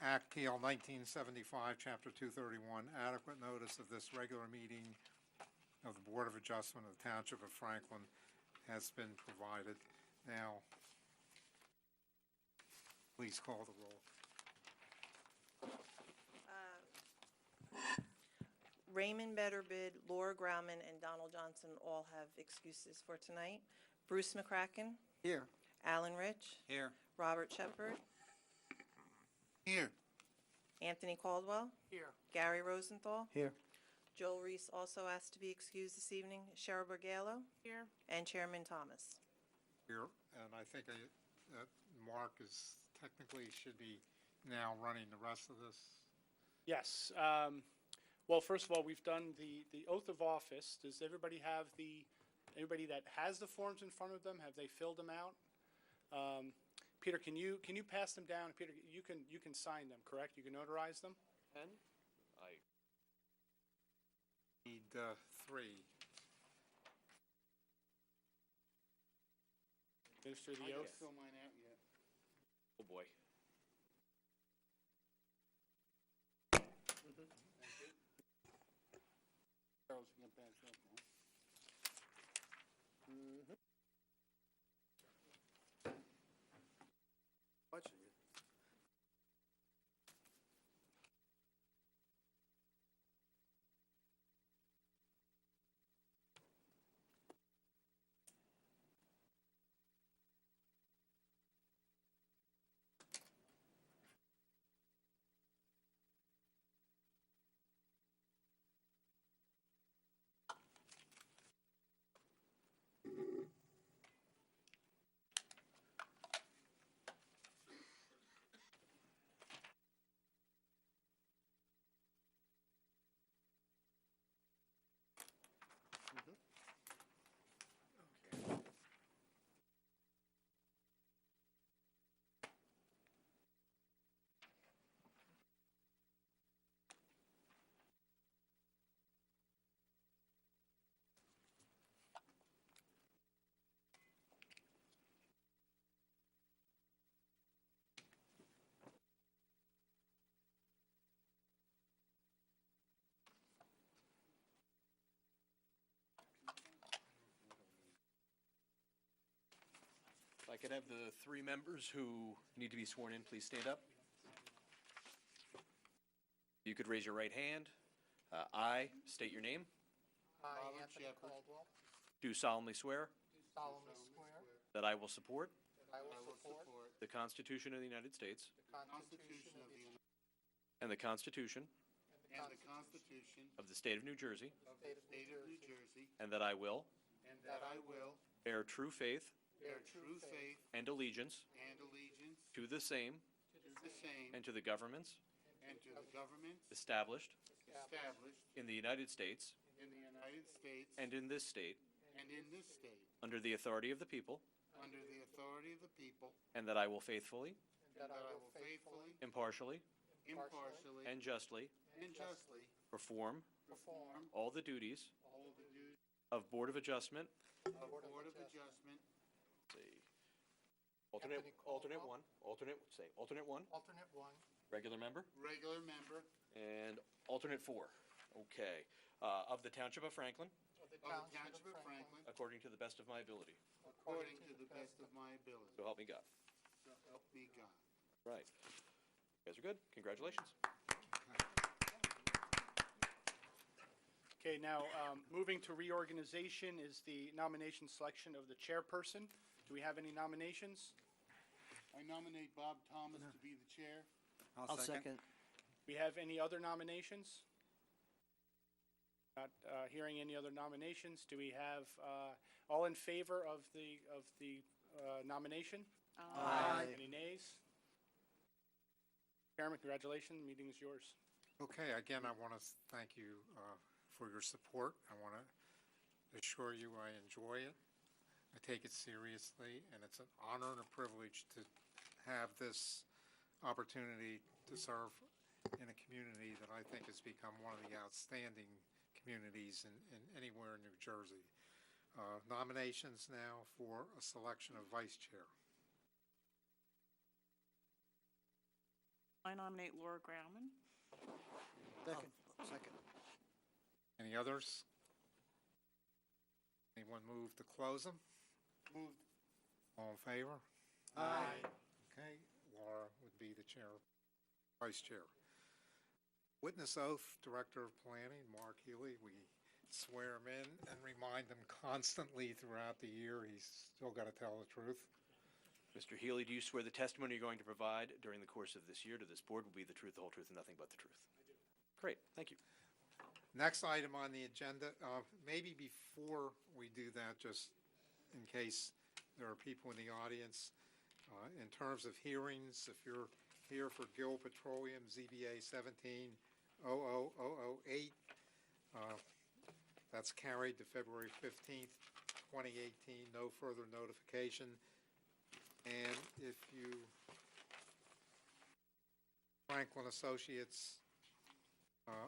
Act PL 1975, Chapter 231, adequate notice of this regular meeting of the Board of Adjustment of the Township of Franklin has been provided. Now, please call the roll. Raymond Betterbid, Laura Grauman, and Donald Johnson all have excuses for tonight. Bruce McCracken. Here. Alan Rich. Here. Robert Shepard. Here. Anthony Caldwell. Here. Gary Rosenthal. Here. Joel Reese also asked to be excused this evening. Cheryl Bergallo. Here. And Chairman Thomas. Here, and I think Mark is technically should be now running the rest of this. Yes. Well, first of all, we've done the oath of office. Does everybody have everybody that has the forms in front of them, have they filled them out? Peter, can you pass them down? Peter, you can sign them, correct? You can notarize them? Pen? Need three. Minister the I oath. didn't fill mine out yet. Oh, boy. Charles, you can pass that down. Watching you. If I could have the three members who need to be sworn in, please stand up. You could raise your right hand. I state your name. I, Anthony Caldwell, Do solemnly swear do solemnly swear that I will support that I will support the Constitution of the United States the Constitution of the United and the Constitution and the Constitution of the State of New Jersey, of the State of New Jersey, and that I will and that I will bear true faith bear true faith and allegiance and allegiance to the same to the same and to the governments and to the governments established established in the United States in the United States and in this state and in this state under the authority of the people, under the authority of the people, and that I will faithfully, and that I will faithfully, impartially, impartially, and justly and justly perform perform all the duties all the duties of Board of Adjustment. of Board of Adjustment. Alternate, Anthony alternate Caldwell. one, alternate one, Alternate one, regular member, regular member and alternate four. Okay, of the Township of Franklin, of the of the Township of Franklin, according to the best of my ability. according to the best of my ability. So help me God. So help me God. Right. You guys are good. Congratulations. Okay, now, moving to reorganization is the nomination selection of the chairperson. Do we have any nominations? I nominate Bob Thomas to be the chair. I'll second. We have any other nominations? Not hearing any other nominations. Do we have all in favor of the nomination? Aye. Any nays? Chairman, congratulations. The meeting is yours. Okay, again, I want to thank you for your support. I want to assure you I enjoy it. I take it seriously, and it's an honor and a privilege to have this opportunity to serve in a community that I think has become one of the outstanding communities in anywhere in New Jersey. Nominations now for a selection of vice chair. I nominate Laura Grauman. Second. Second. Any others? Anyone move to close them? Moved. All in favor? Aye. Okay, Laura would be the chair, vice chair. Witness oath, Director of Planning, Mark Healy. We swear him in and remind him constantly throughout the year he's still got to tell the truth. Mr. Healy, do you swear the testimony you're going to provide during the course of this year to this board will be the truth, the whole truth, and nothing but the truth? I do. Great, thank you. Next item on the agenda, maybe before we do that, just in case there are people in the audience, in terms of hearings, if you're here for Gill Petroleum, ZBA 17-00008, that's carried to February 15th, 2018, no further notification. And if you, Franklin Associates,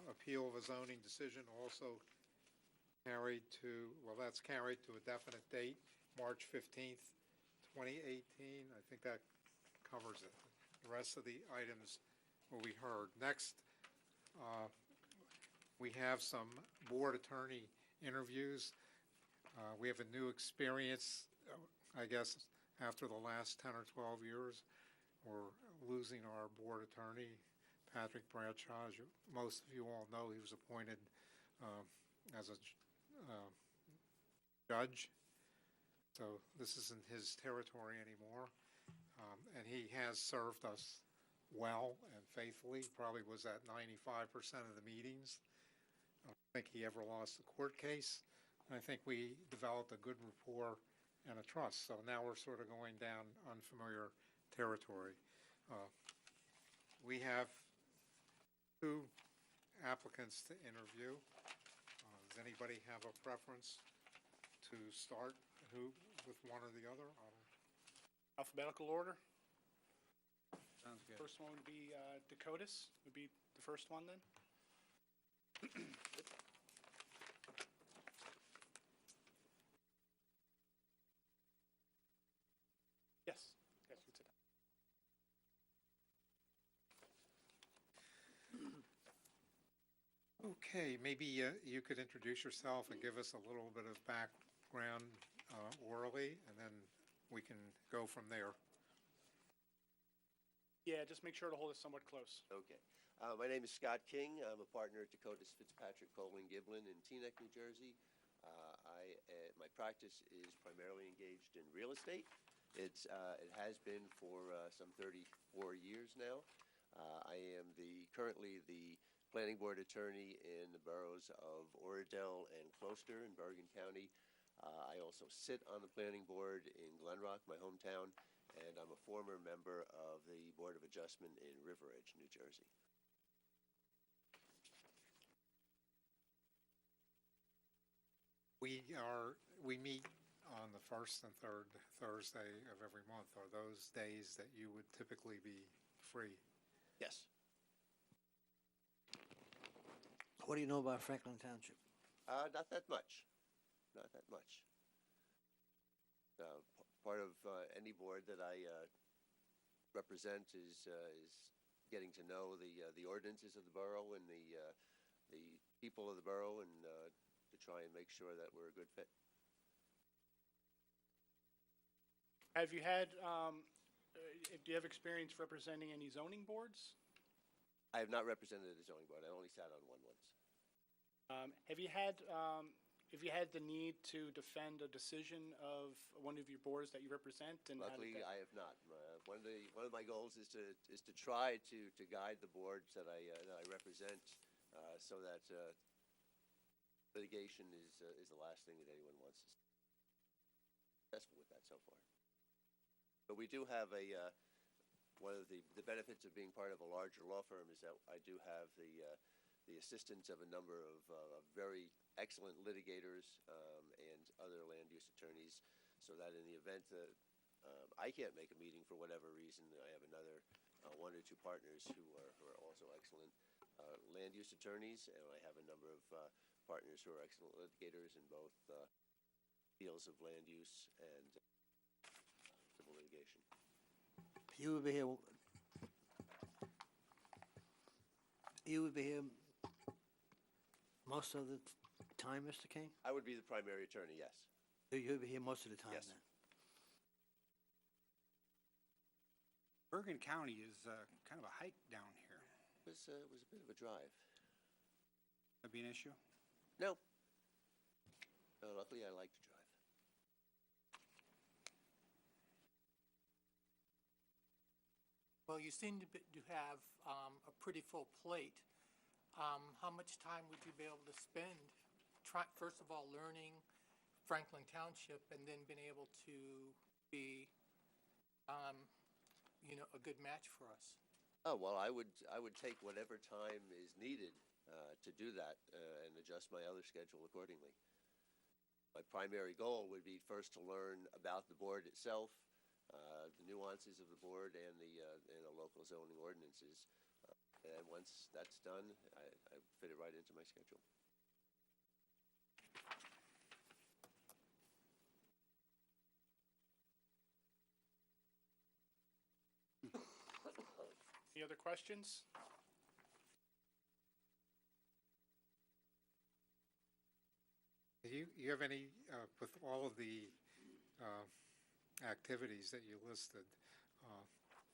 appeal of a zoning decision also carried to, well, that's carried to a definite date, March 15th, 2018. I think that covers it. The rest of the items will be heard. Next, we have some board attorney interviews. We have a new experience, I guess, after the last 10 or 12 years. We're losing our board attorney, Patrick Bradshaw. As most of you all know, he was appointed as a judge. So this isn't his territory anymore. And he has served us well and faithfully. Probably was at 95% of the meetings. I don't think he ever lost a court case. And I think we developed a good rapport and a trust. So now we're sort of going down unfamiliar territory. We have 2 applicants to interview. Does anybody have a preference to start with one or the other? Alphabetical order. Sounds good. First one would be Dakotas, would be the first one then. Yes, yes, you can sit down. Okay, maybe you could introduce yourself and give us a little bit of background orally, and then we can go from there. Yeah, just make sure to hold it somewhat close. Okay. My name is Scott King. I'm a partner at Dakotas Fitzpatrick Coleman Giblin in Teaneck, New Jersey. My practice is primarily engaged in real estate. It has been for some 34 years now. I am currently the planning board attorney in the boroughs of Oradell and Gloucester in Bergen County. I also sit on the planning board in Glen Rock, my hometown, and I'm a former member of the Board of Adjustment in River Edge, New Jersey. We meet on the first and third Thursday of every month. Are those days that you would typically be free? Yes. What do you know about Franklin Township? Not that much. Not that much. Part of any board that I represent is getting to know the ordinances of the borough and the people of the borough, and to try and make sure that we're a good fit. Have you had, do you have experience representing any zoning boards? I have not represented the zoning board. I only sat on one once. Have you had the need to defend a decision of one of your boards that you represent? And how did Luckily, that- I have not. One of my goals is to try to guide the boards that I represent, so that litigation is the last thing that anyone wants. Successful with that so far. But we do have one of the benefits of being part of a larger law firm is that I do have the assistance of a number of very excellent litigators and other land use attorneys, so that in the event that I can't make a meeting for whatever reason, I have another 1 or 2 partners who are also excellent land use attorneys, and I have a number of partners who are excellent litigators in both fields of land use and civil litigation. You will be here. You would be here most of the time, Mr. King? I would be the primary attorney, yes. You would be here most of the time Yes. then? Bergen County is kind of a hike down here. It was a bit of a drive. That'd be an issue? No. No, luckily I like to drive. Well, you seem to have a pretty full plate. How much time would you be able to spend, first of all, learning Franklin Township and then being able to be, a good match for us? Oh, well, I would take whatever time is needed to do that and adjust my other schedule accordingly. My primary goal would be first to learn about the board itself, the nuances of the board and the local zoning ordinances. And once that's done, I fit it right into my schedule. Any other questions? Do you have any, with all of the activities that you listed,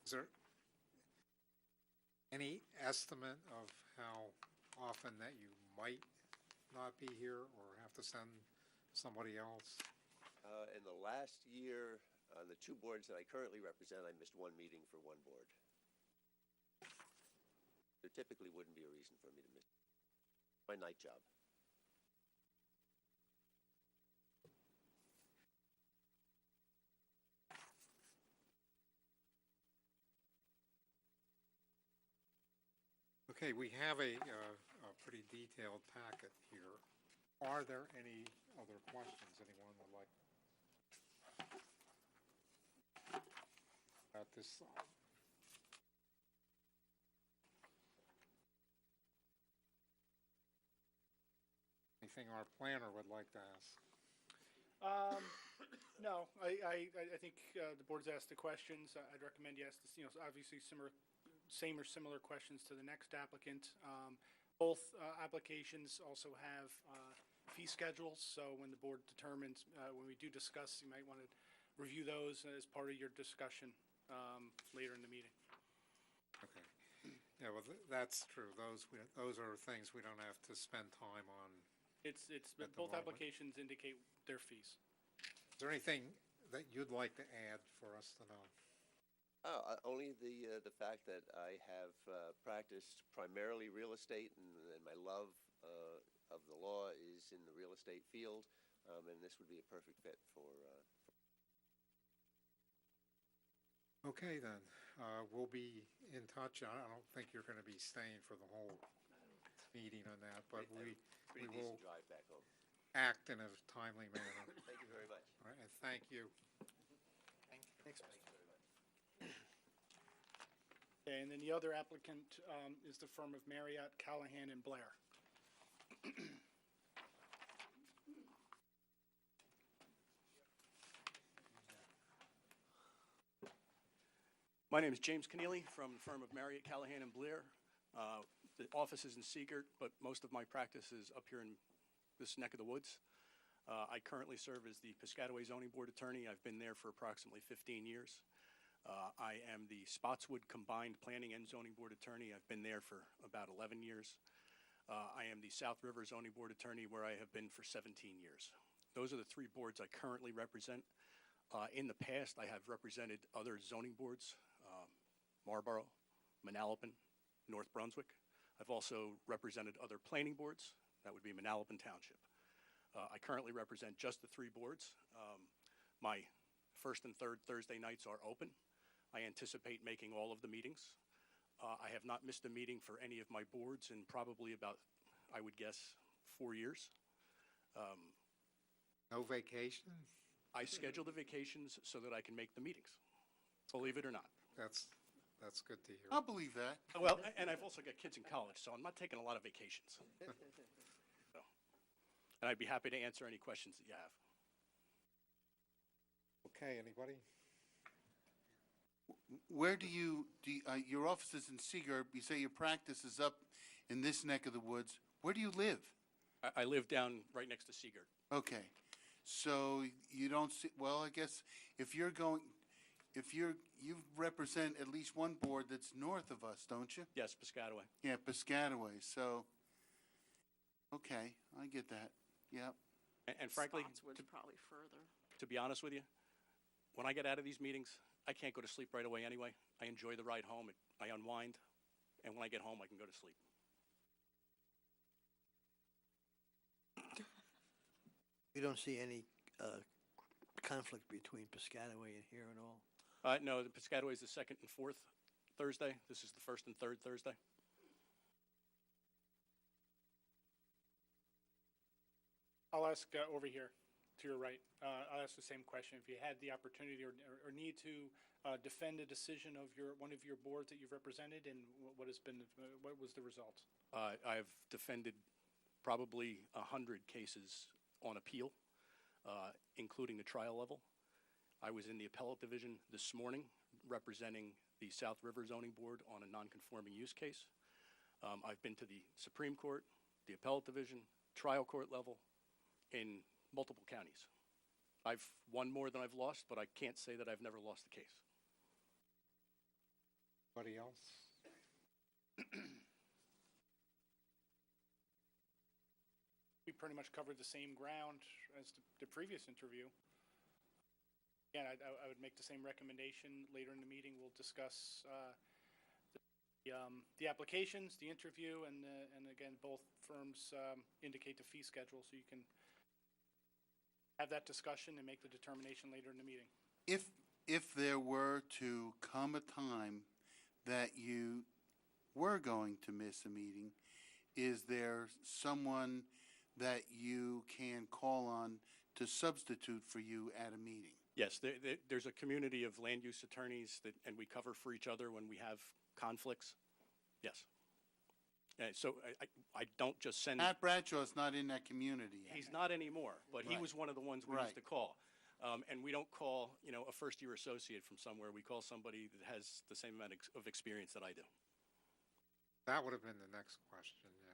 is there any estimate of how often that you might not be here or have to send somebody else? In the last year, on the two boards that I currently represent, I missed one meeting for one board. There typically wouldn't be a reason for me to miss my night job. Okay, we have a pretty detailed packet here. Are there any other questions anyone would like about this slide? Anything our planner would like to ask? No, I think the board's asked the questions. I'd recommend you ask this, obviously same or similar questions to the next applicant. Both applications also have fee schedules, so when the board determines, when we do discuss, you might want to review those as part of your discussion later in the meeting. Okay. Yeah, well, that's true. Those are things we don't have to spend time on. It's At the both moment. applications indicate their fees. Is there anything that you'd like to add for us to know? Only the fact that I have practiced primarily real estate, and my love of the law is in the real estate field, and this would be a perfect fit for. Okay, then. We'll be in touch. I don't think you're going to be staying for the whole meeting on that, but we Pretty will decent drive back home. act in a timely manner. Thank you very much. All right, and thank you. Thanks very much. Okay, and then the other applicant is the firm of Marriott, Callahan, and Blair. My name is James Keneally from the firm of Marriott, Callahan, and Blair. The office is in Seagirt, but most of my practice is up here in this neck of the woods. I currently serve as the Piscataway Zoning Board Attorney. I've been there for approximately 15 years. I am the Spotswood Combined Planning and Zoning Board Attorney. I've been there for about 11 years. I am the South River Zoning Board Attorney, where I have been for 17 years. Those are the three boards I currently represent. In the past, I have represented other zoning boards, Marlborough, Manalapan, North Brunswick. I've also represented other planning boards. That would be Manalapan Township. I currently represent just the three boards. My first and third Thursday nights are open. I anticipate making all of the meetings. I have not missed a meeting for any of my boards in probably about, I would guess, 4 years. No vacation? I schedule the vacations so that I can make the meetings, believe it or not. That's good to hear. I'll believe that. Well, and I've also got kids in college, so I'm not taking a lot of vacations. So, and I'd be happy to answer any questions that you have. Okay, anybody? Where do you your office is in Seagirt, you say your practice is up in this neck of the woods. Where do you live? I live down right next to Seagirt. Okay, so you don't see, well, I guess if you're going, you represent at least one board that's north of us, don't you? Yes, Piscataway. Yeah, Piscataway, so, okay, I get that, yep. And frankly, Spotswood's probably further. to be honest with you, when I get out of these meetings, I can't go to sleep right away anyway. I enjoy the ride home. I unwind, and when I get home, I can go to sleep. You don't see any conflict between Piscataway and here at all? No, the Piscataway is the second and fourth Thursday. This is the first and third Thursday. I'll ask over here to your right. I'll ask the same question. If you had the opportunity or need to defend a decision of one of your boards that you've represented, and what was the result? I've defended probably 100 cases on appeal, including the trial level. I was in the appellate division this morning representing the South River Zoning Board on a non-conforming use case. I've been to the Supreme Court, the appellate division, trial court level in multiple counties. I've won more than I've lost, but I can't say that I've never lost a case. Anybody else? We pretty much covered the same ground as the previous interview. Again, I would make the same recommendation. Later in the meeting, we'll discuss the applications, the interview, and again, both firms indicate the fee schedule, so you can have that discussion and make the determination later in the meeting. If there were to come a time that you were going to miss a meeting, is there someone that you can call on to substitute for you at a meeting? Yes, there's a community of land use attorneys and we cover for each other when we have conflicts. Yes. So I don't just send. Matt Bradshaw's not in that community yet. He's not anymore, but he Right. was one of the ones we used to call. And we don't call, a first-year associate from somewhere. We call somebody that has the same amount of experience that I do. That would have been the next question, yeah.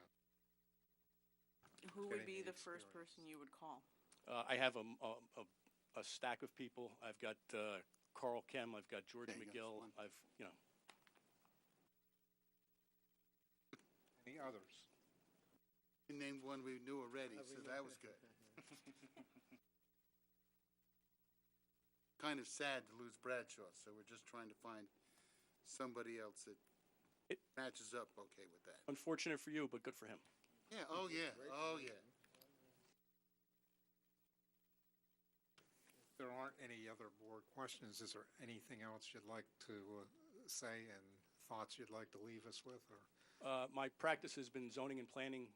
Who would Getting be the the first experience. person you would call? I have a stack of people. I've got Carl Kem. I've got George There you go, McGill. one. I've. Any others? You named one we knew already, so that was good. Kind of sad to lose Bradshaw, so we're just trying to find somebody else that matches up okay with that. Unfortunate for you, but good for him. Yeah, oh yeah, oh yeah. If there aren't any other board questions, is there anything else you'd like to say and thoughts you'd like to leave us with? Or My practice has been zoning and planning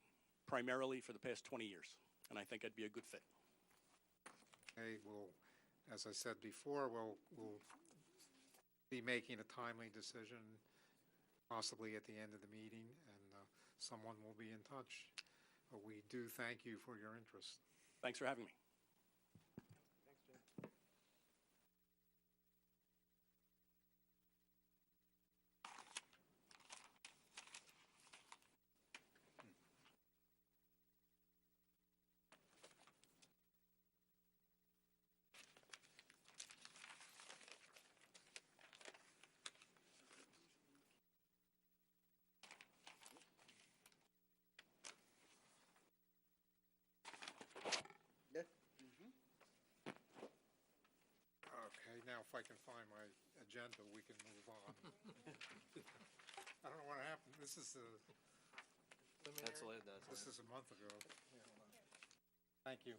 primarily for the past 20 years, and I think I'd be a good fit. okay, as I said before, we'll be making a timely decision, possibly at the end of the meeting, and someone will be in touch. But we do thank you for your interest. Thanks for having me. Okay, now if I can find my agenda, we can move on. I don't know what happened. This is a month ago. Thank you.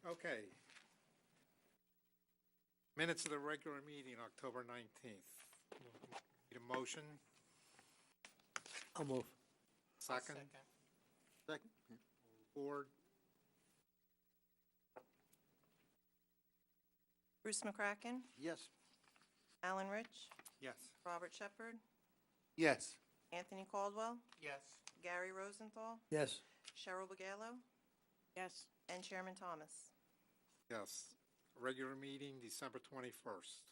Okay. Minutes of the regular meeting, October 19th. Need a motion? I'll move. Second? Second. Board? Bruce McCracken, Yes. Alan Rich, Yes. Robert Shepherd, Yes, Anthony Caldwell, Yes. Gary Rosenthal, Yes. Cheryl Bugallo, Yes. and Chairman Thomas. Yes. Regular meeting, December 21st.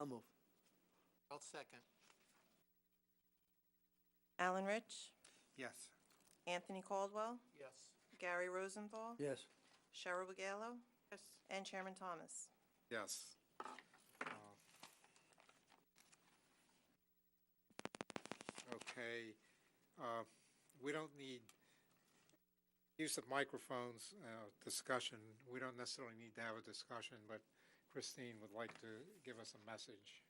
I'll move. I'll I'll second. Alan Rich, Yes. Anthony Caldwell, Yes. Gary Rosenthal, Yes. Cheryl Bugallo, Yes. and Chairman Thomas. Yes. Okay, we don't need use of microphones, discussion. We don't necessarily need to have a discussion, but Christine would like to give us a message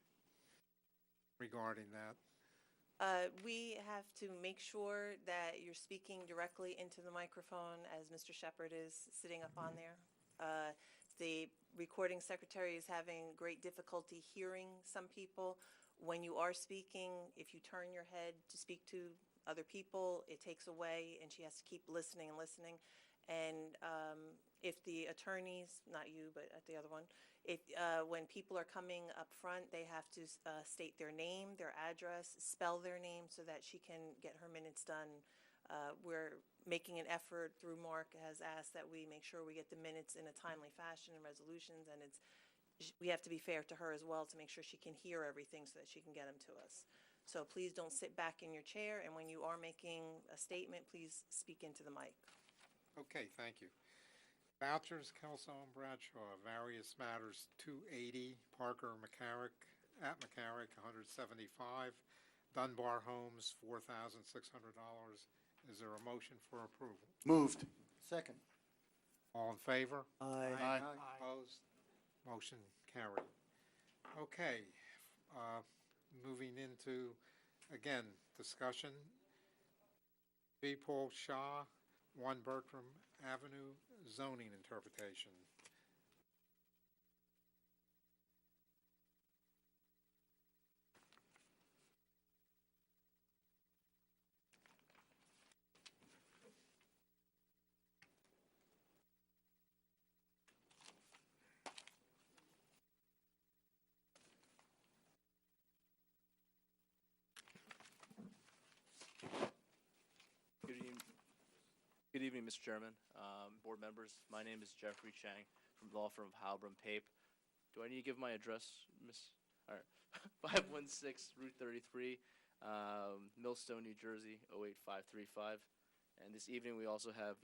regarding that. We have to make sure that you're speaking directly into the microphone as Mr. Shepherd is sitting up on there. The recording secretary is having great difficulty hearing some people. When you are speaking, if you turn your head to speak to other people, it takes away, and she has to keep listening and listening. And if the attorneys, not you, but at the other one, when people are coming up front, they have to state their name, their address, spell their name so that she can get her minutes done. We're making an effort through Mark has asked that we make sure we get the minutes in a timely fashion and resolutions, and we have to be fair to her as well to make sure she can hear everything so that she can get them to us. So please don't sit back in your chair, and when you are making a statement, please speak into the mic. Okay, thank you. Vouchers, Kelso and Bradshaw, various matters, 280, Parker McCarrick, at McCarrick, 175, Dunbar Homes, $4,600. Is there a motion for approval? Moved. Second. All in favor? Aye. Aye. Opposed? Motion carried. Okay, moving into, again, discussion. V. Paul Shaw, 1 Bertram Avenue, zoning interpretation. Good evening, Mr. Chairman, board members. My name is Jeffrey Chang from the law firm of Halbram Pape. Do I need to give my address, Miss? All right, 516 Route 33, Millstone, New Jersey, 08535. And this evening we also have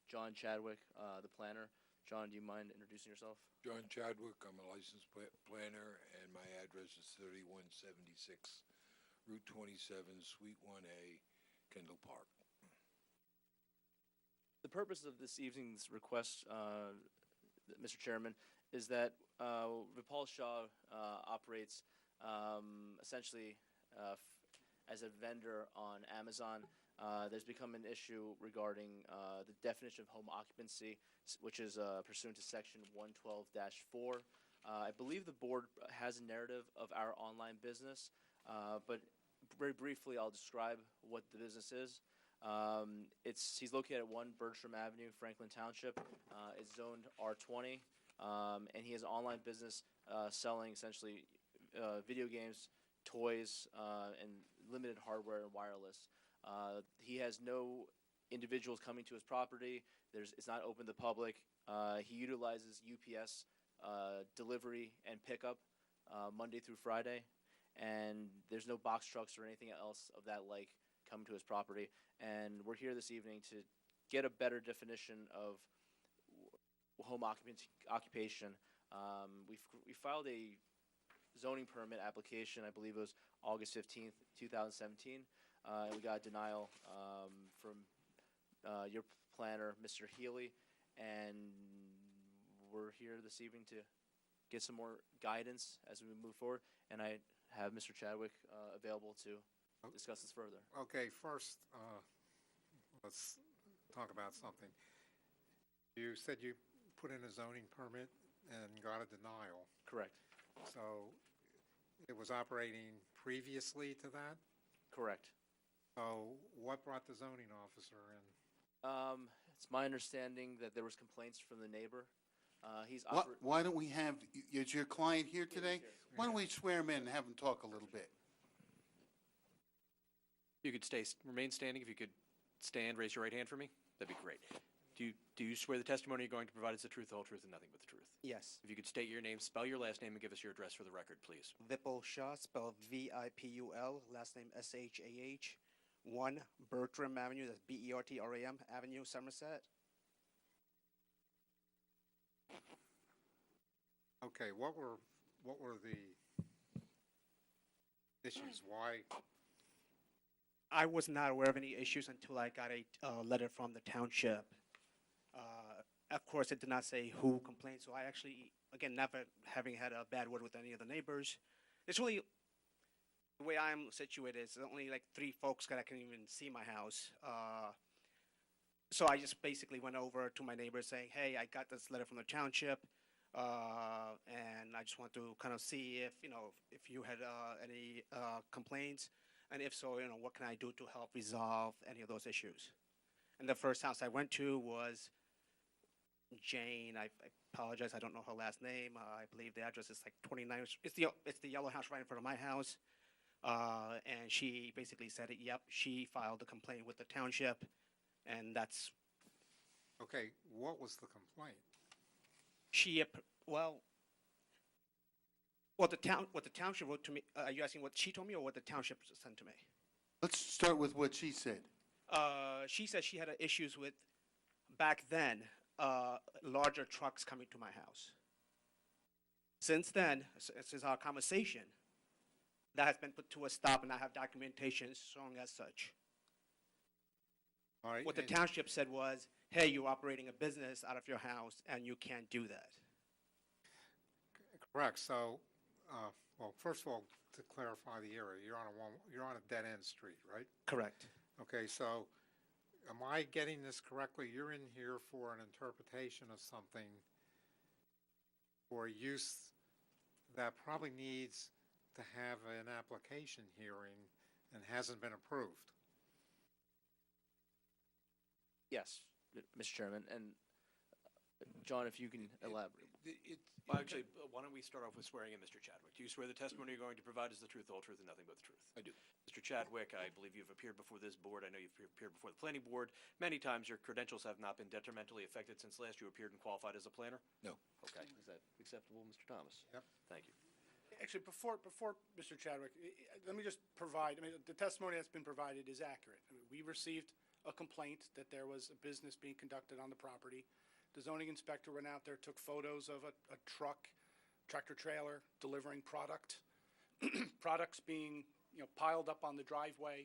John Chadwick, the planner. John, do you mind introducing yourself? John Chadwick, I'm a licensed planner, and my address is 3176 Route 27, Suite 1A, Kendall Park. The purpose of this evening's request, Mr. Chairman, is that Vipal Shah operates essentially as a vendor on Amazon. There's become an issue regarding the definition of home occupancy, which is pursuant to Section 112-4. I believe the board has a narrative of our online business, but very briefly I'll describe what the business is. He's located at 1 Bertram Avenue, Franklin Township. It's zoned R20, and he has an online business selling essentially video games, toys, and limited hardware and wireless. He has no individuals coming to his property. It's not open to the public. He utilizes UPS delivery and pickup Monday through Friday, and there's no box trucks or anything else of that like come to his property. And we're here this evening to get a better definition of home occupation. We filed a zoning permit application, I believe it was August 15th, 2017. And we got a denial from your planner, Mr. Healy, and we're here this evening to get some more guidance as we move forward. And I have Mr. Chadwick available to discuss this further. Okay, first, let's talk about something. You said you put in a zoning permit and got a denial. Correct. So it was operating previously to that? Correct. So what brought the zoning officer in? It's my understanding that there was complaints from the neighbor. Why don't we have, is your client here today? Why don't we swear him in and have him talk a little bit? You could remain standing. If you could stand, raise your right hand for me, that'd be great. Do you swear the testimony you're going to provide is the truth, the whole truth, and nothing but the truth? Yes. If you could state your name, spell your last name, and give us your address for the record, please. Vipul Shah, spelled Vipul, last name Shah, 1 Bertram Avenue, that's Bertram Avenue, Somerset. Okay, what were the issues? Why? I was not aware of any issues until I got a letter from the township. Of course, it did not say who complained, so I actually, again, never having had a bad word with any of the neighbors. It's really, the way I'm situated, is only like 3 folks that can even see my house. So I just basically went over to my neighbors saying, hey, I got this letter from the township, and I just want to kind of see if, if you had any complaints, and if so, what can I do to help resolve any of those issues? And the first house I went to was Jane. I apologize, I don't know her last name. I believe the address is like 29. It's the yellow house right in front of my house. And she basically said, yep, she filed a complaint with the township, and that's. Okay, what was the complaint? What the township wrote to me. Are you asking what she told me or what the township sent to me? Let's start with what she said. She said she had issues with, back then, larger trucks coming to my house. Since then, since our conversation, that has been put to a stop, and I have documentation showing as such. All right. What the township said was, hey, you're operating a business out of your house, and you can't do that. Correct. So, well, first of all, to clarify the area, you're on a dead-end street, right? Correct. Okay, so am I getting this correctly? You're in here for an interpretation of something for use that probably needs to have an application hearing and hasn't been approved. Yes, Mr. Chairman, and John, if you can elaborate. Well, actually, why don't we start off with swearing in Mr. Chadwick? Do you swear the testimony you're going to provide is the truth, the whole truth, and nothing but the truth? I do. Mr. Chadwick, I believe you've appeared before this board. I know you've appeared before the planning board. Many times your credentials have not been detrimentally affected since last you appeared and qualified as a planner? No. Okay. Is that acceptable, Mr. Thomas? Yep. Thank you. Actually, before Mr. Chadwick, let me just provide, the testimony that's been provided is accurate. We received a complaint that there was a business being conducted on the property. The zoning inspector went out there, took photos of a truck, tractor trailer, delivering product, products being, piled up on the driveway.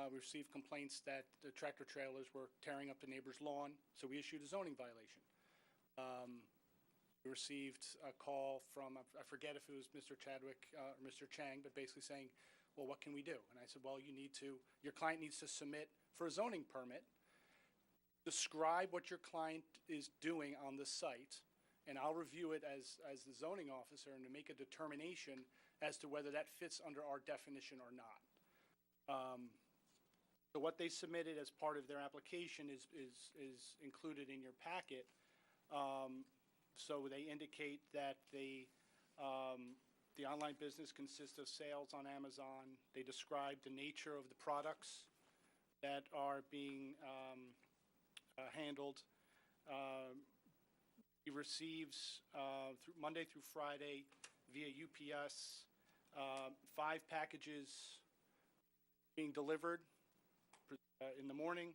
We received complaints that the tractor trailers were tearing up the neighbor's lawn, so we issued a zoning violation. We received a call from, I forget if it was Mr. Chadwick or Mr. Chang, but basically saying, well, what can we do? And I said, well, your client needs to submit for a zoning permit, describe what your client is doing on the site, and I'll review it as the zoning officer and to make a determination as to whether that fits under our definition or not. So what they submitted as part of their application is included in your packet. So they indicate that the online business consists of sales on Amazon. They describe the nature of the products that are being handled. He receives Monday through Friday via UPS 5 packages being delivered in the morning,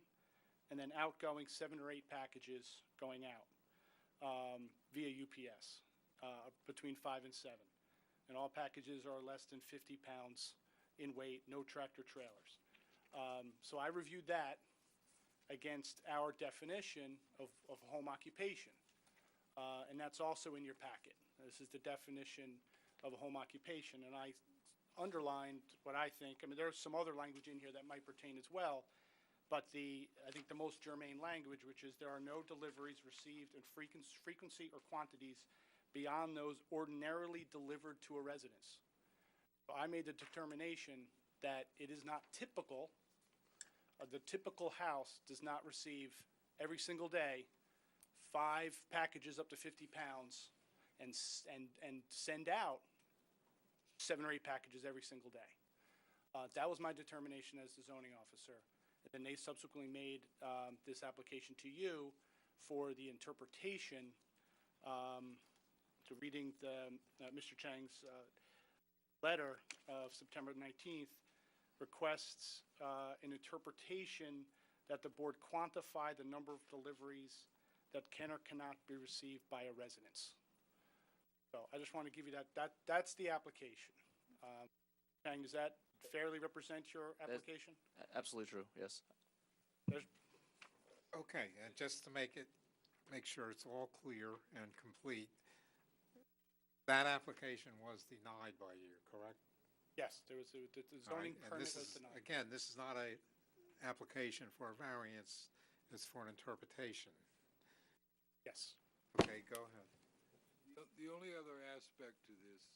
and then outgoing 7 or 8 packages going out via UPS between 5 and 7. And all packages are less than 50 pounds in weight, no tractor trailers. So I reviewed that against our definition of home occupation. And that's also in your packet. This is the definition of a home occupation. And I underlined what I think, there's some other language in here that might pertain as well, but I think the most germane language, which is there are no deliveries received in frequency or quantities beyond those ordinarily delivered to a residence. So I made the determination that it is not typical. The typical house does not receive every single day 5 packages up to 50 pounds and send out 7 or 8 packages every single day. That was my determination as the zoning officer. And then they subsequently made this application to you, for the interpretation, to reading Mr. Chang's letter of September 19th, requests an interpretation that the board quantify the number of deliveries that can or cannot be received by a residence. So I just want to give you that's the application. Chang, does that fairly represent your application? Absolutely true, yes. Okay, and just to make sure it's all clear and complete, that application was denied by you, correct? Yes, the All right, zoning and permit this was is, denied. again, this is not a application for a variance, it's for an interpretation. Yes. Okay, go ahead. The only other aspect to this,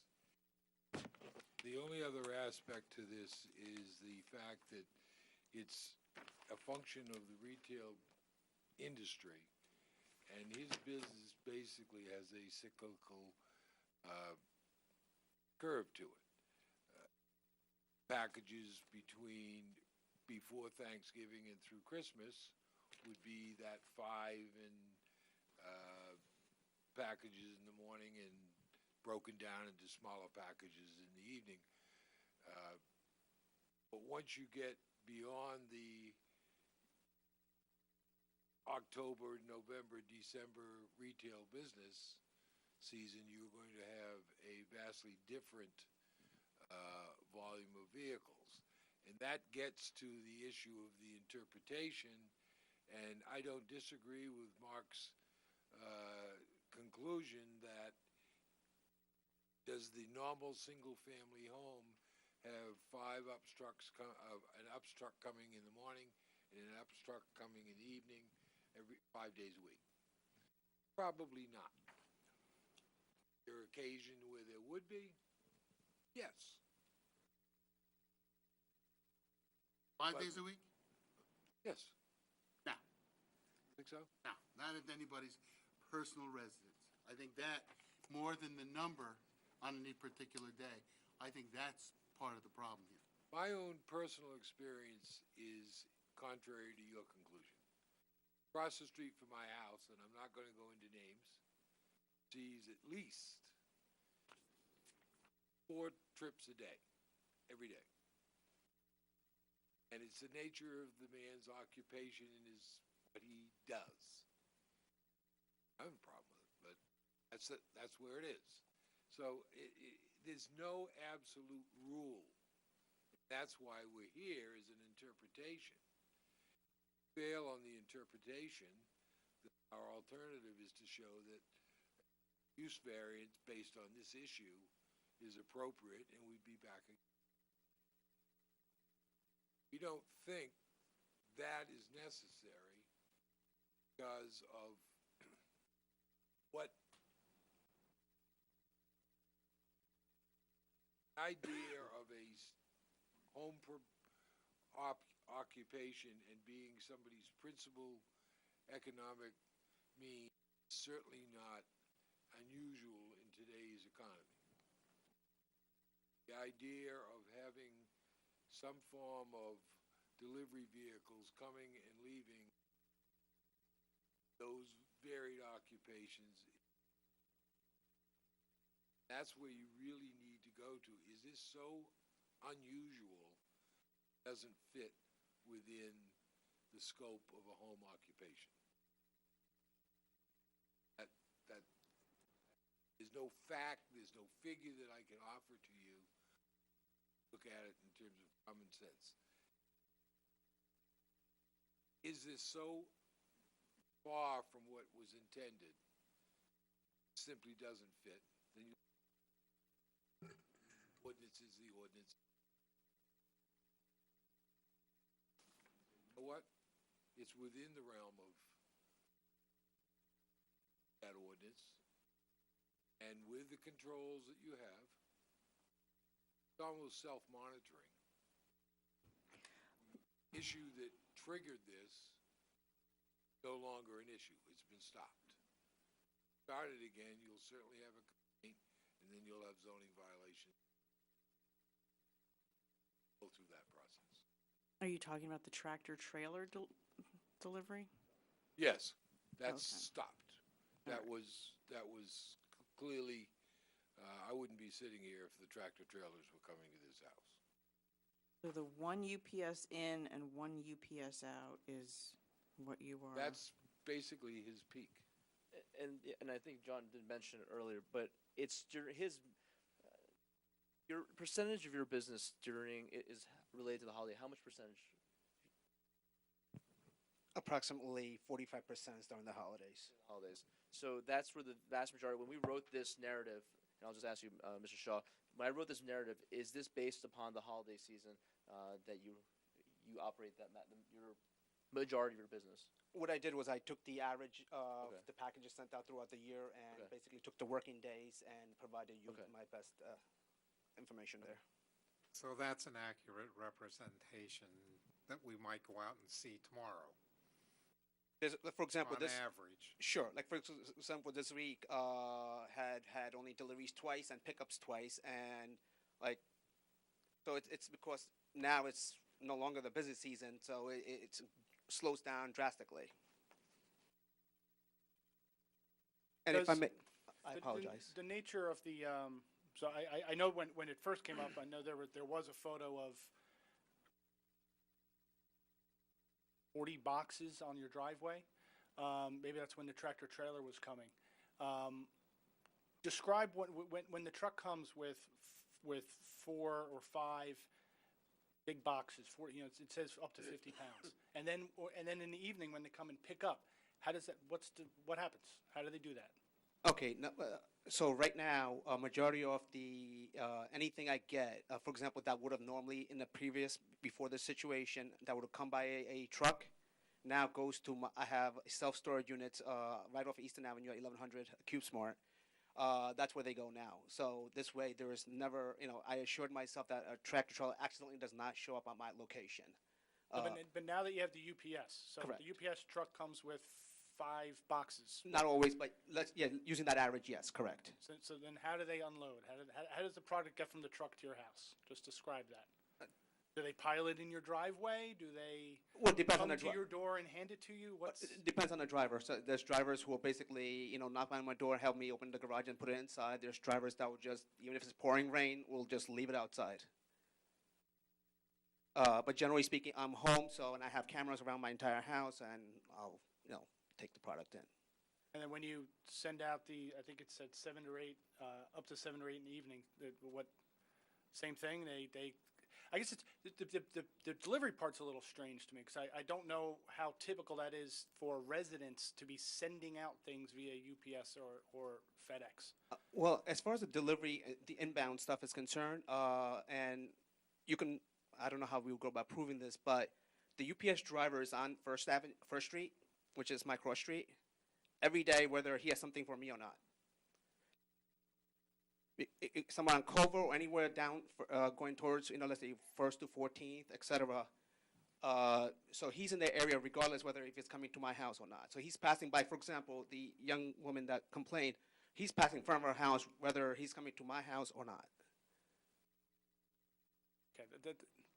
is the fact that it's a function of the retail industry, and his business basically has a cyclical curve to it. Packages before Thanksgiving and through Christmas would be that 5 and packages in the morning and broken down into smaller packages in the evening. But once you get beyond the October, November, December retail business season, you're going to have a vastly different volume of vehicles. And that gets to the issue of the interpretation, and I don't disagree with Mark's conclusion that does the normal single-family home have 5 an upstruck coming in the morning and an upstruck coming in the evening every 5 days a week? Probably not. There are occasions where there would be, yes. 5 days a week? Yes. No. Think so? No, not at anybody's personal residence. I think that, more than the number on any particular day, I think that's part of the problem here. My own personal experience is contrary to your conclusion. Across the street from my house, and I'm not going to go into names, sees at least 4 trips a day, every day. And it's the nature of the man's occupation and what he does. I have a problem with it, but that's where it is. So there's no absolute rule. That's why we're here, is an interpretation. Fail on the interpretation, our alternative is to show that use variance based on this issue is appropriate, and we'd be back again. We don't think that is necessary because of what idea of a home occupation and being somebody's principal economic means is certainly not unusual in today's economy. The idea of having some form of delivery vehicles coming and leaving those varied occupations, that's where you really need to go to. Is this so unusual, doesn't fit within the scope of a home occupation? That there's no fact, there's no figure that I can offer to you. Look at it in terms of common sense. Is this so far from what was intended, simply doesn't fit, then ordinance is the ordinance. You know what? It's within the realm of that ordinance, and with the controls that you have, it's almost self-monitoring. Issue that triggered this, no longer an issue. It's been stopped. Start it again, you'll certainly have a complaint, and then you'll have zoning violations. Go through that process. Are you talking about the tractor trailer delivery? Yes. That's Okay. stopped. That was clearly, I wouldn't be sitting here if the tractor trailers were coming to this house. So the one UPS in and one UPS out is what you are. That's basically his peak. And I think John did mention it earlier, but it's his your percentage of your business during it is related to the holiday. How much percentage? Approximately 45% is during the holidays. Holidays. So that's where the vast majority. When we wrote this narrative, and I'll just ask you, Mr. Shaw, when I wrote this narrative, is this based upon the holiday season that you operate your majority of your business? What I did was I took the average of Okay. the packages sent out throughout the year and Okay. basically took the working days and provided you Okay. my best information there. So that's an accurate representation that we might go out and see tomorrow, For example, on this average. sure, like for example, this week had only deliveries twice and pickups twice, and like so it's because now it's no longer the busy season, so it slows down drastically. And if I Does may, I The- apologize. The nature of the, so I know when it first came up, I know there was a photo of 40 boxes on your driveway. Maybe that's when the tractor trailer was coming. Describe when the truck comes with 4 or 5 big boxes, it says up to 50 pounds. And then in the evening when they come and pick up, how does that, what happens? How do they do that? Okay, no, so right now, a majority of the anything I get, for example, that would have normally in the previous before the situation that would have come by a truck, now goes to I have self-storage units right off Eastern Avenue at 1100 CubeSmart. That's where they go now. So this way, there is never, I assured myself that a tractor trailer accidentally does not show up at my location. But now that you have the UPS, so Correct. the UPS truck comes with 5 boxes. Not always, but using that average, yes, correct. So then how do they unload? How does the product get from the truck to your house? Just describe that. Do they pile it in your driveway? Do they Well, it depends on come the to your door and hand it to you? It depends on the driver. So there's drivers who will basically, knock on my door, help me open the garage and put it inside. There's drivers that will just, even if it's pouring rain, will just leave it outside. But generally speaking, I'm home, and I have cameras around my entire house, and I'll, take the product in. And then when you send out I think it said 7 or 8, up to 7 or 8 in the evening, same thing? I guess it's, the delivery part's a little strange to me, because I don't know how typical that is for residents to be sending out things via UPS or FedEx. Well, as far as the delivery, the inbound stuff is concerned, and you can, I don't know how we'll go about proving this, but the UPS driver is on First Street, which is my cross street, every day, whether he has something for me or not. Somewhere on Culver or anywhere down, going towards, let's say 1st to 14th, etc. So he's in the area regardless whether if it's coming to my house or not. So he's passing by, for example, the young woman that complained, he's passing from her house whether he's coming to my house or not. Okay,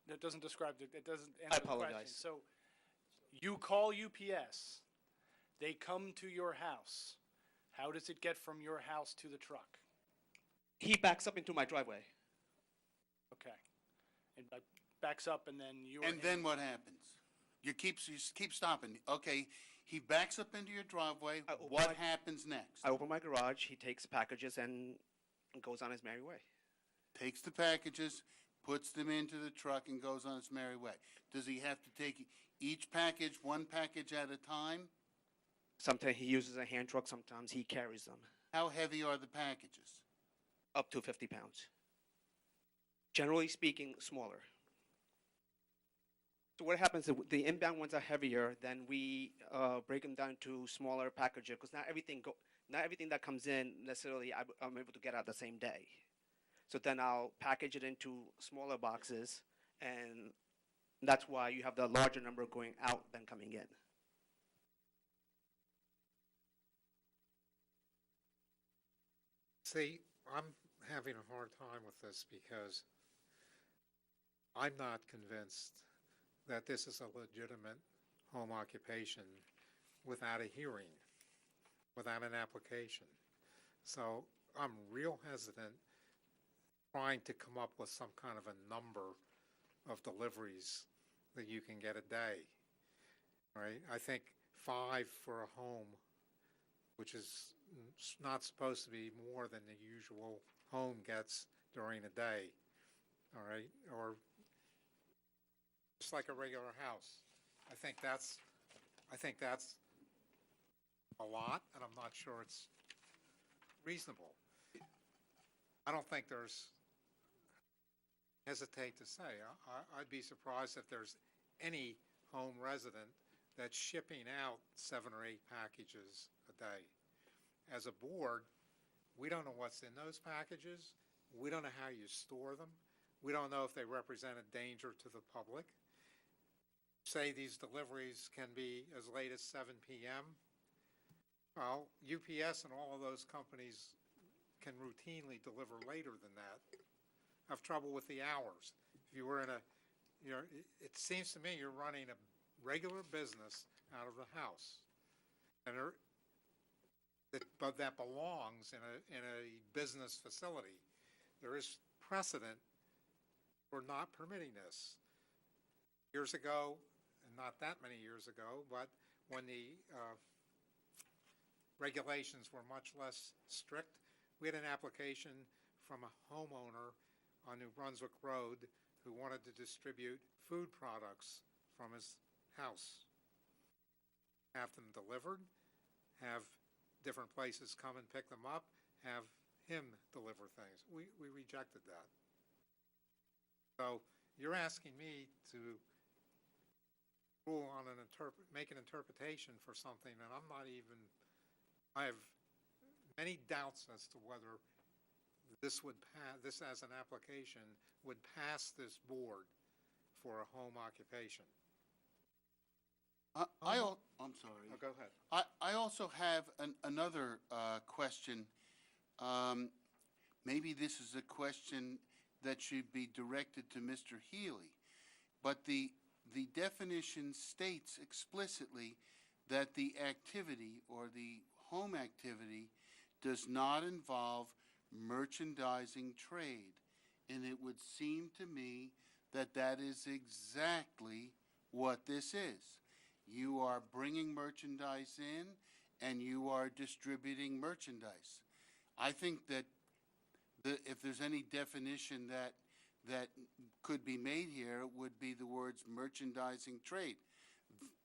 that doesn't describe, it doesn't I answer the question. apologize. So you call UPS, they come to your house. How does it get from your house to the truck? He backs up into my driveway. Okay. And backs up, and then you. And then what happens? You keep stopping. Okay, he backs up into your driveway. What happens next? I open my garage. He takes packages and goes on his merry way. Takes the packages, puts them into the truck, and goes on his merry way. Does he have to take each package, one package at a time? Sometimes he uses a hand truck. Sometimes he carries them. How heavy are the packages? Up to 50 pounds. Generally speaking, smaller. So what happens is the inbound ones are heavier, then we break them down to smaller packages, because not everything that comes in necessarily I'm able to get out the same day. So then I'll package it into smaller boxes, and that's why you have the larger number going out than coming in. See, I'm having a hard time with this because I'm not convinced that this is a legitimate home occupation without a hearing. without an application. So I'm real hesitant trying to come up with some kind of a number of deliveries that you can get a day, right? I think 5 for a home, which is not supposed to be more than the usual home gets during a day, all right? Or just like a regular house. I think that's a lot, and I'm not sure it's reasonable. I don't think hesitate to say, I'd be surprised if there's any home resident that's shipping out 7 or 8 packages a day. As a board, we don't know what's in those packages. We don't know how you store them. We don't know if they represent a danger to the public. Say these deliveries can be as late as 7 p.m. Well, UPS and all of those companies can routinely deliver later than that. Have trouble with the hours. If you were in it seems to me you're running a regular business out of the house, and but that belongs in a business facility. There is precedent for not permitting this. Years ago, and not that many years ago, but when the regulations were much less strict, we had an application from a homeowner on New Brunswick Road who wanted to distribute food products from his house. Have them delivered, have different places come and pick them up, have him deliver things. We rejected that. So you're asking me to rule on make an interpretation for something that I have many doubts as to whether this as an application would pass this board for a home occupation. I'm sorry. Oh, go ahead. I also have another question. Maybe this is a question that should be directed to Mr. Healy, but the definition states explicitly that the activity or the home activity does not involve merchandising trade. And it would seem to me that that is exactly what this is. You are bringing merchandise in and you are distributing merchandise. I think that if there's any definition that could be made here, it would be the words merchandising trade.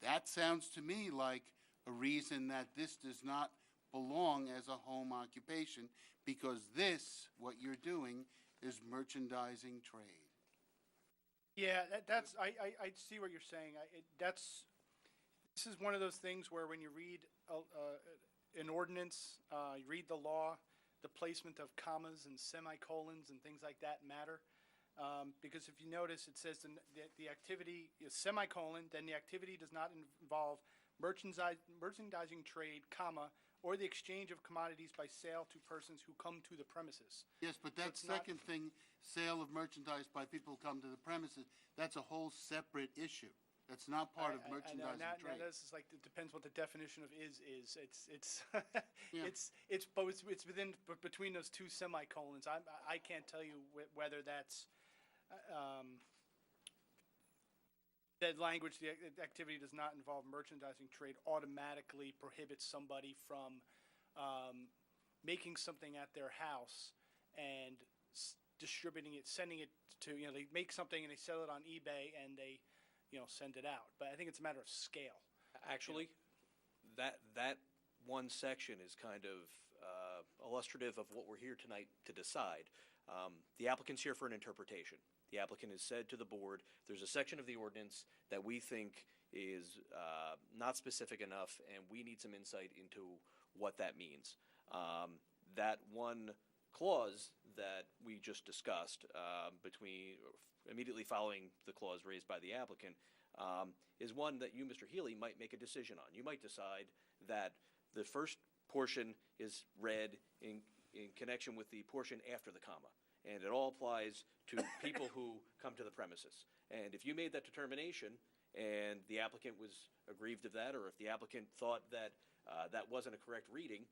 That sounds to me like a reason that this does not belong as a home occupation, because this, what you're doing, is merchandising trade. Yeah, I see what you're saying. This is one of those things where when you read an ordinance, you read the law, the placement of commas and semicolons and things like that matter. Because if you notice, it says the activity is semicolon, then the activity does not involve merchandising trade, comma, or the exchange of commodities by sale to persons who come to the premises. Yes, but that second thing, sale of merchandise by people who come to the premises, that's a whole separate issue. That's not part of merchandising trade. This is like, it depends what the definition of is. It's Yeah. it's within between those two semicolons. I can't tell you whether that's that language, the activity does not involve merchandising trade, automatically prohibits somebody from making something at their house and distributing it, sending it to, they make something and they sell it on eBay and they, send it out. But I think it's a matter of scale. Actually, that one section is kind of illustrative of what we're here tonight to decide. The applicant's here for an interpretation. The applicant has said to the board, there's a section of the ordinance that we think is not specific enough, and we need some insight into what that means. That one clause that we just discussed, immediately following the clause raised by the applicant, is one that you, Mr. Healy, might make a decision on. You might decide that the first portion is read in connection with the portion after the comma, and it all applies to people who come to the premises. And if you made that determination and the applicant was aggrieved of that, or if the applicant thought that that wasn't a correct reading,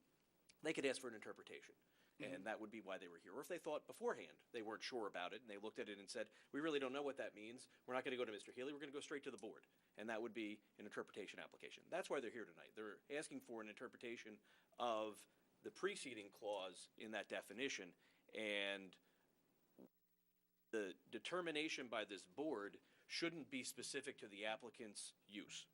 they could ask for an interpretation. And that would be why they were here. Or if they thought beforehand they weren't sure about it and they looked at it and said, we really don't know what that means, we're not going to go to Mr. Healy, we're going to go straight to the board. And that would be an interpretation application. That's why they're here tonight. They're asking for an interpretation of the preceding clause in that definition. And the determination by this board shouldn't be specific to the applicant's use.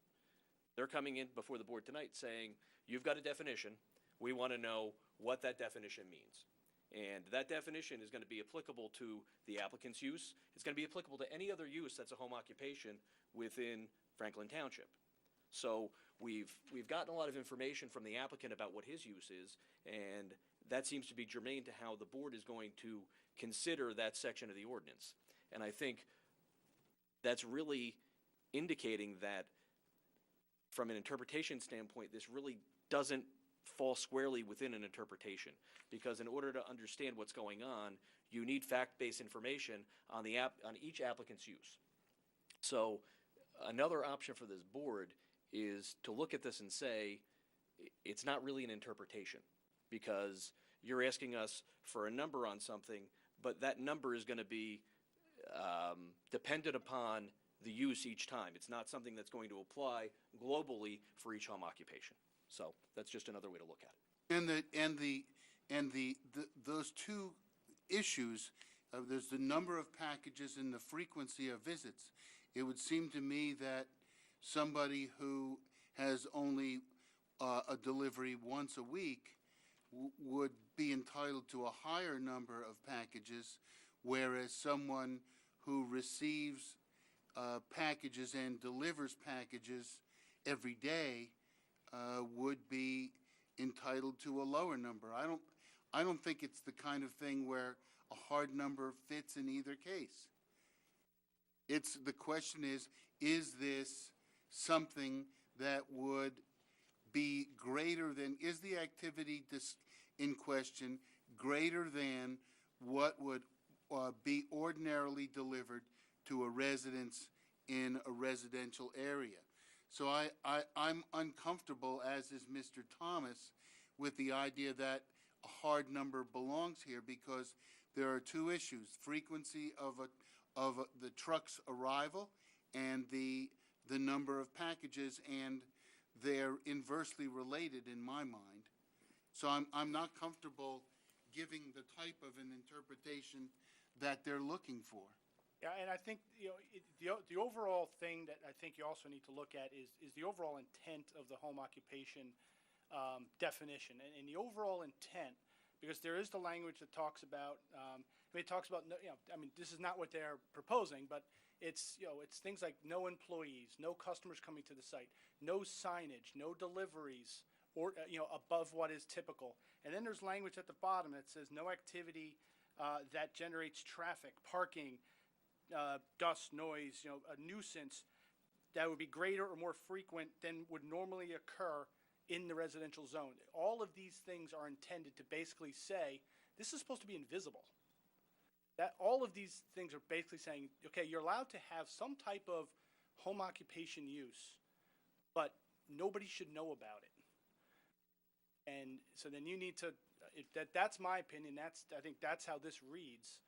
They're coming in before the board tonight saying, you've got a definition, we want to know what that definition means. And that definition is going to be applicable to the applicant's use. It's going to be applicable to any other use that's a home occupation within Franklin Township. So we've gotten a lot of information from the applicant about what his use is, and that seems to be germane to how the board is going to consider that section of the ordinance. And I think that's really indicating that from an interpretation standpoint, this really doesn't fall squarely within an interpretation, because in order to understand what's going on, you need fact-based information on each applicant's use. So another option for this board is to look at this and say, it's not really an interpretation, because you're asking us for a number on something, but that number is going to be dependent upon the use each time. It's not something that's going to apply globally for each home occupation. So that's just another way to look at it. And those two issues, there's the number of packages and the frequency of visits. It would seem to me that somebody who has only a delivery once a week would be entitled to a higher number of packages, whereas someone who receives packages and delivers packages every day would be entitled to a lower number. I don't think it's the kind of thing where a hard number fits in either case. The question is this something that would be greater than, is the activity in question greater than what would be ordinarily delivered to a residence in a residential area? So I'm uncomfortable, as is Mr. Thomas, with the idea that a hard number belongs here, because there are two issues: frequency of the truck's arrival and the number of packages, and they're inversely related in my mind. So I'm not comfortable giving the type of an interpretation that they're looking for. Yeah, and I think, the overall thing that I think you also need to look at is the overall intent of the home occupation definition. And the overall intent, because there is the language that talks about, it talks about, this is not what they're proposing, but it's things like no employees, no customers coming to the site, no signage, no deliveries, or, above what is typical. And then there's language at the bottom that says no activity that generates traffic, parking, dust, noise, a nuisance that would be greater or more frequent than would normally occur in the residential zone. All of these things are intended to basically say, this is supposed to be invisible. That all of these things are basically saying, okay, you're allowed to have some type of home occupation use, but nobody should know about it. And so then you need to, that's my opinion, I think that's how this reads.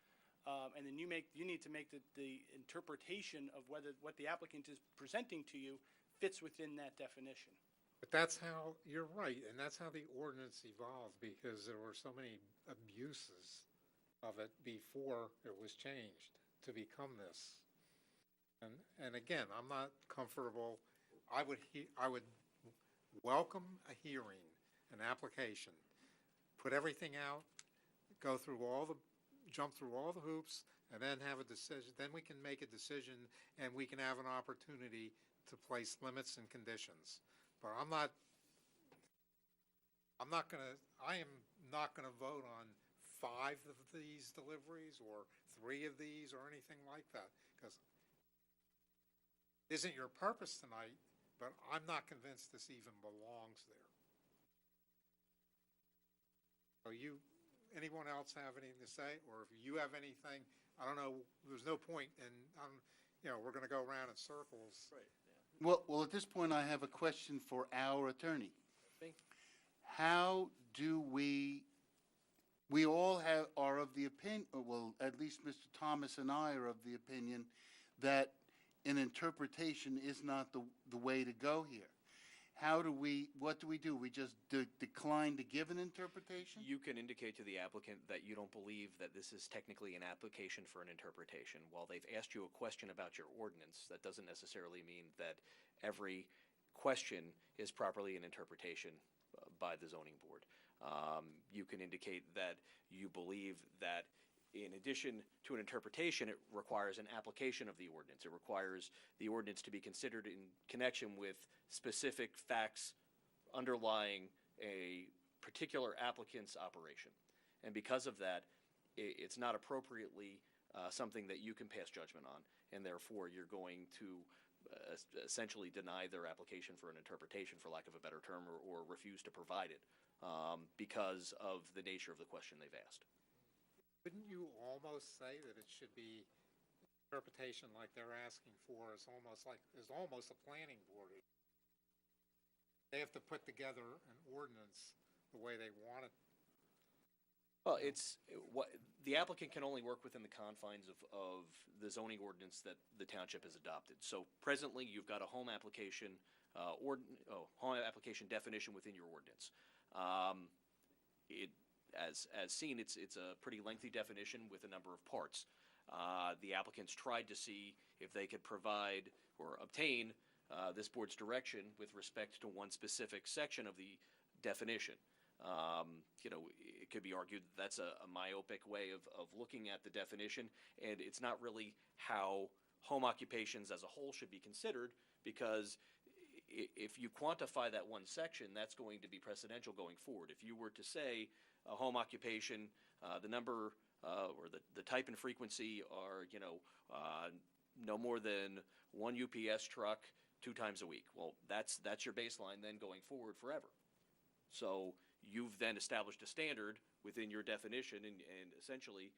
And then you need to make the interpretation of whether what the applicant is presenting to you fits within that definition. But that's how, you're right, and that's how the ordinance evolved, because there were so many abuses of it before it was changed to become this. And again, I'm not comfortable. I would welcome a hearing, an application, put everything out, jump through all the hoops, and then have a decision. Then we can make a decision, and we can have an opportunity to place limits and conditions. But I am not gonna vote on 5 of these deliveries or 3 of these or anything like that, because it isn't your purpose tonight, but I'm not convinced this even belongs there. So anyone else have anything to say? Or if you have anything, I don't know, there's no point in, we're going to go around in circles. Right. Yeah. Well, at this point, I have a question for our attorney. how do we all are of the opinion, well, at least Mr. Thomas and I are of the opinion that an interpretation is not the way to go here. What do? We just decline to give an interpretation? You can indicate to the applicant that you don't believe that this is technically an application for an interpretation. While they've asked you a question about your ordinance, that doesn't necessarily mean that every question is properly an interpretation by the zoning board. You can indicate that you believe that in addition to an interpretation, it requires an application of the ordinance. It requires the ordinance to be considered in connection with specific facts underlying a particular applicant's operation. And because of that, it's not appropriately something that you can pass judgment on, and therefore you're going to essentially deny their application for an interpretation, for lack of a better term, or refuse to provide it because of the nature of the question they've asked. Couldn't you almost say that it should be interpretation like they're asking for is almost a planning board? They have to put together an ordinance the way they want it. Well, the applicant can only work within the confines of the zoning ordinance that the township has adopted. So presently, you've got a home application definition within your ordinance. As seen, it's a pretty lengthy definition with a number of parts. The applicants tried to see if they could provide or obtain this board's direction with respect to one specific section of the definition. It could be argued that's a myopic way of looking at the definition, and it's not really how home occupations as a whole should be considered, because if you quantify that one section, that's going to be precedential going forward. If you were to say a home occupation, the number or the type and frequency are, no more than one UPS truck 2 times a week. Well, that's your baseline then going forward forever. So you've then established a standard within your definition and essentially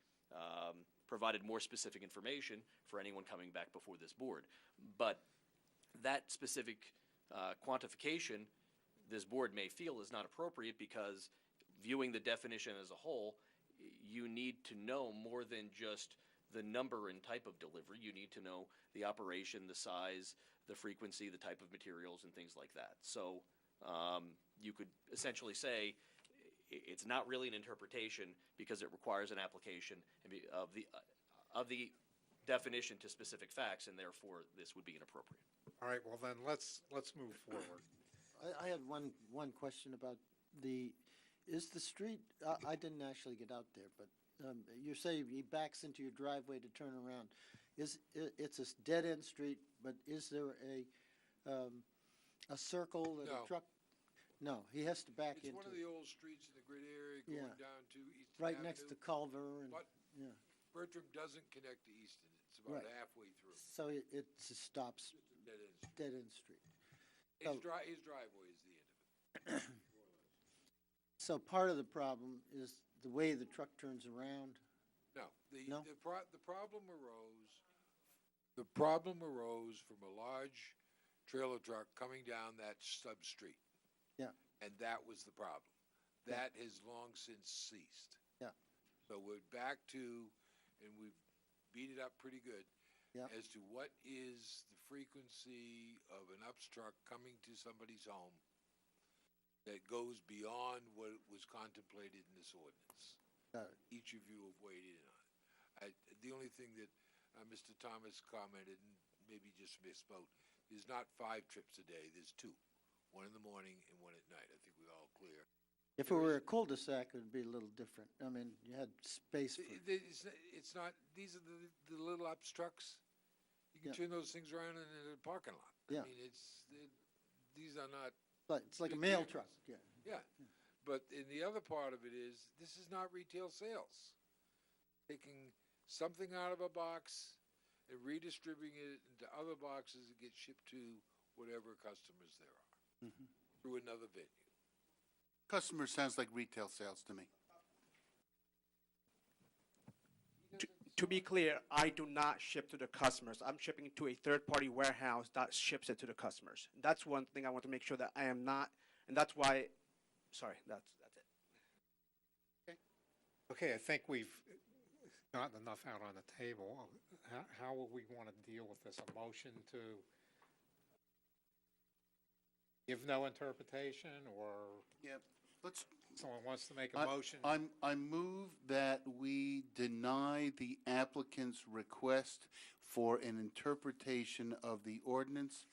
provided more specific information for anyone coming back before this board. But that specific quantification, this board may feel is not appropriate, because viewing the definition as a whole, you need to know more than just the number and type of delivery. You need to know the operation, the size, the frequency, the type of materials, and things like that. So you could essentially say it's not really an interpretation because it requires an application of the definition to specific facts, and therefore this would be inappropriate. All right, well then, let's move forward. I had one question about is the street, I didn't actually get out there, but you say he backs into your driveway to turn around. It's a dead-end street, but is there a circle that a truck? No, he has to back into. It's one of the old streets in the grid area going down to Easton right Avenue. next to Culver. But Bertram doesn't connect to Easton. It's about halfway through. So it stops. Dead-end street. His driveway is the end of it. So part of the problem is the way the truck turns around? No. The problem arose. The problem arose from a large trailer truck coming down that sub-street. Yeah. And that was the problem. That has long since ceased. Yeah. So we're back to, and we've beat it up pretty good, as to what is the frequency of an UPS truck coming to somebody's home that goes beyond what was contemplated in this ordinance. Each of you have weighed in on it. The only thing that Mr. Thomas commented, and maybe just misspoke, there's not 5 trips a day, there's 2. 1 in the morning and 1 at night. I think we're all clear. If it were a cul-de-sac, it would be a little different. I mean, you had space for... It's not, these are the little UPS trucks. You can turn those things around in a parking lot. Yeah. I mean, these are not... But it's like a mail truck, Yeah. But in the other part of it is, this is not retail sales. Taking something out of a box and redistributing it into other boxes that get shipped to whatever customers there are through another venue. Customer sounds like retail sales to me. To be clear, I do not ship to the customers. I'm shipping to a third-party warehouse that ships it to the customers. That's one thing I want to make sure that I am not And that's why, sorry, that's it. Okay, I think we've gotten enough out on the table. How will we want to deal with this? A motion to give no interpretation, or Yep. Let's, someone wants to make a motion? I move that we deny the applicant's request for an interpretation of the ordinance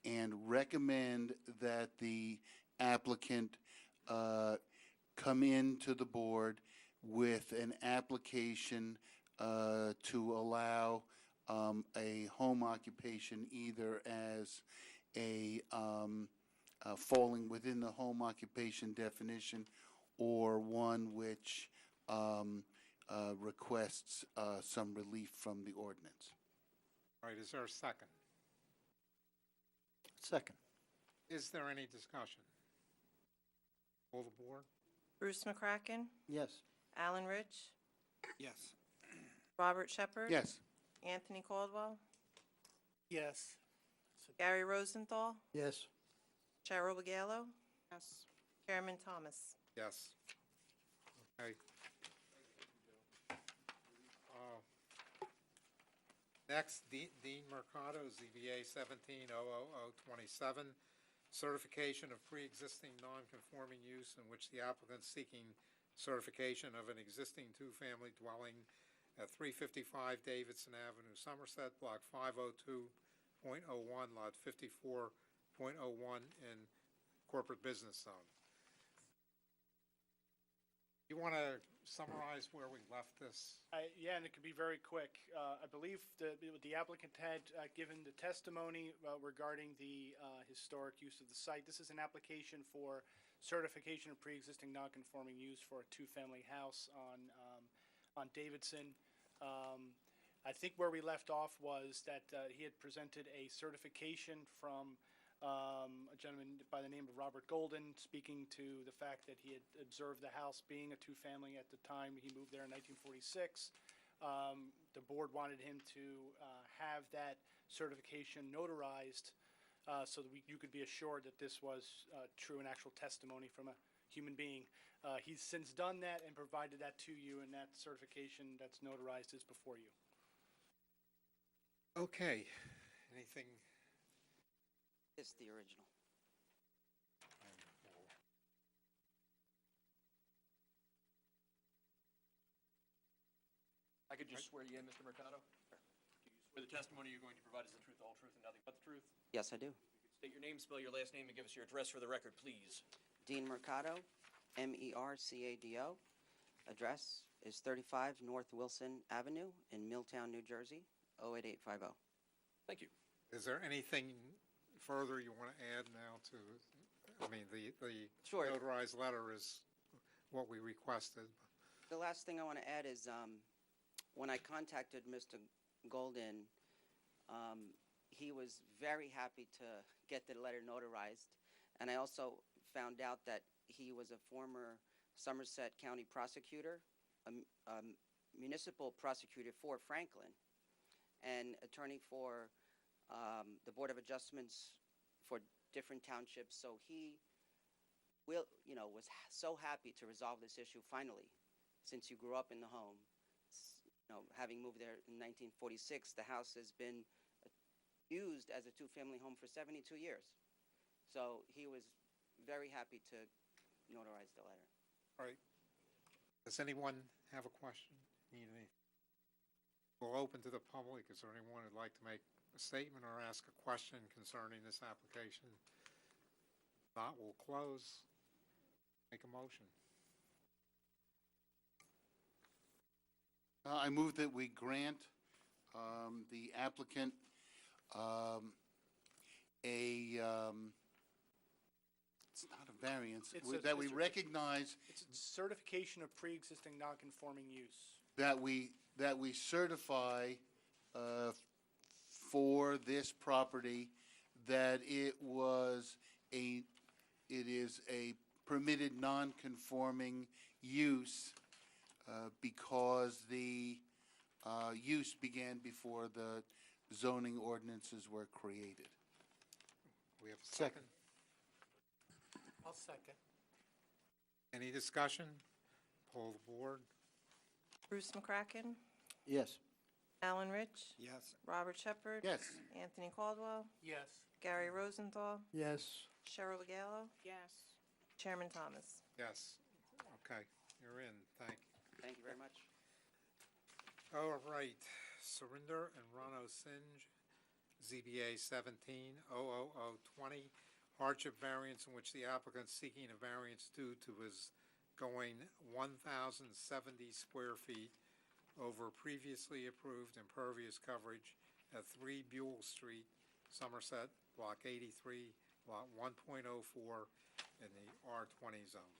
and recommend that the applicant come into the board with an application to allow a home occupation either as a falling within the home occupation definition or one which requests some relief from the ordinance. All right, is there a second? Second. Is there any discussion? All the board? Bruce McCracken, Yes. Alan Rich, Yes. Robert Shepherd. Yes. Anthony Caldwell, Yes. Gary Rosenthal, Yes. Cheryl Bugallo, Yes. Chairman Thomas. Yes. Okay. Next, Dean Mercado, ZBA 17-00027, certification of pre-existing non-conforming use in which the applicant seeking certification of an existing two-family dwelling at 355 Davidson Avenue, Somerset, Block 502.01, Lot 54.01 in Corporate Business Zone. You want to summarize where we left this? Yeah, and it could be very quick. I believe the applicant had given the testimony regarding the historic use of the site. This is an application for certification of pre-existing non-conforming use for a two-family house on Davidson. I think where we left off was that he had presented a certification from a gentleman by the name of Robert Golden, speaking to the fact that he had observed the house being a two-family at the time he moved there in 1946. The board wanted him to have that certification notarized so that you could be assured that this was true and actual testimony from a human being. He's since done that and provided that to you, and that certification that's notarized is before you. Okay. Anything? It's the original. I could just swear you in, Mr. Mercado? Do you swear the testimony you're going to provide is the truth, the whole truth, and nothing but the truth? Yes, I do. State your name, spell your last name, and give us your address for the record, please. Dean Mercado, Mercado. Address is 35 North Wilson Avenue in Milltown, New Jersey, 08850. Thank you. Is there anything further you want to add now to, I mean, the Sure. notarized letter is what we requested. The last thing I want to add is when I contacted Mr. Golden, he was very happy to get the letter notarized. And I also found out that he was a former Somerset County prosecutor, a municipal prosecutor for Franklin, and attorney for the Board of Adjustments for different townships. So he was so happy to resolve this issue finally, since you grew up in the home. Having moved there in 1946, the house has been used as a two-family home for 72 years. So he was very happy to notarize the letter. All right. Does anyone have a question? Need anything? We'll open to the public. Is there anyone who'd like to make a statement or ask a question concerning this application? If not, we'll close. Make a motion. I move that we grant the applicant it's not a variance, that we recognize It's a certification of pre-existing non-conforming use. that we certify for this property that it is a permitted non-conforming use because the use began before the zoning ordinances were created. We have a second. I'll second. Any discussion? Poll the board. Bruce McCracken, Yes. Alan Rich, Yes. Robert Shepherd. Yes. Anthony Caldwell, Yes. Gary Rosenthal, Yes. Cheryl Gallo, Yes. Chairman Thomas. Yes. Okay, you're in. Thank you. Thank you very much. All right, Surinder and Rano Singh, ZBA 17-00020, hardship variance in which the applicant seeking a variance due to his going 1,070 square feet over previously approved impervious coverage at 3 Buell Street, Somerset, Block 83, Lot 1.04 in the R20 zone.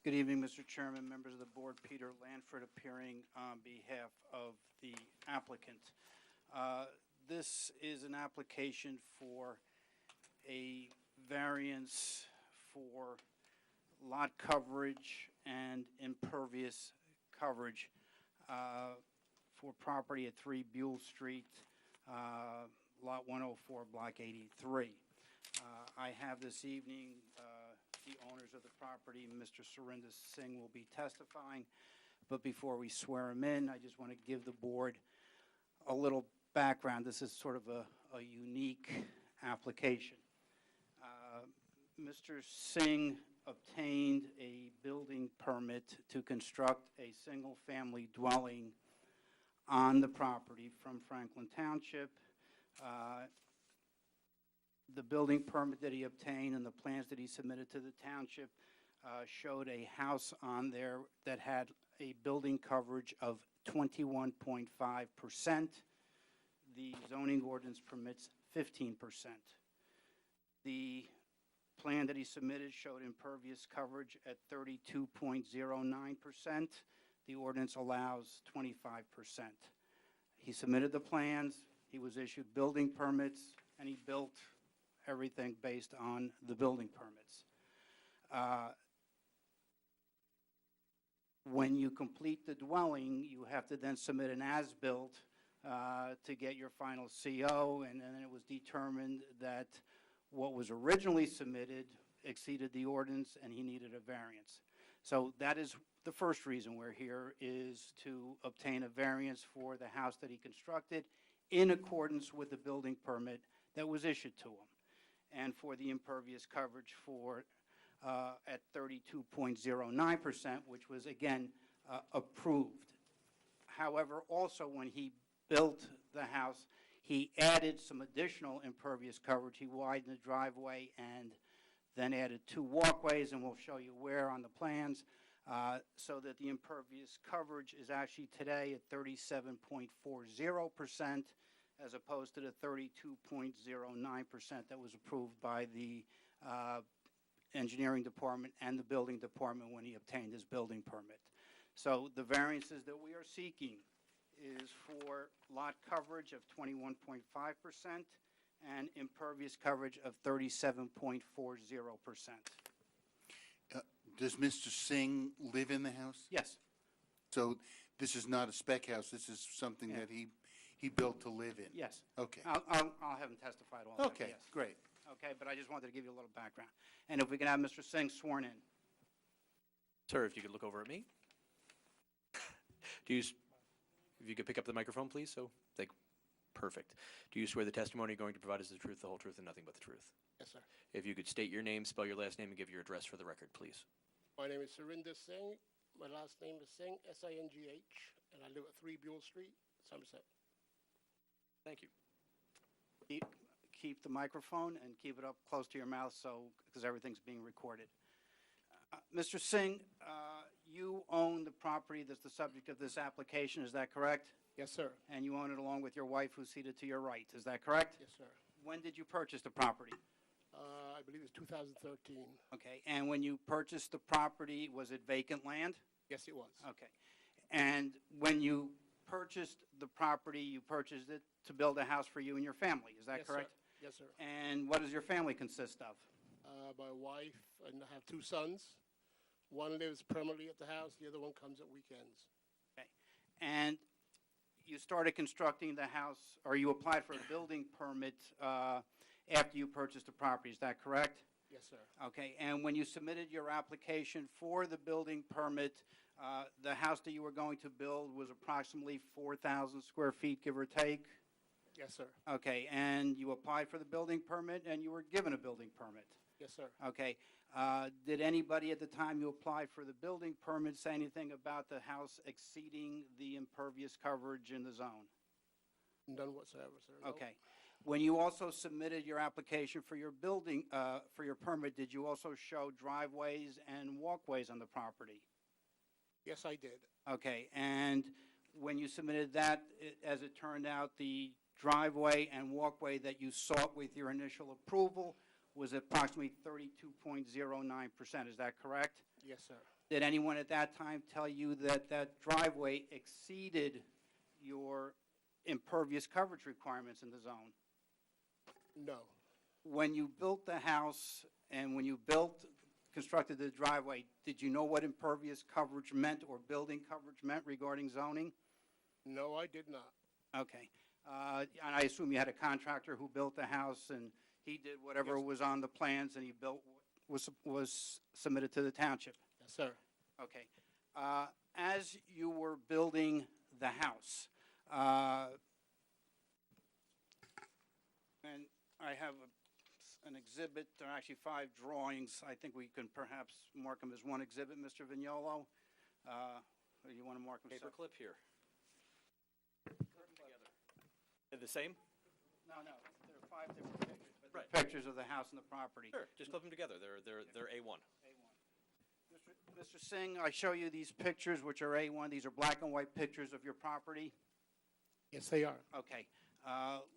Good evening, Mr. Chairman, members of the board. Peter Lanford appearing on behalf of the applicant. This is an application for a variance for lot coverage and impervious coverage for property at 3 Buell Street, Lot 104, Block 83. I have this evening the owners of the property, Mr. Surinder Singh, will be testifying. But before we swear him in, I just want to give the board a little background. This is sort of a unique application. Mr. Singh obtained a building permit to construct a single-family dwelling on the property from Franklin Township. The building permit that he obtained and the plans that he submitted to the township showed a house on there that had a building coverage of 21.5%. The zoning ordinance permits 15%. The plan that he submitted showed impervious coverage at 32.09%. The ordinance allows 25%. He submitted the plans, he was issued building permits, and he built everything based on the building permits. When you complete the dwelling, you have to then submit an as-built to get your final CO, and then it was determined that what was originally submitted exceeded the ordinance and he needed a variance. So that is the first reason we're here, is to obtain a variance for the house that he constructed in accordance with the building permit that was issued to him, and for the impervious coverage for at 32.09%, which was again approved. However, also when he built the house, he added some additional impervious coverage. He widened the driveway and then added 2 walkways, and we'll show you where on the plans, so that the impervious coverage is actually today at 37.40%, as opposed to the 32.09% that was approved by the engineering department and the building department when he obtained his building permit. So the variances that we are seeking is for lot coverage of 21.5% and impervious coverage of 37.40%. Does Mr. Singh live in the house? Yes. So this is not a spec house, this is something that he built to live in? Yes. Okay. I'll have him testify to all that. Okay, Yes. great. Okay, but I just wanted to give you a little background. And if we can have Mr. Singh sworn in. Sir, if you could look over at me. If you could pick up the microphone, please, so, perfect. Do you swear the testimony you're going to provide is the truth, the whole truth, and nothing but the truth? Yes, sir. If you could state your name, spell your last name, and give your address for the record, please. My name is Surinder Singh. My last name is Singh, S-I-N-G-H, and I live at 3 Buell Street, Somerset. Thank you. Keep the microphone and keep it up close to your mouth, because everything's being recorded. Mr. Singh, you own the property that's the subject of this application, is that correct? Yes, sir. And you own it along with your wife, who's seated to your right, is that correct? Yes, sir. When did you purchase the property? I believe it's 2013. Okay, and when you purchased the property, was it vacant land? Yes, it was. Okay. And when you purchased the property, you purchased it to build a house for you and your family, is that Yes, sir. correct? Yes, sir. And what does your family consist of? My wife and I have 2 sons. One lives permanently at the house, the other one comes at weekends. Okay. And you started constructing the house, or you applied for a building permit after you purchased the property, is that correct? Yes, sir. Okay, and when you submitted your application for the building permit, the house that you were going to build was approximately 4,000 square feet, give or take? Yes, sir. Okay, and you applied for the building permit, and you were given a building permit? Yes, sir. Okay. Did anybody at the time you applied for the building permit say anything about the house exceeding the impervious coverage in the zone? None whatsoever, sir. No. Okay. When you also submitted your application for your building, for your permit, did you also show driveways and walkways on the property? Yes, I did. Okay, and when you submitted that, as it turned out, the driveway and walkway that you sought with your initial approval was approximately 32.09%, is that correct? Yes, sir. Did anyone at that time tell you that that driveway exceeded your impervious coverage requirements in the zone? No. When you built the house and when you constructed the driveway, did you know what impervious coverage meant or building coverage meant regarding zoning? No, I did not. Okay. And I assume you had a contractor who built the house and he did whatever Yes. was on the plans and he built what was submitted to the township? Yes, sir. Okay. As you were building the house, and I have an exhibit, there are actually 5 drawings. I think we can perhaps mark them as one exhibit, Mr. Vignolo. Or you want to mark them separate? Paperclip here. They're the same? No, there are 5 different pictures, but Right. they're pictures of the house and the property. Sure, just clip them together. They're A1. Mr. Singh, I show you these pictures, which are A1. These are black and white pictures of your property. Yes, they are. Okay.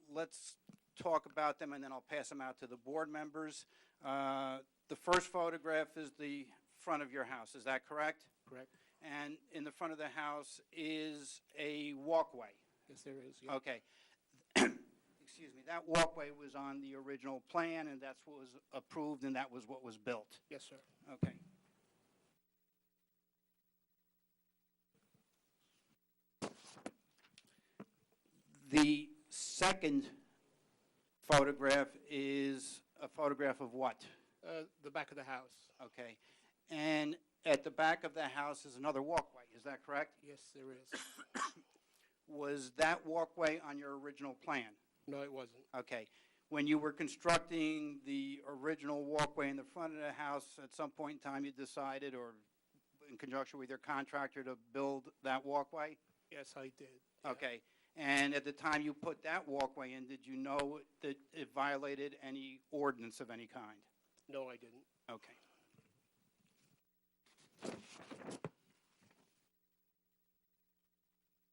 Let's talk about them, and then I'll pass them out to the board members. The first photograph is the front of your house. Is that correct? Correct. And in the front of the house is a walkway. Yes, there is. Yeah. Okay. Excuse me. That walkway was on the original plan, and that's what was approved, and that was what was built. Yes, sir. Okay. The second photograph is a photograph of what? The back of the house. Okay. And at the back of the house is another walkway, is that correct? Yes, there is. Was that walkway on your original plan? No, it wasn't. Okay. When you were constructing the original walkway in the front of the house, at some point in time you decided, or in conjunction with your contractor, to build that walkway? Yes, I did. Yeah. Okay. And at the time you put that walkway in, did you know that it violated any ordinance of any kind? No, I didn't. Okay.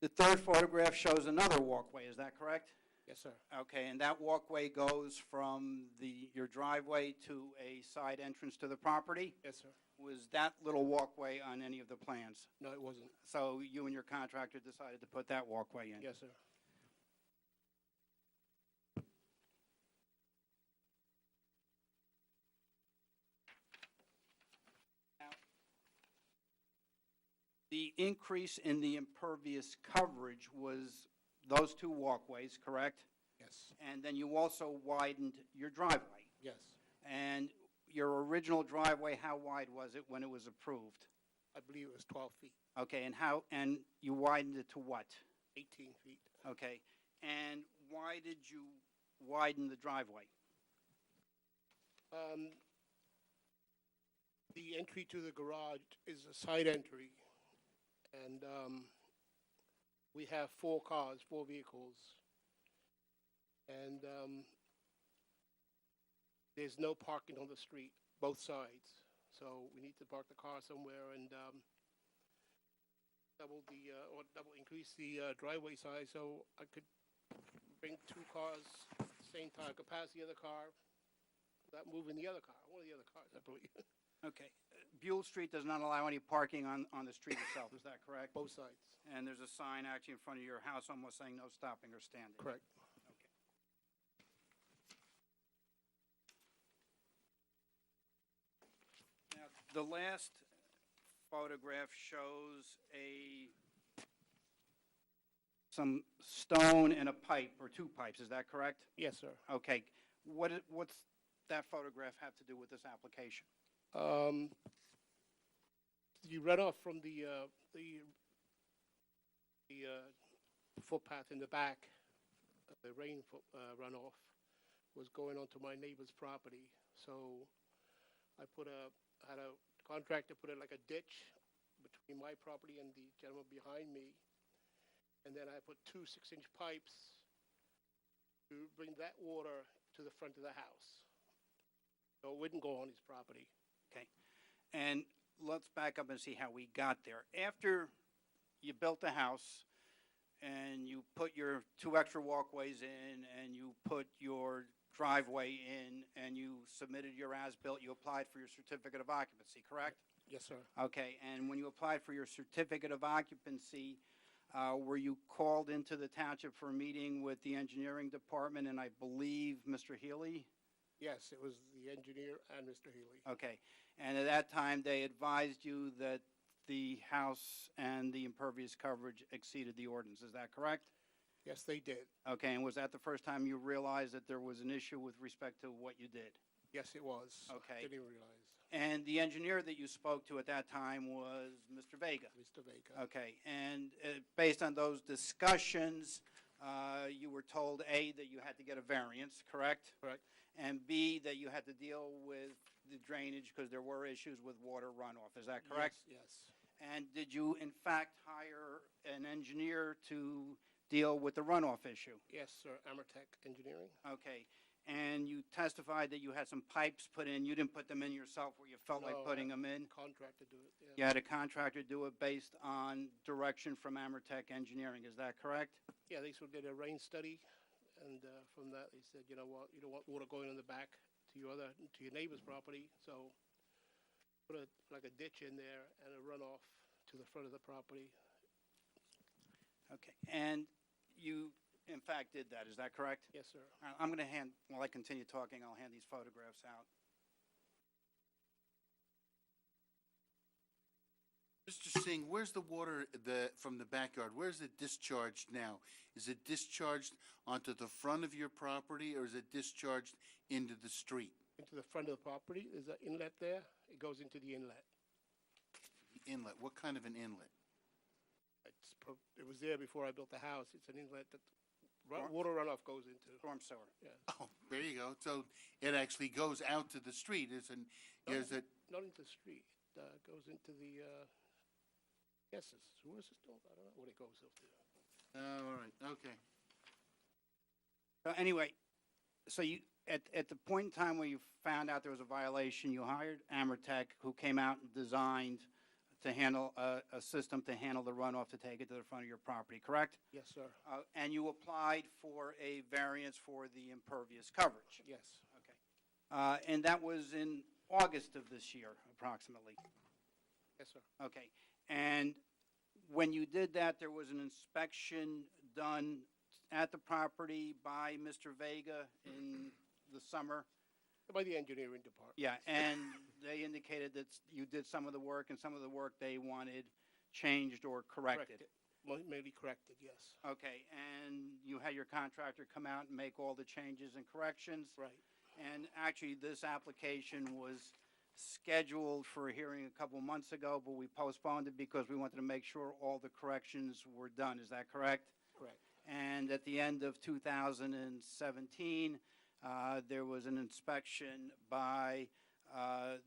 The third photograph shows another walkway, is that correct? Yes, sir. Okay, and that walkway goes from your driveway to a side entrance to the property? Yes, sir. Was that little walkway on any of the plans? No, it wasn't. So you and your contractor decided to put that walkway in? Yes, sir. The increase in the impervious coverage was those 2 walkways, correct? Yes. And then you also widened your driveway. Yes. And your original driveway, how wide was it when it was approved? I believe it was 12 feet, Okay, and you widened it to what? 18 feet. Okay, and why did you widen the driveway? The entry to the garage is a side entry, and we have 4 cars, 4 vehicles, and there's no parking on the street, both sides. So we need to park the car somewhere and double increase the driveway size so I could bring 2 cars at the same time. I could pass the other car without moving the other car, one of the other cars, I believe. Okay, Buell Street does not allow any parking on the street itself, is that correct? Both sides. And there's a sign actually in front of your house almost saying no stopping or standing? Correct. Now, the last photograph shows some stone and a pipe, or two pipes, is that correct? Yes, sir. Okay. What's that photograph have to do with this application? The runoff from the footpath in the back, the runoff, was going onto my neighbor's property. So I had a contractor put in like a ditch between my property and the gentleman behind me. And then I put two 6-inch pipes to bring that water to the front of the house. So it wouldn't go on his property. Okay. And let's back up and see how we got there. After you built the house and you put your 2 extra walkways in and you put your driveway in and you submitted your as-built, you applied for your certificate of occupancy, correct? Yes, sir. Okay. And when you applied for your certificate of occupancy, were you called into the township for a meeting with the engineering department and I believe Mr. Healy? Yes, it was the engineer and Mr. Healy. Okay. And at that time, they advised you that the house and the impervious coverage exceeded the ordinance. Is that correct? Yes, they did. Okay. And was that the first time you realized that there was an issue with respect to what you did? Yes, it was. Okay. Didn't even realize. And the engineer that you spoke to at that time was Mr. Vega? Mr. Vega. Okay. And based on those discussions, you were told, A, that you had to get a variance, correct? Correct. And B, that you had to deal with the drainage because there were issues with water runoff. Is that correct? Yes. And did you, in fact, hire an engineer to deal with the runoff issue? Yes, sir. Amertech Engineering. Okay. And you testified that you had some pipes put in. You didn't put them in yourself where you felt like putting them in? Contractor do it, yeah. You had a contractor do it based on direction from Amertech Engineering. Is that correct? Yeah, they sort of did a rain study, and from that they said, you know what, you don't want water going in the back to your neighbor's property, so put like a ditch in there and a runoff to the front of the property. Okay. And you, in fact, did that. Is that correct? Yes, sir. I'm going to while I continue talking, I'll hand these photographs out. Mr. Singh, where's the water from the backyard? Where's it discharged now? Is it discharged onto the front of your property, or is it discharged into the street? Into the front of the property. There's an inlet there. It goes into the inlet. The inlet. What kind of an inlet? It was there before I built the house. It's an inlet that water runoff goes into. Storm sewer. Yeah. Oh, there you go. So it actually goes out to the street, isn't? Is it? Not into the street. It goes into the. Yes, where's the storm? I don't know what it goes up to. All right. Okay. So anyway, so you at the point in time where you found out there was a violation, you hired Amertech, who came out and designed to handle a system to handle the runoff to take it to the front of your property, correct? Yes, sir. And you applied for a variance for the impervious coverage. Yes. Okay. And that was in August of this year, approximately. Yes, sir. Okay. And when you did that, there was an inspection done at the property by Mr. Vega in the summer? By the engineering department. Yeah, and they indicated that you did some of the work, and some of the work they wanted changed or corrected. Maybe corrected, yes. Okay, and you had your contractor come out and make all the changes and corrections? Right. And actually, this application was scheduled for a hearing a couple months ago, but we postponed it because we wanted to make sure all the corrections were done. Is that correct? Correct. And at the end of 2017, there was an inspection by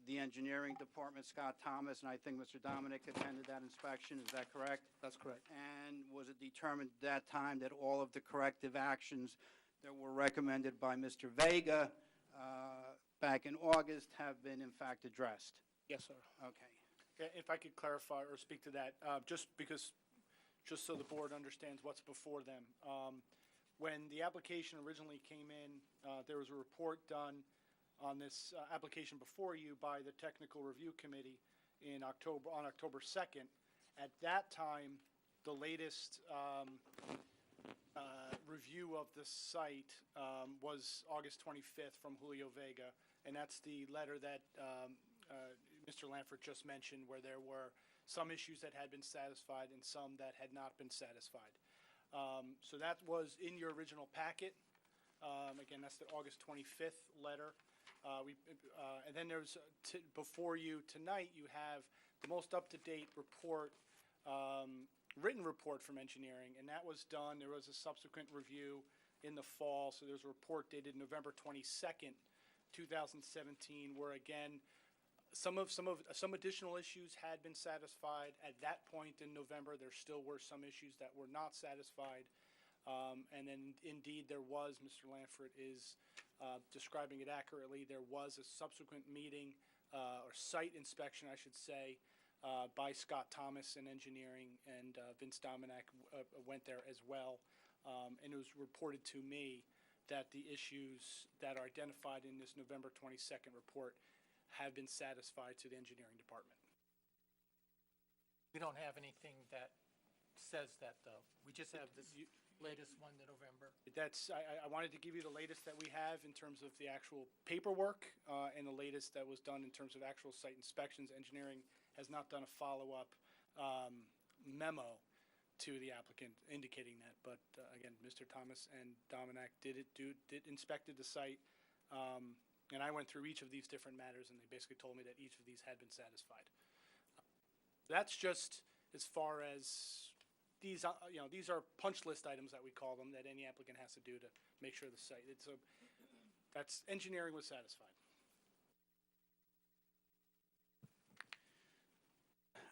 the engineering department, Scott Thomas, and I think Mr. Dominic attended that inspection. Is that correct? That's correct. And was it determined at that time that all of the corrective actions that were recommended by Mr. Vega back in August have been in fact addressed? Yes, sir. Okay. If I could clarify or speak to that, just so the board understands what's before them. When the application originally came in, there was a report done on this application before you by the Technical Review Committee, on October 2nd. At that time, the latest review of the site was August 25th from Julio Vega, and that's the letter that Mr. Lanford just mentioned, where there were some issues that had been satisfied and some that had not been satisfied. So that was in your original packet. Again, that's the August 25th letter. And then there's, before you tonight, you have the most up-to-date report, written report from engineering, and that was done. There was a subsequent review in the fall, so there's a report dated November 22nd, 2017, where again, some additional issues had been satisfied. At that point in November, there still were some issues that were not satisfied. And then indeed there was, Mr. Lanford is describing it accurately, there was a subsequent meeting, or site inspection, I should say, by Scott Thomas in engineering, and Vince Dominack went there as well. And it was reported to me that the issues that are identified in this November 22nd report have been satisfied to the engineering department. We don't have anything that says that, though. We just have this latest one in November. That's, I wanted to give you the latest that we have in terms of the actual paperwork, and the latest that was done in terms of actual site inspections. Engineering has not done a follow-up memo to the applicant indicating that. But again, Mr. Thomas and Dominack inspected the site, and I went through each of these different matters, and they basically told me that each of these had been satisfied. That's just as far as these, these are punch list items that we call them, that any applicant has to do to make sure the site, that's engineering was satisfied.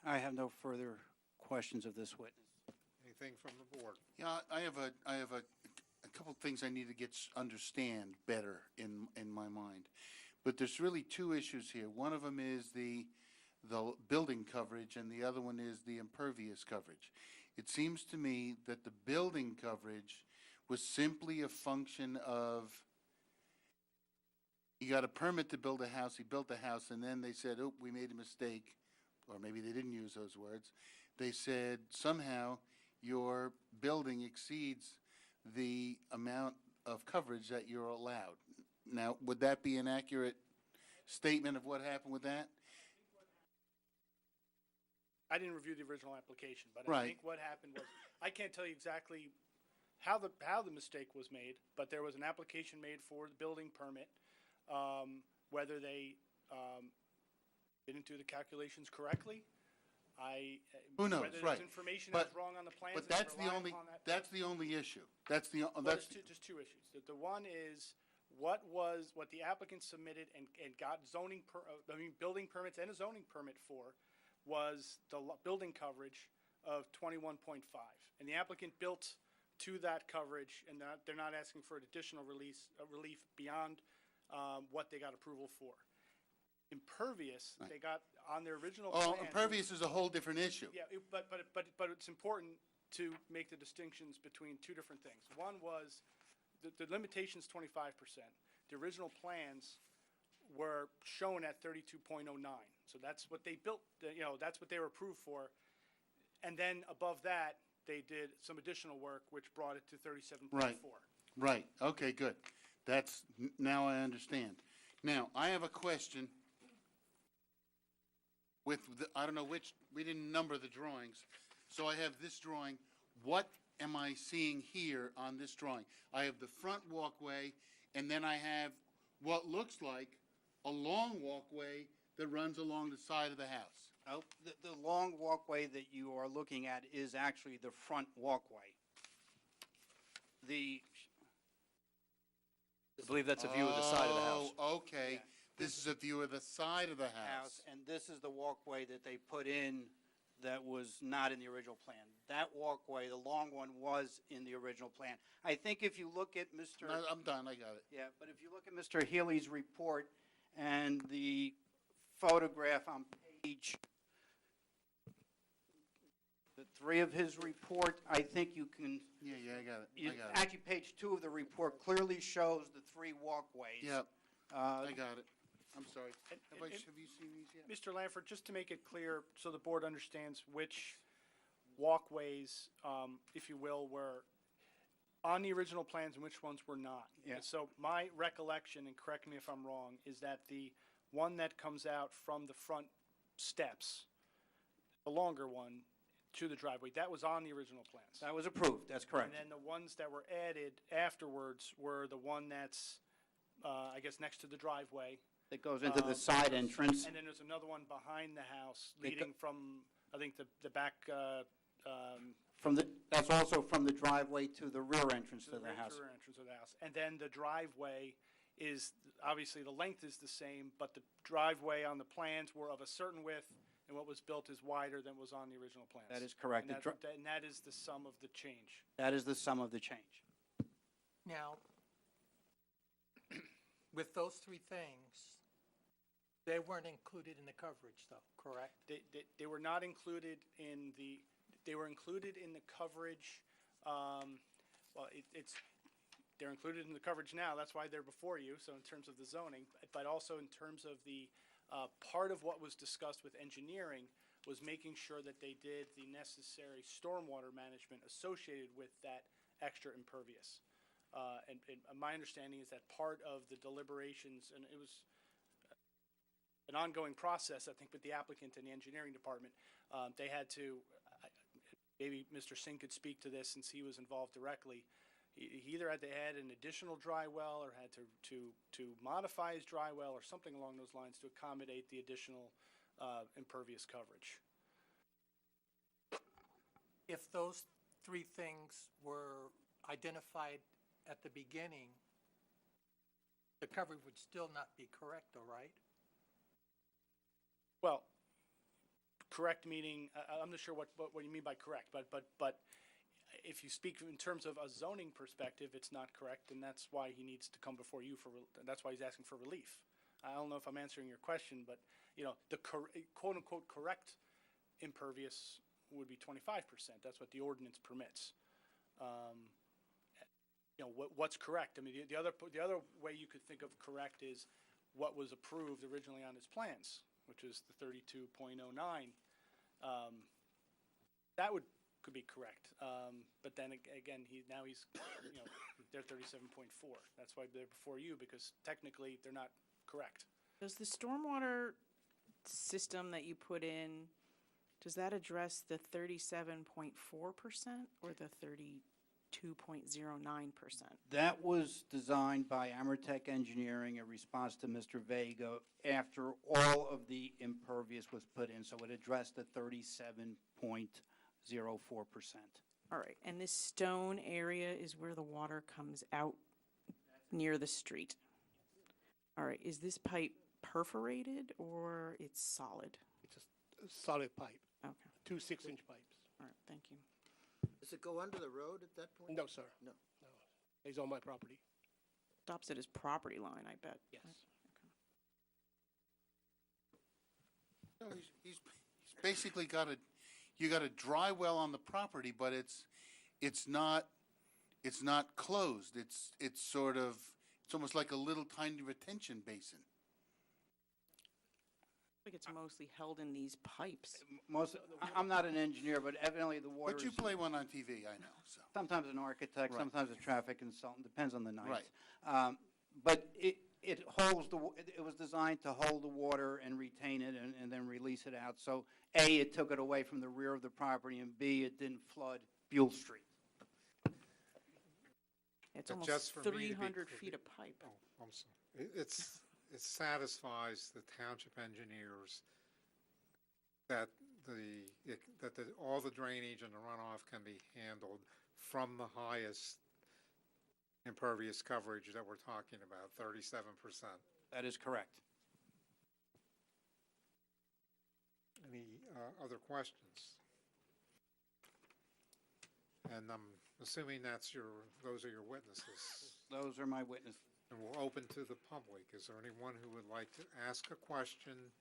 I have no further questions of this witness. Anything from the board? Yeah, I have a couple things I need to understand better in my mind. But there's really two issues here. One of them is the building coverage, and the other one is the impervious coverage. It seems to me that the building coverage was simply a function of, he got a permit to build a house, he built a house, and then they said, oh, we made a mistake, or maybe they didn't use those words. They said, somehow your building exceeds the amount of coverage that you're allowed. Now, would that be an accurate statement of what happened with that? I didn't review the original application, but Right. I think what happened was, I can't tell you exactly how the mistake was made, but there was an application made for the building permit. Whether they didn't do the calculations correctly, Who knows, whether right. there's information But- that's wrong on the plans. But and they that's the rely only, upon that. that's the only issue. That's the, Well, that's, there's just two issues. The one is what the applicant submitted and got building permits and a zoning permit for was the building coverage of 21.5. And the applicant built to that coverage, and they're not asking for an additional relief beyond what they got approval for. Impervious, Right. they got on their original oh, plan. impervious is a whole different issue. Yeah, but it's important to make the distinctions between two different things. One was the limitation's 25%. The original plans were shown at 32.09. So that's what they built, that's what they were approved for. And then above that, they did some additional work, which brought it to 37.4. Right. Right, okay, good. Now I understand. Now, I have a question with, I don't know which, we didn't number the drawings. So I have this drawing. What am I seeing here on this drawing? I have the front walkway, and then I have what looks like a long walkway that runs along the side of the house. Oh, the long walkway that you are looking at is actually the front walkway. I believe that's a view of the side of the house. Oh, okay. Yeah. This is a view of the side of the house. And this is the walkway that they put in that was not in the original plan. That walkway, the long one, was in the original plan. I think if you look at Mr. No, I'm done, I got it. Yeah, but if you look at Mr. Healy's report and the photograph on page 3 of his report, I think you can. Yeah, I got it. Actually, page 2 of the report clearly shows the 3 walkways. Yep, I got it. I'm sorry. And- Have and- you seen these yet? Mr. Lanford, just to make it clear, so the board understands which walkways, if you will, were on the original plans and which ones were not. Yeah. So my recollection, and correct me if I'm wrong, is that the one that comes out from the front steps, the longer one, to the driveway, that was on the original plans. That was approved, that's correct. And then the ones that were added afterwards were the one that's, I guess, next to the driveway. It goes into the side entrance. And then there's another one behind the house It go- leading from, I think, the back, That's also from the driveway to the rear entrance to the rear house. entrance of the house. And then the driveway is, obviously, the length is the same, but the driveway on the plans were of a certain width, and what was built is wider than was on the original plans. That is correct. And that is the sum of the change. That is the sum of the change. Now, with those three things, they weren't included in the coverage, though, correct? They were not included in they were included in the coverage, well, they're included in the coverage now, that's why they're before you, so in terms of the zoning, but also in terms of the, part of what was discussed with engineering was making sure that they did the necessary stormwater management associated with that extra impervious. And my understanding is that part of the deliberations, and it was an ongoing process, I think, with the applicant and the engineering department, they had to, maybe Mr. Singh could speak to this since he was involved directly. He either had to add an additional dry well or had to modify his dry well or something along those lines to accommodate the additional impervious coverage. If those three things were identified at the beginning, the coverage would still not be correct, though, right? Well, correct meaning, I'm not sure what you mean by correct, but if you speak in terms of a zoning perspective, it's not correct, and that's why he needs to come before you that's why he's asking for relief. I don't know if I'm answering your question, but, you know, the quote-unquote correct impervious would be 25%. That's what the ordinance permits. You know, what's correct? I mean, the other way you could think of correct is what was approved originally on his plans, which is the 32.09. That could be correct. But then again, he's you know, they're 37.4. That's why they're before you, because technically they're not correct. Does the stormwater system that you put in, does that address the 37.4% or the 32.09%? That was designed by Amertech Engineering in response to Mr. Vega after all of the impervious was put in, so it addressed the 37.04%. All right, and this stone area is where the water comes out near the street. All right, is this pipe perforated or it's solid? It's a solid pipe, Okay, 2 6-inch pipes. all right, thank you. Does it go under the road at that point? No, sir. No. No. It's on my property. Stops at his property line, I bet. Yes. No, he's basically you got a dry well on the property, but it's not closed. It's almost like a little tiny retention basin. I think it's mostly held in these pipes. I'm not an engineer, but evidently the water But you is play one on TV, I know, so. sometimes an architect, Right. sometimes a traffic consultant, depends on the night. Right. But it holds it was designed to hold the water and retain it and then release it out. So A, it took it away from the rear of the property, and B, it didn't flood Buell Street. It's But almost just for me to be 300 clear- feet of pipe. Oh, I'm sorry. It satisfies the township engineers that all the drainage and the runoff can be handled from the highest impervious coverage that we're talking about, 37%. That is correct. Any other questions? And I'm assuming those are your witnesses. Those are my witnesses. And we'll open to the public. Is there anyone who would like to ask a question,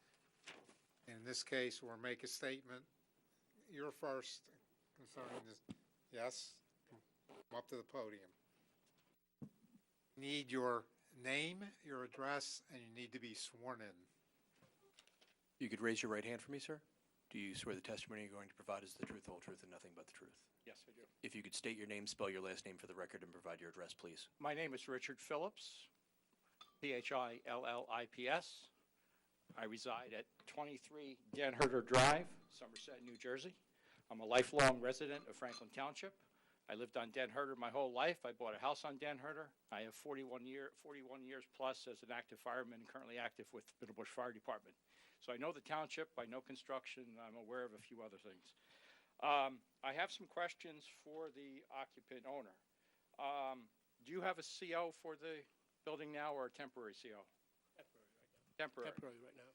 in this case, or make a statement? You're first concerning this. Yes? Come up to the podium. Need your name, your address, and you need to be sworn in. You could raise your right hand for me, sir. Do you swear the testimony you're going to provide is the truth, the whole truth, and nothing but the truth? Yes, I do. If you could state your name, spell your last name for the record, and provide your address, please. My name is Richard Phillips, Phillips. I reside at 23 Dan Herter Drive, Somerset, New Jersey. I'm a lifelong resident of Franklin Township. I lived on Dan Herter my whole life. I bought a house on Dan Herter. I have 41 years plus as an active fireman, currently active with Middlebush Fire Department. So I know the township, I know construction, I'm aware of a few other things. I have some questions for the occupant owner. Do you have a CO for the building now or a temporary CO? Temporary. Temporary right now.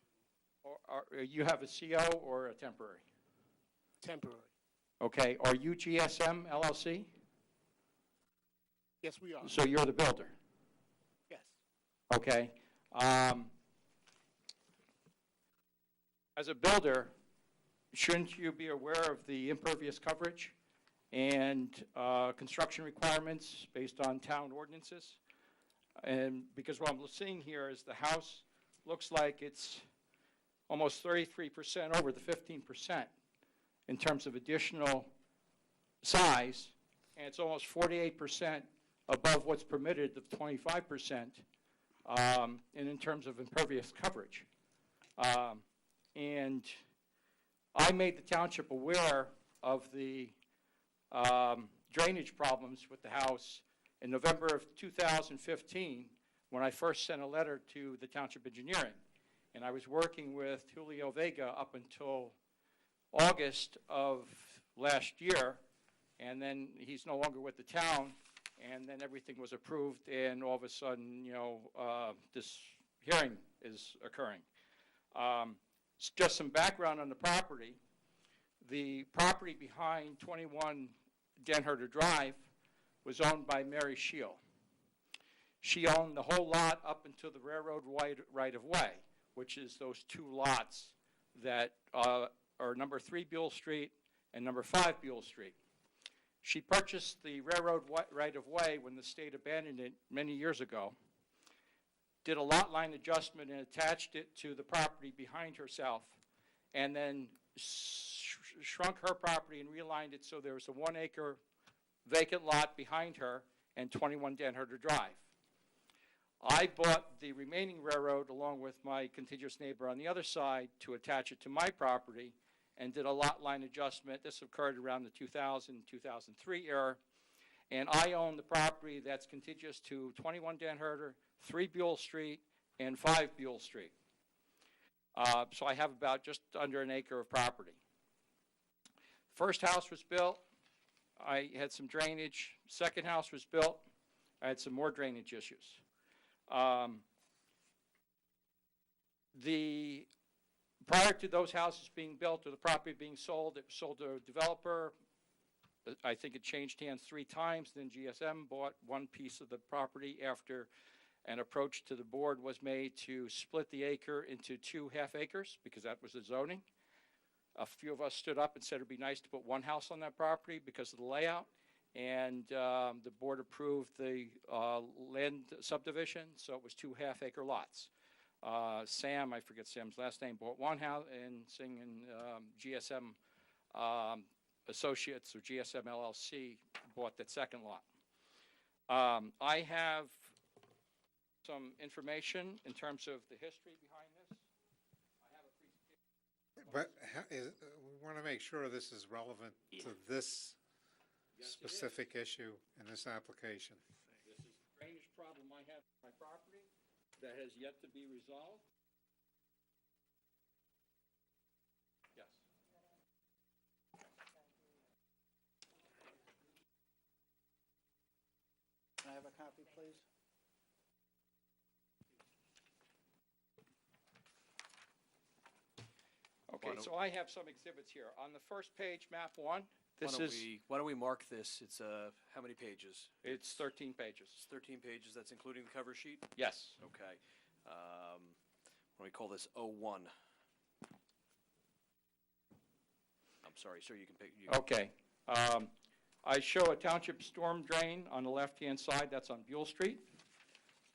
Or you have a CO or a temporary? Temporary. Okay, are you GSM LLC? Yes, we are. So you're the builder? Yes. Okay. As a builder, shouldn't you be aware of the impervious coverage and construction requirements based on town ordinances? And because what I'm seeing here is the house looks like it's almost 33% over the 15% in terms of additional size, and it's almost 48% above what's permitted of 25%, and in terms of impervious coverage. And I made the township aware of the drainage problems with the house in November of 2015 when I first sent a letter to the Township Engineering. And I was working with Julio Vega up until August of last year, and then he's no longer with the town, and then everything was approved, and all of a sudden, you know, this hearing is occurring. Just some background on the property. The property behind 21 Dan Herter Drive was owned by Mary Shield. She owned the whole lot up until the railroad right-of-way, which is those two lots that are number 3 Buell Street and number 5 Buell Street. She purchased the railroad right-of-way when the state abandoned it many years ago, did a lot line adjustment and attached it to the property behind herself, and then shrunk her property and realigned it so there was a 1-acre vacant lot behind her and 21 Dan Herter Drive. I bought the remaining railroad along with my contiguous neighbor on the other side to attach it to my property and did a lot line adjustment. This occurred around the 2000-2003 era. And I own the property that's contiguous to 21 Dan Herter, 3 Buell Street, and 5 Buell Street. So I have about just under an acre of property. First house was built. I had some drainage. Second house was built. I had some more drainage issues. Prior to those houses being built or the property being sold, it was sold to a developer. I think it changed hands 3 times. Then GSM bought one piece of the property after an approach to the board was made to split the acre into 2 half acres because that was the zoning. A few of us stood up and said it'd be nice to put one house on that property because of the layout. And the board approved the land subdivision, so it was 2 half-acre lots. Sam, I forget Sam's last name, bought one house, and Singh and GSM Associates, or GSM LLC, bought that second lot. I have some information in terms of the history behind this. I have a presentation. But we want to make sure this is relevant to this specific issue in this application. This is the drainage problem I have on my property that has yet to be resolved. Yes. Can I have a copy, please? Okay, so I have some exhibits here. On the first page, map 1, why don't we mark this? It's how many pages? It's 13 pages. It's 13 pages. That's including the cover sheet? Yes. Okay. Why don't we call this 01? I'm sorry, sir, you can pick. Okay. I show a township storm drain on the left-hand side. That's on Buell Street.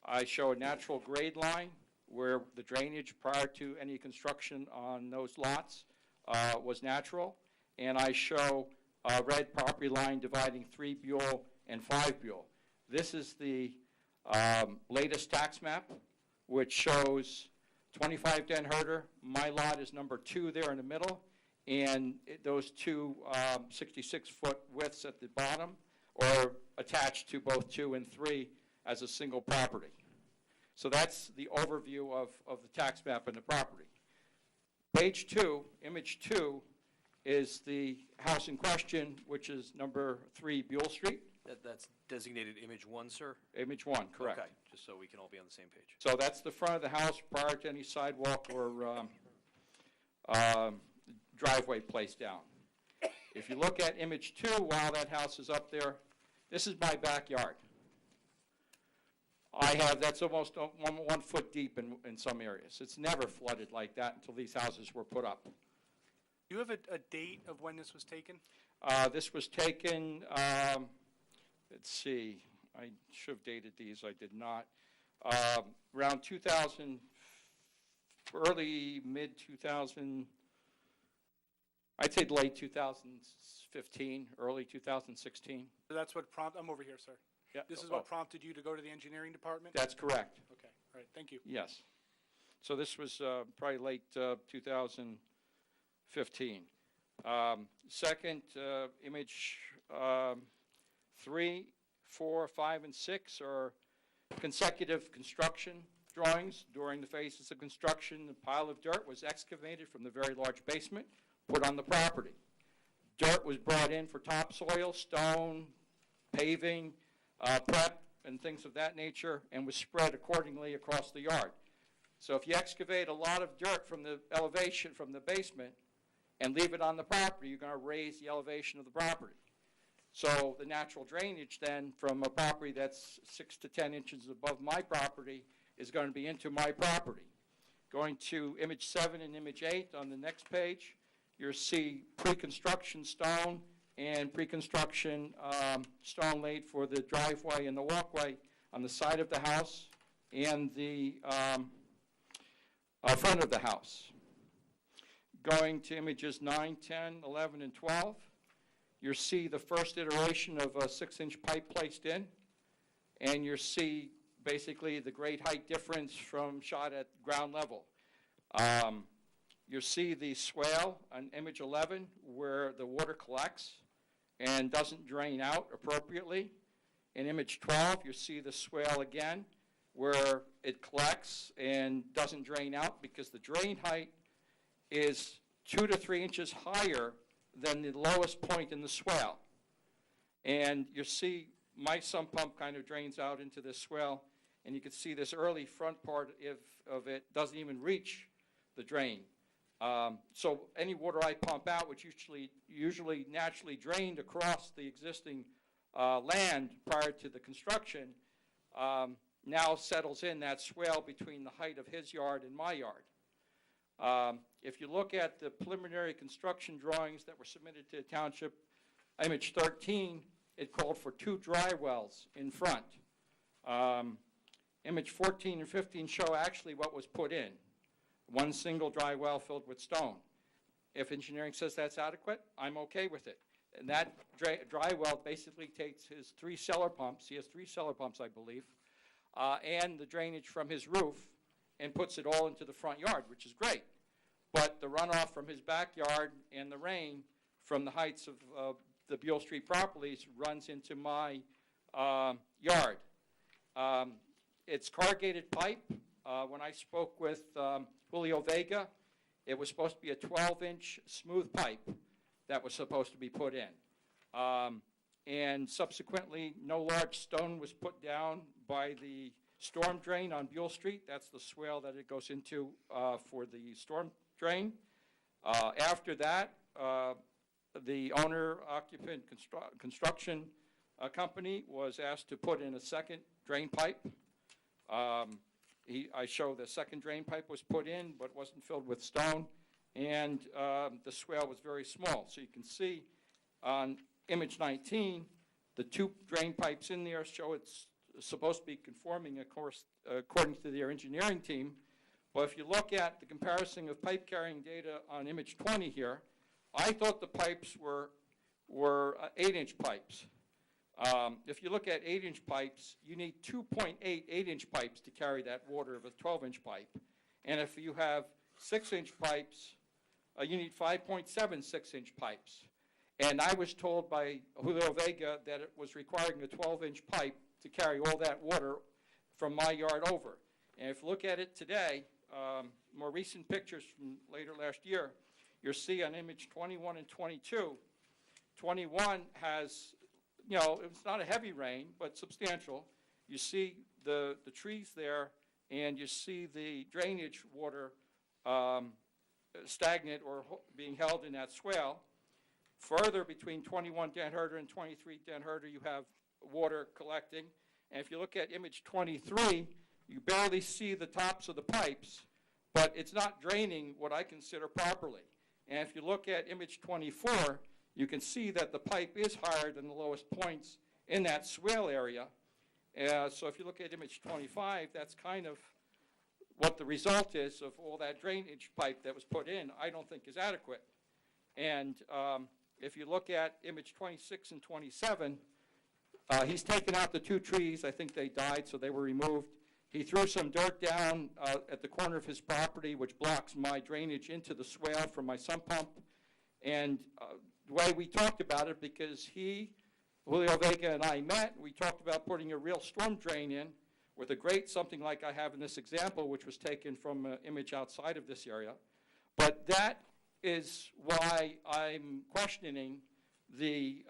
I show a natural grade line where the drainage prior to any construction on those lots was natural. And I show a red property line dividing 3 Buell and 5 Buell. This is the latest tax map, which shows 25 Den Herder. My lot is number 2 there in the middle, and those two 66-foot widths at the bottom are attached to both 2 and 3 as a single property. So that's the overview of the tax map and the property. Page 2, image 2, is the house in question, which is number 3 Buell Street. That's designated image 1, sir? Image 1, correct. Okay, just so we can all be on the same page. So that's the front of the house prior to any sidewalk or driveway placed down. If you look at image 2, while that house is up there, this is my backyard. That's almost 1 foot deep in some areas. It's never flooded like that until these houses were put up. Do you have a date of when this was taken? This was taken, let's see, I should have dated these, I did not. Around 2000, mid-2000, I'd say late 2015, early 2016. So that's what I'm over here, sir. Yep. This is what prompted you to go to the engineering department? That's correct. Okay, all right, thank you. Yes. So this was probably late 2015. Second, image 3, 4, 5, and 6 are consecutive construction drawings. During the phases of construction, the pile of dirt was excavated from the very large basement, put on the property. Dirt was brought in for topsoil, stone, paving, prep, and things of that nature, and was spread accordingly across the yard. So if you excavate a lot of dirt from the elevation from the basement and leave it on the property, you're going to raise the elevation of the property. So the natural drainage then from a property that's 6 to 10 inches above my property is going to be into my property. Going to image 7 and image 8 on the next page, you'll see pre-construction stone and pre-construction stone laid for the driveway and the walkway on the side of the house and the front of the house. Going to images 9, 10, 11, and 12, you'll see the first iteration of a 6-inch pipe placed in, and you'll see basically the grade height difference from shot at ground level. You'll see the swale on image 11 where the water collects and doesn't drain out appropriately. In image 12, you see the swale again where it collects and doesn't drain out because the drain height is 2 to 3 inches higher than the lowest point in the swale. And you see my sump pump kind of drains out into this swale, and you can see this early front part of it doesn't even reach the drain. So any water I pump out, which usually naturally drained across the existing land prior to the construction, now settles in that swale between the height of his yard and my yard. If you look at the preliminary construction drawings that were submitted to the township, image 13, it called for 2 dry wells in front. Image 14 and 15 show actually what was put in. 1 single dry well filled with stone. If engineering says that's adequate, I'm okay with it. And that dry well basically takes his 3 cellar pumps, he has 3 cellar pumps, I believe, and the drainage from his roof and puts it all into the front yard, which is great. But the runoff from his backyard and the rain from the heights of the Buell Street properties runs into my yard. It's corrugated pipe. When I spoke with Julio Vega, it was supposed to be a 12-inch smooth pipe that was supposed to be put in. And subsequently, no large stone was put down by the storm drain on Buell Street. That's the swale that it goes into for the storm drain. After that, the owner-occupant construction company was asked to put in a second drain pipe. I show the second drain pipe was put in, but wasn't filled with stone, and the swale was very small. So you can see on image 19, the 2 drain pipes in there show it's supposed to be conforming, of course, according to their engineering team. But if you look at the comparison of pipe carrying data on image 20 here, I thought the pipes were 8-inch pipes. If you look at 8-inch pipes, you need 2.8 8-inch pipes to carry that water of a 12-inch pipe. And if you have 6-inch pipes, you need 5.7 6-inch pipes. And I was told by Julio Vega that it was requiring a 12-inch pipe to carry all that water from my yard over. And if you look at it today, more recent pictures from later last year, you'll see on image 21 and 22, 21 has, you know, it's not a heavy rain, but substantial. You see the trees there, and you see the drainage water stagnant or being held in that swale. Further, between 21 Den Herder and 23 Den Herder, you have water collecting. And if you look at image 23, you barely see the tops of the pipes, but it's not draining what I consider properly. And if you look at image 24, you can see that the pipe is higher than the lowest points in that swale area. So if you look at image 25, that's kind of what the result is of all that drainage pipe that was put in. I don't think is adequate. And if you look at image 26 and 27, he's taken out the 2 trees. I think they died, so they were removed. He threw some dirt down at the corner of his property, which blocks my drainage into the swale from my sump pump. And the way we talked about it, because Julio Vega and I met, we talked about putting a real storm drain in with a grate, something like I have in this example, which was taken from an image outside of this area. But that is why I'm questioning the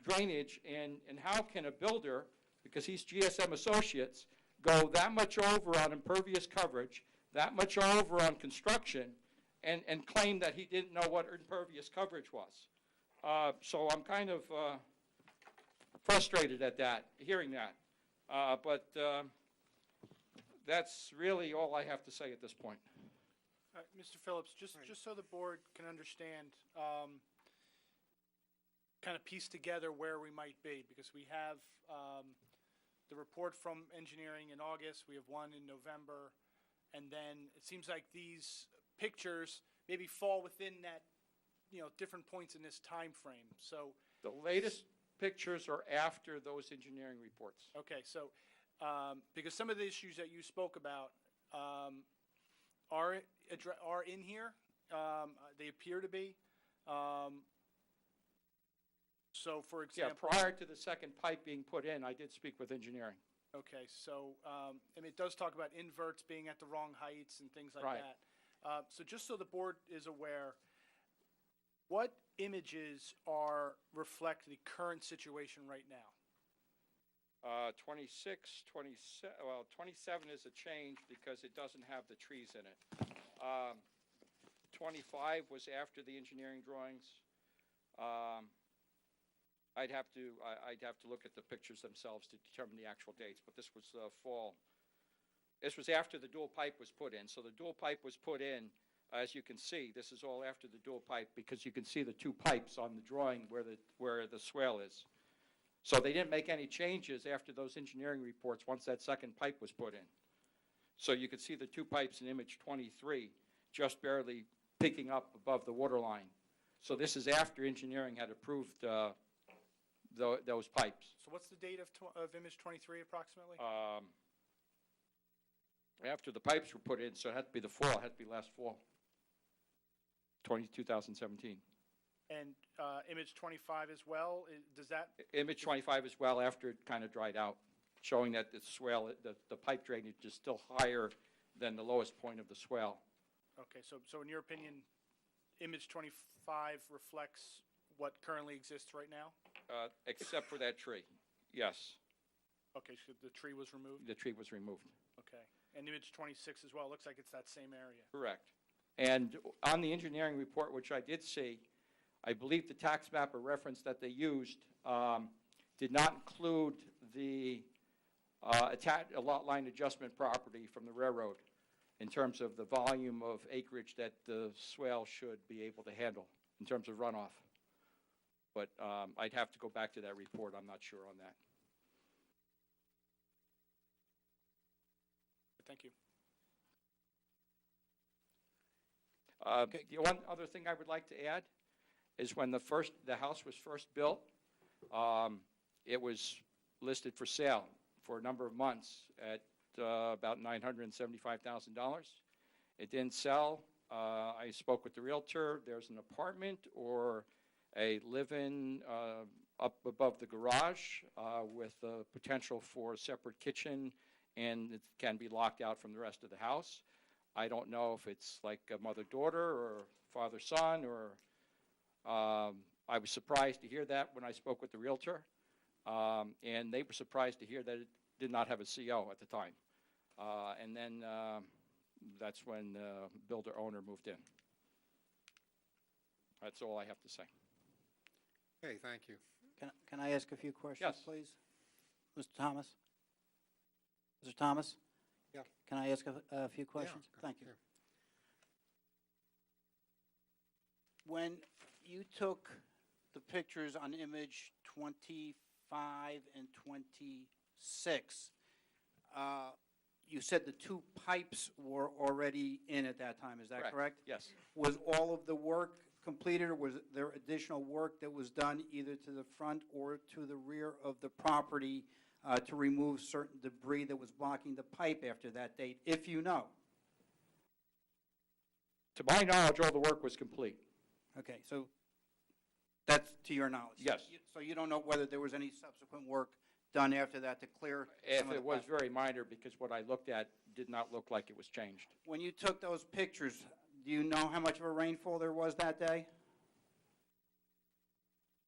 drainage and how can a builder, because he's GSM Associates, go that much over on impervious coverage, that much over on construction, and claim that he didn't know what impervious coverage was. So I'm kind of frustrated at that, hearing that. But that's really all I have to say at this point. Mr. Phillips, just so the board can understand, kind of piece together where we might be, because we have the report from engineering in August, we have one in November, and then it seems like these pictures maybe fall within that, you know, different points in this time frame. So the latest pictures are after those engineering reports. Okay, so because some of the issues that you spoke about are in here, they appear to be. So, for example, yeah, prior to the second pipe being put in, I did speak with engineering. Okay, so I mean, it does talk about inverts being at the wrong heights and things like Right. that. So just so the board is aware, what images reflect the current situation right now? 26, 27, well, 27 is a change because it doesn't have the trees in it. 25 was after the engineering drawings. I'd have to look at the pictures themselves to determine the actual dates, but this was fall. This was after the dual pipe was put in. So the dual pipe was put in, as you can see. This is all after the dual pipe because you can see the 2 pipes on the drawing where the swale is. So they didn't make any changes after those engineering reports once that second pipe was put in. So you could see the 2 pipes in image 23 just barely picking up above the water line. So this is after engineering had approved those pipes. So what's the date of image 23 approximately? After the pipes were put in, so it had to be the fall, it had to be last fall, 2017. And image 25 as well, does that? Image 25 as well after it kind of dried out, showing that the swale, the pipe drainage is still higher than the lowest point of the swale. Okay, so in your opinion, image 25 reflects what currently exists right now? Except for that tree, yes. Okay, so the tree was removed? The tree was removed. Okay, and image 26 as well, looks like it's that same area. Correct. And on the engineering report, which I did see, I believe the tax map or reference that they used did not include the lot line adjustment property from the railroad in terms of the volume of acreage that the swale should be able to handle in terms of runoff. But I'd have to go back to that report. I'm not sure on that. thank you. The one other thing I would like to add is when the house was first built, it was listed for sale for a number of months at about $975,000. It didn't sell. I spoke with the realtor. There's an apartment or a live-in up above the garage with the potential for a separate kitchen, and it can be locked out from the rest of the house. I don't know if it's like a mother-daughter or father-son, or I was surprised to hear that when I spoke with the realtor, and they were surprised to hear that it did not have a CO at the time. And then that's when the builder-owner moved in. That's all I have to say. Okay, thank you. Can I ask a few questions, Yes. please? Mr. Thomas? Mr. Thomas? Yeah. Can I ask a few questions? Thank you. sure. When you took the pictures on image 25 and 26, you said the two pipes were already in at that time, is that correct? Yes. Was all of the work completed, or was there additional work that was done either to the front or to the rear of the property to remove certain debris that was blocking the pipe after that date, if you know? To my knowledge, all the work was complete. Okay, so that's to your knowledge? Yes. So you don't know whether there was any subsequent work done after that to clear If some of it the was pipe? very minor, because what I looked at did not look like it was changed. When you took those pictures, do you know how much of a rainfall there was that day?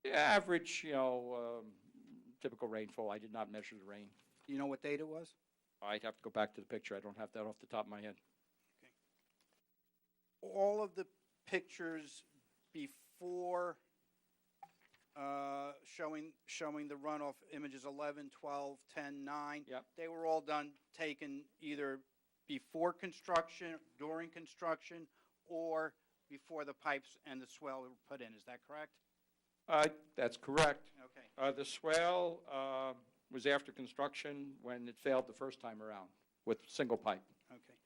Yeah, average, typical rainfall. I did not measure the rain. Do you know what date it was? I'd have to go back to the picture. I don't have that off the top of my head. All of the pictures before showing the runoff images 11, 12, 10, 9, Yep. they were all taken either before construction, during construction, or before the pipes and the swell were put in. Is that correct? That's correct. Okay. The swale was after construction when it failed the first time around with single pipe. Okay.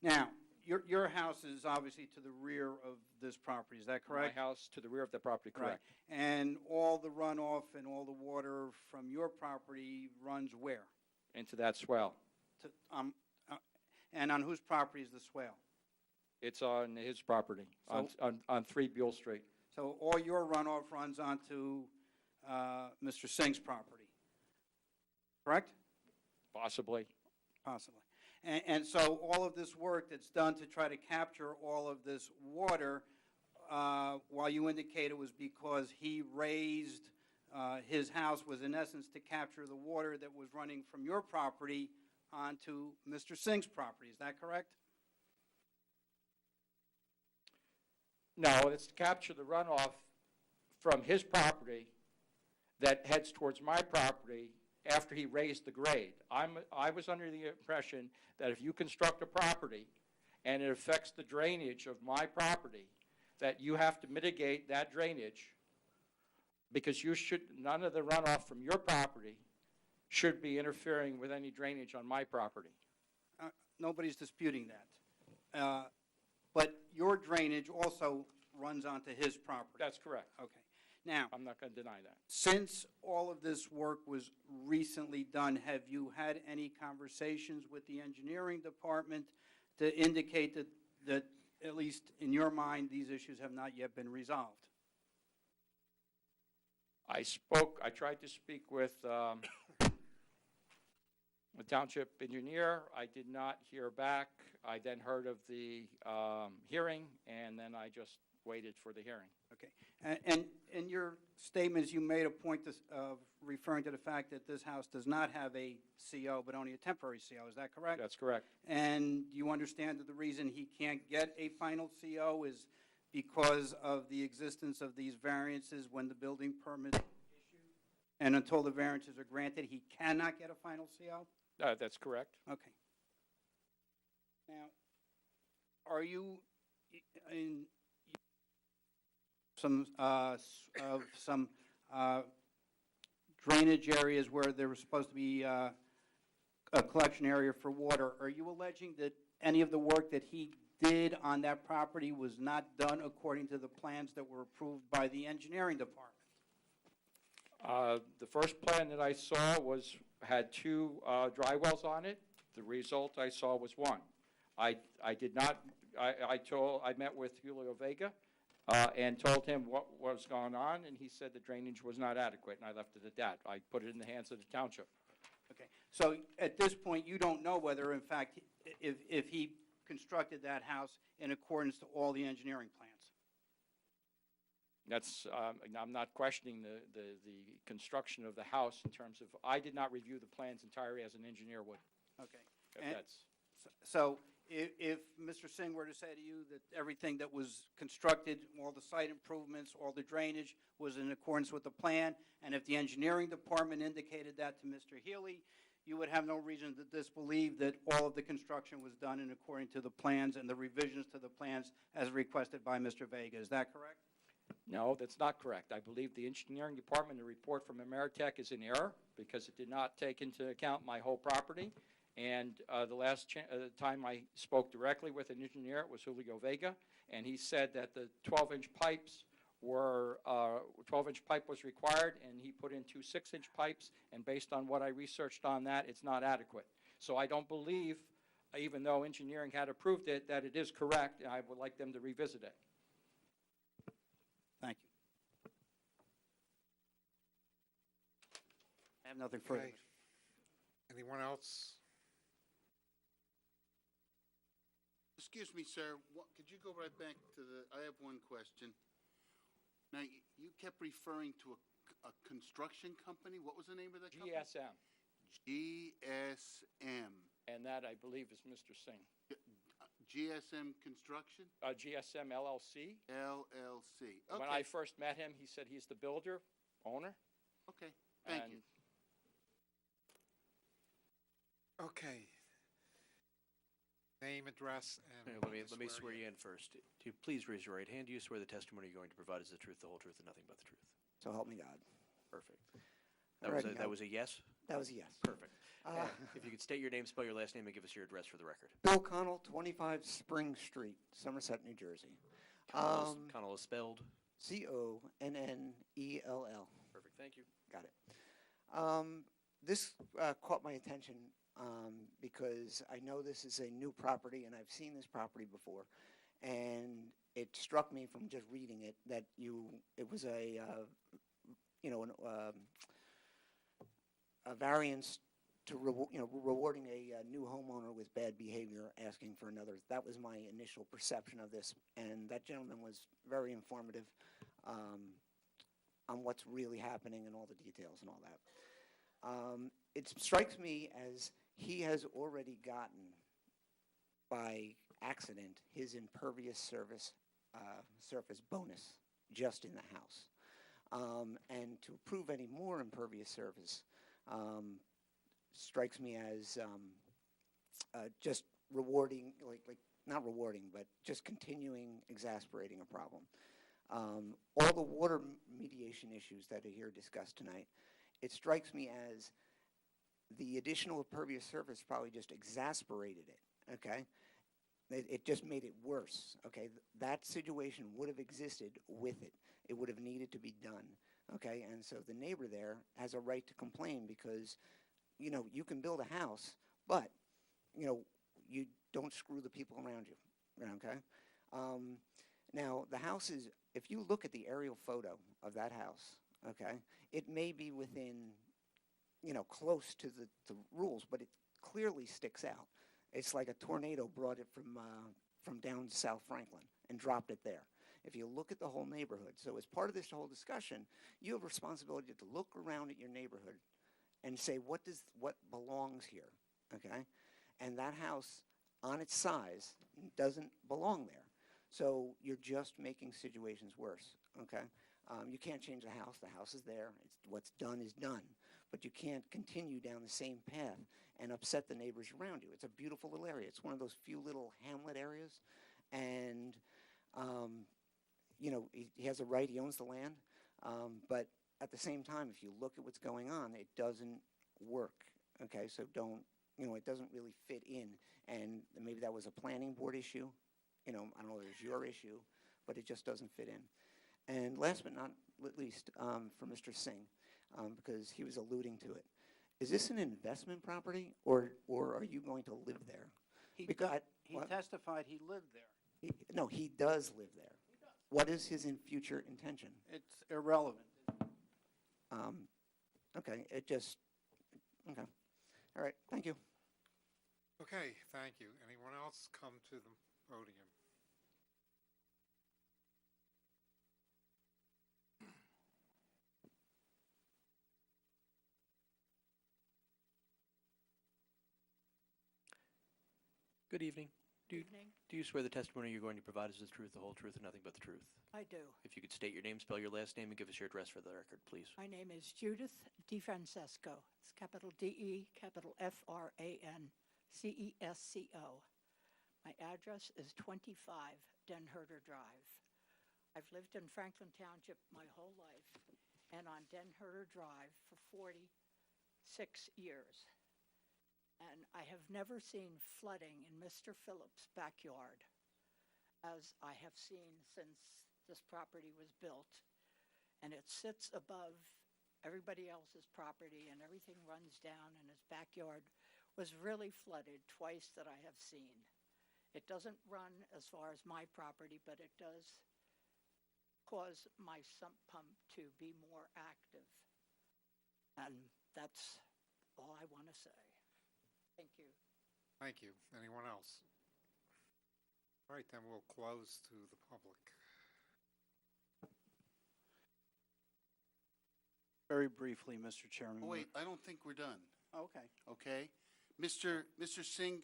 Now, your house is obviously to the rear of this property, is that correct? My house to the rear of the property, correct. Right. And all the runoff and all the water from your property runs where? Into that swale. And on whose property is the swale? It's on his property, on 3 Buell Street. So all your runoff runs onto Mr. Singh's property, correct? Possibly. Possibly. And so all of this work that's done to try to capture all of this water, while you indicate it was because he raised his house, was in essence to capture the water that was running from your property onto Mr. Singh's property. Is that correct? No, it's to capture the runoff from his property that heads towards my property after he raised the grade. I was under the impression that if you construct a property and it affects the drainage of my property, that you have to mitigate that drainage, because none of the runoff from your property should be interfering with any drainage on my property. Nobody's disputing that. But your drainage also runs onto his property. That's correct. Okay. Now, I'm not going to deny that. since all of this work was recently done, have you had any conversations with the engineering department to indicate that at least in your mind, these issues have not yet been resolved? I tried to speak with the Township engineer. I did not hear back. I then heard of the hearing, and then I just waited for the hearing. Okay. And in your statements, you made a point of referring to the fact that this house does not have a CO, but only a temporary CO. Is that correct? That's correct. And you understand that the reason he can't get a final CO is because of the existence of these variances when the building permit is issued? And until the variances are granted, he cannot get a final CO? That's correct. Okay. Now, are you in some drainage areas where there was supposed to be a collection area for water. Are you alleging that any of the work that he did on that property was not done according to the plans that were approved by the engineering department? The first plan that I saw had two dry wells on it. The result I saw was one. I did not, I met with Julio Vega and told him what was going on, and he said the drainage was not adequate, and I left it at that. I put it in the hands of the township. Okay, so at this point, you don't know whether, in fact, if he constructed that house in accordance to all the engineering plans? That's, I'm not questioning the construction of the house in terms of, I did not review the plans entirely as an engineer would. Okay. If And that's, so if Mr. Singh were to say to you that everything that was constructed, all the site improvements, all the drainage was in accordance with the plan, and if the engineering department indicated that to Mr. Healy, you would have no reason to disbelieve that all of the construction was done in according to the plans and the revisions to the plans as requested by Mr. Vega. Is that correct? no, that's not correct. I believe the engineering department, the report from Ameritech is in error because it did not take into account my whole property. And the last time I spoke directly with an engineer, it was Julio Vega, and he said that the 12-inch pipes were, 12-inch pipe was required, and he put in two 6-inch pipes, and based on what I researched on that, it's not adequate. So I don't believe, even though engineering had approved it, that it is correct, and I would like them to revisit it. Thank you. I have nothing further. Okay. Anyone else? Excuse me, sir, could you go right back to I have one question. Now, you kept referring to a construction company. What was the name of that company? GSM. GSM. And that, I believe, is Mr. Singh. GSM Construction? GSM LLC. LLC. Okay. When I first met him, he said he's the builder, owner. Okay, thank you. Okay. Name, address, and. Let me swear you in first. Do you please raise your right hand? Do you swear the testimony you're going to provide is the truth, the whole truth, and nothing but the truth? So help me God. Perfect. Alrighty, That was a yes? That was a yes. Perfect. And if you could state your name, spell your last name, and give us your address for the record. Bill Connell, 25 Spring Street, Somerset, New Jersey. Connell is spelled? Connell. Perfect, thank you. Got it. This caught my attention because I know this is a new property, and I've seen this property before, and it struck me from just reading it that it was a variance to rewarding a new homeowner with bad behavior, asking for another. That was my initial perception of this, and that gentleman was very informative on what's really happening and all the details and all that. It strikes me as he has already gotten, by accident, his impervious surface bonus just in the house. And to approve any more impervious surface strikes me as just rewarding, not rewarding, but just continuing exasperating a problem. All the water mediation issues that are here discussed tonight, it strikes me as the additional impervious surface probably just exasperated it, okay? It just made it worse, okay? That situation would have existed with it. It would have needed to be done, okay? And so the neighbor there has a right to complain because, you can build a house, but, you don't screw the people around you, okay? Now, the house is, if you look at the aerial photo of that house, okay, it may be within, close to the rules, but it clearly sticks out. It's like a tornado brought it from down South Franklin and dropped it there. If you look at the whole neighborhood, so as part of this whole discussion, you have a responsibility to look around at your neighborhood and say, what belongs here, okay? And that house, on its size, doesn't belong there. So you're just making situations worse, okay? You can't change the house is there, what's done is done. But you can't continue down the same path and upset the neighbors around you. It's a beautiful little area. It's one of those few little hamlet areas. And, he has a right, he owns the land. But at the same time, if you look at what's going on, it doesn't work, okay? So don't it doesn't really fit in. And maybe that was a planning board issue. I don't know if it was your issue, but it just doesn't fit in. And last but not least, for Mr. Singh, because he was alluding to it, is this an investment property, or are you going to live there? He Because what? testified he lived there. No, he does live there. What is his future intention? It's irrelevant. Okay, okay. All right, thank you. Okay, thank you. Anyone else come to the podium? Good evening. Do you swear the testimony you're going to provide is the truth, the whole truth, and nothing but the truth? I do. If you could state your name, spell your last name, and give us your address for the record, please. My name is Judith DeFrancesco. It's capital D-E, capital F-R-A-N-C-E-S-C-O. My address is 25 Den Herder Drive. I've lived in Franklin Township my whole life, and on Den Herder Drive for 46 years. And I have never seen flooding in Mr. Phillips' backyard as I have seen since this property was built. And it sits above everybody else's property, and everything runs down, and his backyard was really flooded twice that I have seen. It doesn't run as far as my property, but it does cause my sump pump to be more active. And that's all I want to say. Thank you. Thank you. Anyone else? All right, then we'll close to the public. Very briefly, Mr. Chairman. Oh, wait, I don't think we're done. Okay. Okay? Mr. Singh,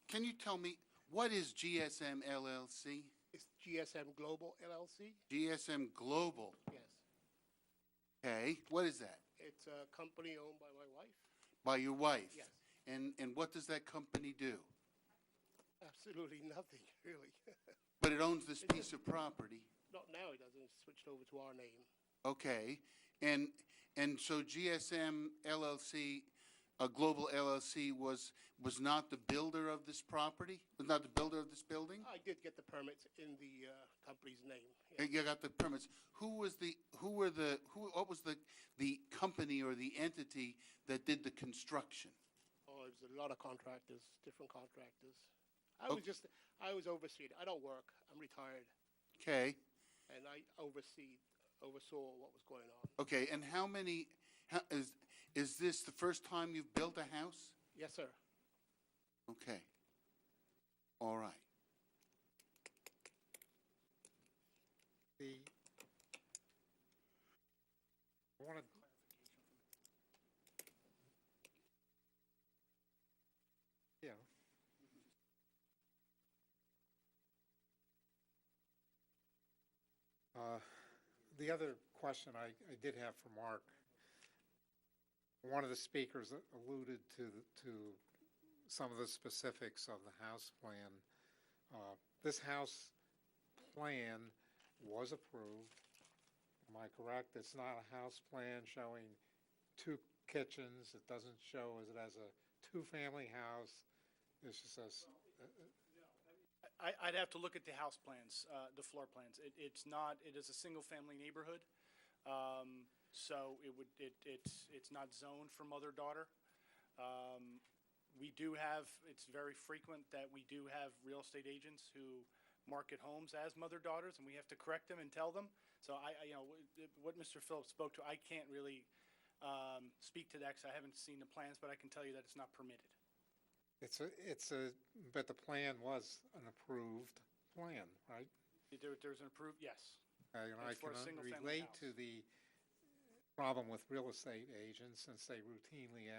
can you tell me, what is GSM LLC? It's GSM Global LLC? GSM Global. Yes. Okay, what is that? It's a company owned by my wife. By your wife? Yes. And what does that company do? Absolutely nothing, really. But it owns this piece of property. Not now, it doesn't. It's switched over to our name. Okay, and so GSM LLC, Global LLC was not the builder of this property? Was not the builder of this building? I did get the permits in the company's name. You got the permits. What was the company or the entity that did the construction? Oh, there's a lot of contractors, different contractors. I was overseeing. I don't work. I'm retired. Okay. And I oversaw what was going on. Okay, and is this the first time you've built a house? Yes, sir. Okay. All right. I wanted yeah. The other question I did have for Mark, one of the speakers alluded to some of the specifics of the house plan. This house plan was approved. Am I correct? It's not a house plan showing 2 kitchens. It doesn't show it as a 2-family house. It's just a... I'd have to look at the house plans, the floor plans. It is a single-family neighborhood, so it's not zoned for mother-daughter. It's very frequent that we do have real estate agents who market homes as mother-daughters, and we have to correct them and tell them. So what Mr. Phillips spoke to, I can't really speak to that because I haven't seen the plans, but I can tell you that it's not permitted. But the plan was an approved plan, right? There's an approved, yes. And I for can a single-family relate house. to the problem with real estate agents since they routinely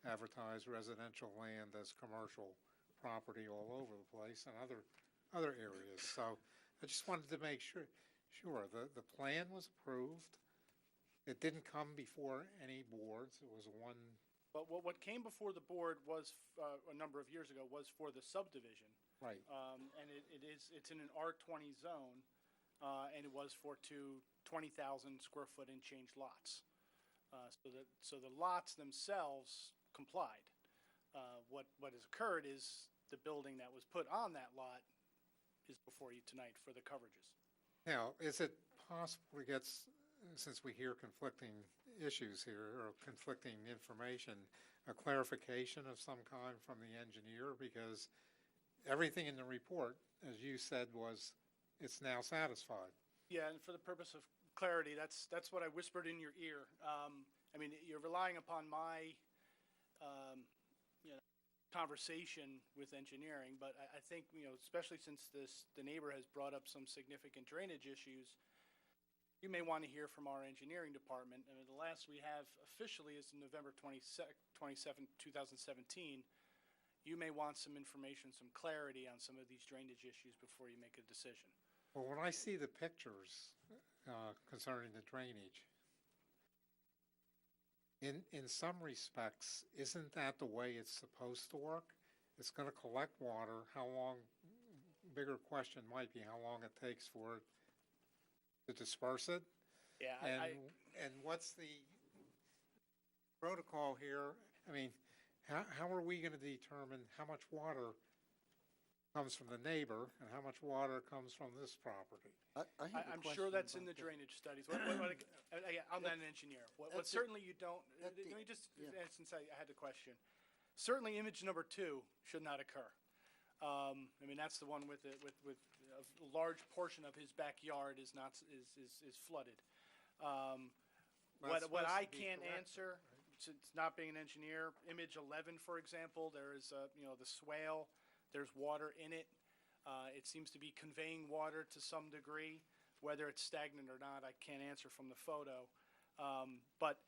advertise residential land as commercial property all over the place and other areas. So I just wanted to make sure the plan was approved. It didn't come before any boards. It was one. But what came before the board was a number of years ago was for the subdivision. Right. And it's in an R20 zone, and it was for 2 20,000 square foot and change lots. So the lots themselves complied. What has occurred is the building that was put on that lot is before you tonight for the coverages. Now, is it possible to get, since we hear conflicting issues here, or conflicting information, a clarification of some kind from the engineer? Because everything in the report, as you said, was it's now satisfied. Yeah, and for the purpose of clarity, that's what I whispered in your ear. I mean, you're relying upon my conversation with engineering, but I think, especially since the neighbor has brought up some significant drainage issues, you may want to hear from our engineering department. I mean, the last we have officially is November 27th, 2017. You may want some information, some clarity on some of these drainage issues before you make a decision. Well, when I see the pictures concerning the drainage, in some respects, isn't that the way it's supposed to work? It's going to collect water. How long, bigger question might be how long it takes for it to disperse it. Yeah, and what's the protocol here? I mean, how are we going to determine how much water comes from the neighbor and how much water comes from this property? I'm sure that's in the drainage studies. I'm not an engineer. What certainly you don't, let me just, since I had the question, certainly image number 2 should not occur. I mean, that's the one with a large portion of his backyard is flooded. What I can't answer, since not being an engineer, image 11, for example, there is the swale. There's water in it. It seems to be conveying water to some degree. Whether it's stagnant or not, I can't answer from the photo. But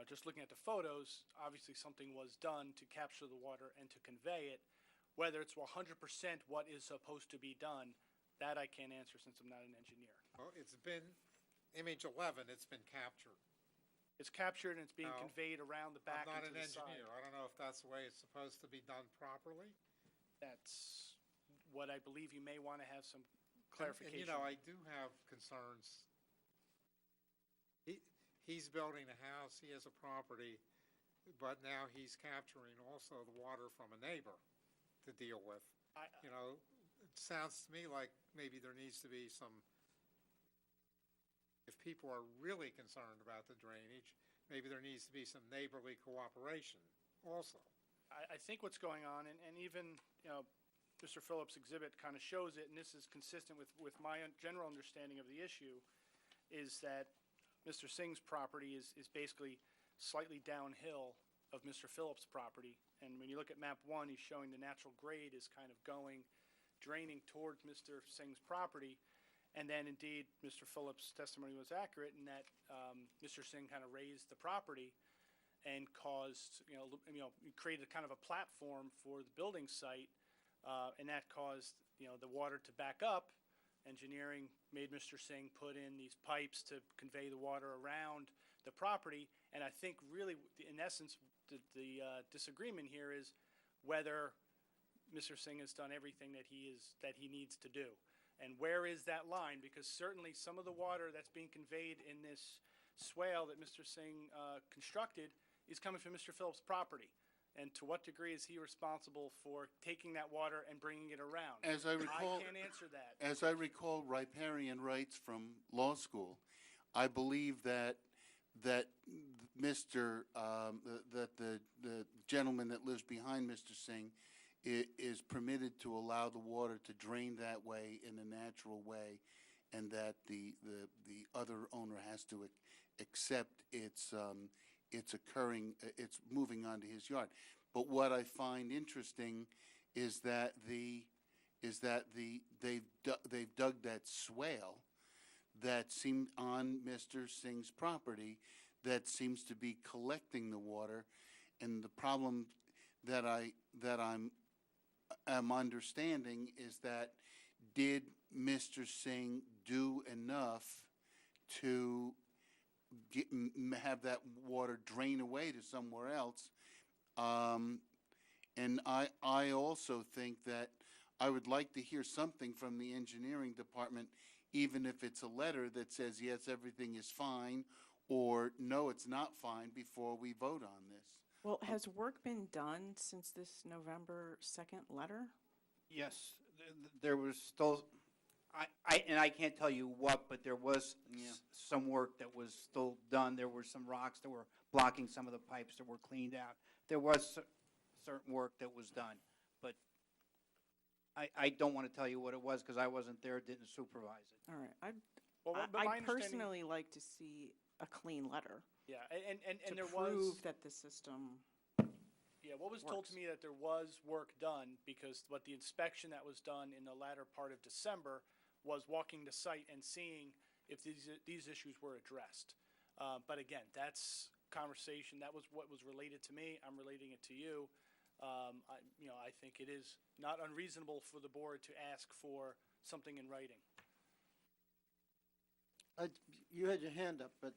just looking at the photos, obviously something was done to capture the water and to convey it. Whether it's 100% what is supposed to be done, that I can't answer since I'm not an engineer. Well, it's been, image 11, it's been captured. It's captured and it's being conveyed around the back I'm not and an to the engineer. side. I don't know if that's the way it's supposed to be done properly. That's what I believe you may want to have some And, clarification. I do have concerns. He's building a house, he has a property, but now he's capturing also the water from a neighbor to deal with. It sounds to me like maybe there needs to be some, if people are really concerned about the drainage, maybe there needs to be some neighborly cooperation also. I think what's going on, and even, Mr. Phillips' exhibit kind of shows it, and this is consistent with my general understanding of the issue, is that Mr. Singh's property is basically slightly downhill of Mr. Phillips' property. And when you look at map 1, he's showing the natural grade is kind of draining towards Mr. Singh's property. And then indeed, Mr. Phillips' testimony was accurate in that Mr. Singh kind of raised the property and caused, created kind of a platform for the building site, and that caused, the water to back up. Engineering made Mr. Singh put in these pipes to convey the water around the property, and I think really, in essence, the disagreement here is whether Mr. Singh has done everything that he needs to do. And where is that line? Because certainly some of the water that's being conveyed in this swale that Mr. Singh constructed is coming from Mr. Phillips' property. And to what degree is he responsible for taking that water and bringing it around? As I recall, I can't answer that. As I recall riparian rights from law school, I believe that Mr. That the gentleman that lives behind Mr. Singh is permitted to allow the water to drain that way in a natural way, and that the other owner has to accept its moving onto his yard. But what I find interesting is that they've dug that swale that seemed on Mr. Singh's property that seems to be collecting the water, and the problem that I'm understanding is that did Mr. Singh do enough to have that water drain away to somewhere else? And I also think that I would like to hear something from the engineering department, even if it's a letter that says, yes, everything is fine, or no, it's not fine, before we vote on this. Well, has work been done since this November 2nd letter? Yes, there was still, and I can't tell you what, but there was some work that was still done. There were some rocks that were blocking some of the pipes that were cleaned out. There was certain work that was done, but I don't want to tell you what it was because I wasn't there, didn't supervise it. All right. Well, but my I'd understanding- personally like to see a clean letter Yeah, and to there prove was, that the system. yeah, what was told to me that there was work done, because what the inspection that was done in the latter part of December was walking the site and seeing if these issues were addressed. But again, that's conversation, that was what was related to me, I'm relating it to you. I think it is not unreasonable for the board to ask for something in writing. You had your hand up, but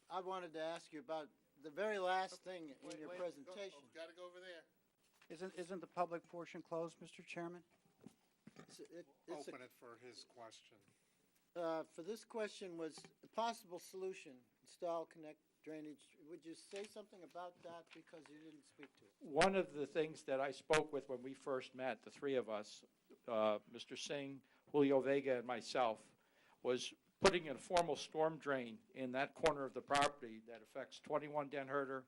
I wanted to ask you about the very last thing in your presentation. Got to go over there. Isn't the public portion closed, Mr. Chairman? Open it for his question. For this question was a possible solution, install, connect drainage. Would you say something about that because you didn't speak to it? One of the things that I spoke with when we first met, the three of us, Mr. Singh, Julio Vega, and myself, was putting in a formal storm drain in that corner of the property that affects 21 Den Herder,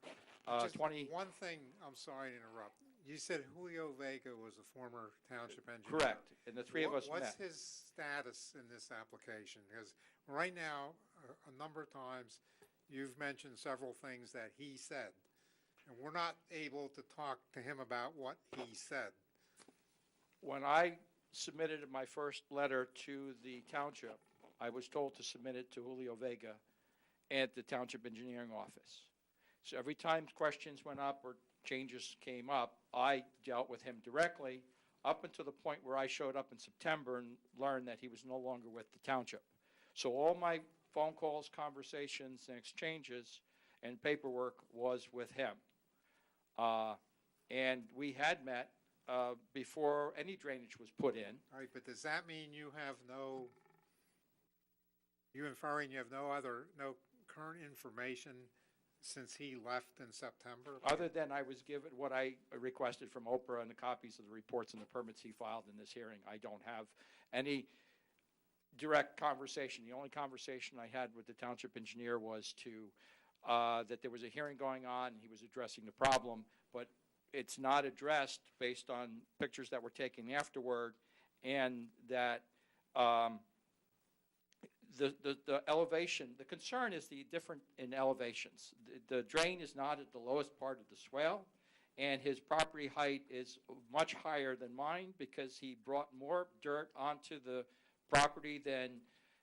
Just 20... one thing, I'm sorry to interrupt. You said Julio Vega was a former township engineer. Correct, and the three of us met. What's his status in this application? Because right now, a number of times, you've mentioned several things that he said, and we're not able to talk to him about what he said. When I submitted my first letter to the township, I was told to submit it to Julio Vega at the Township Engineering Office. So every time questions went up or changes came up, I dealt with him directly up until the point where I showed up in September and learned that he was no longer with the township. So all my phone calls, conversations, and exchanges and paperwork was with him. And we had met before any drainage was put in. All right, but does that mean you have you inferring you have no current information since he left in September? Other than I was given what I requested from Oprah and the copies of the reports and the permits he filed in this hearing, I don't have any direct conversation. The only conversation I had with the township engineer was that there was a hearing going on and he was addressing the problem, but it's not addressed based on pictures that were taken afterward, and that the elevation, the concern is the difference in elevations. The drain is not at the lowest part of the swale, and his property height is much higher than mine because he brought more dirt onto the property than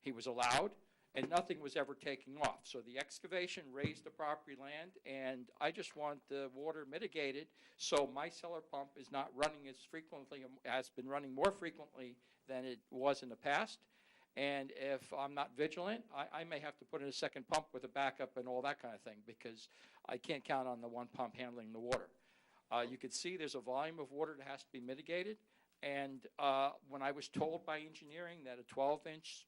he was allowed, and nothing was ever taking off. So the excavation raised the property land, and I just want the water mitigated so my cellar pump is not running as frequently, has been running more frequently than it was in the past. And if I'm not vigilant, I may have to put in a second pump with a backup and all that kind of thing because I can't count on the one pump handling the water. You can see there's a volume of water that has to be mitigated. And when I was told by engineering that a 12-inch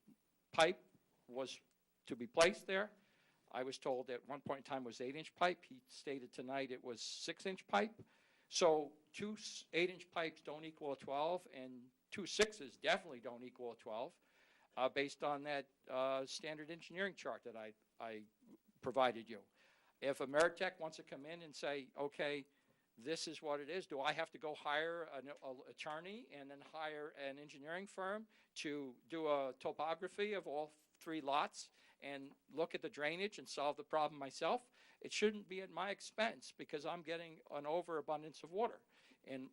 pipe was to be placed there, I was told at one point in time it was 8-inch pipe. He stated tonight it was 6-inch pipe. So two 8-inch pipes don't equal a 12, and two 6s definitely don't equal a 12. Based on that standard engineering chart that I provided you. If Ameritech wants to come in and say, okay, this is what it is, do I have to go hire an attorney and then hire an engineering firm to do a topography of all three lots and look at the drainage and solve the problem myself? It shouldn't be at my expense because I'm getting an overabundance of water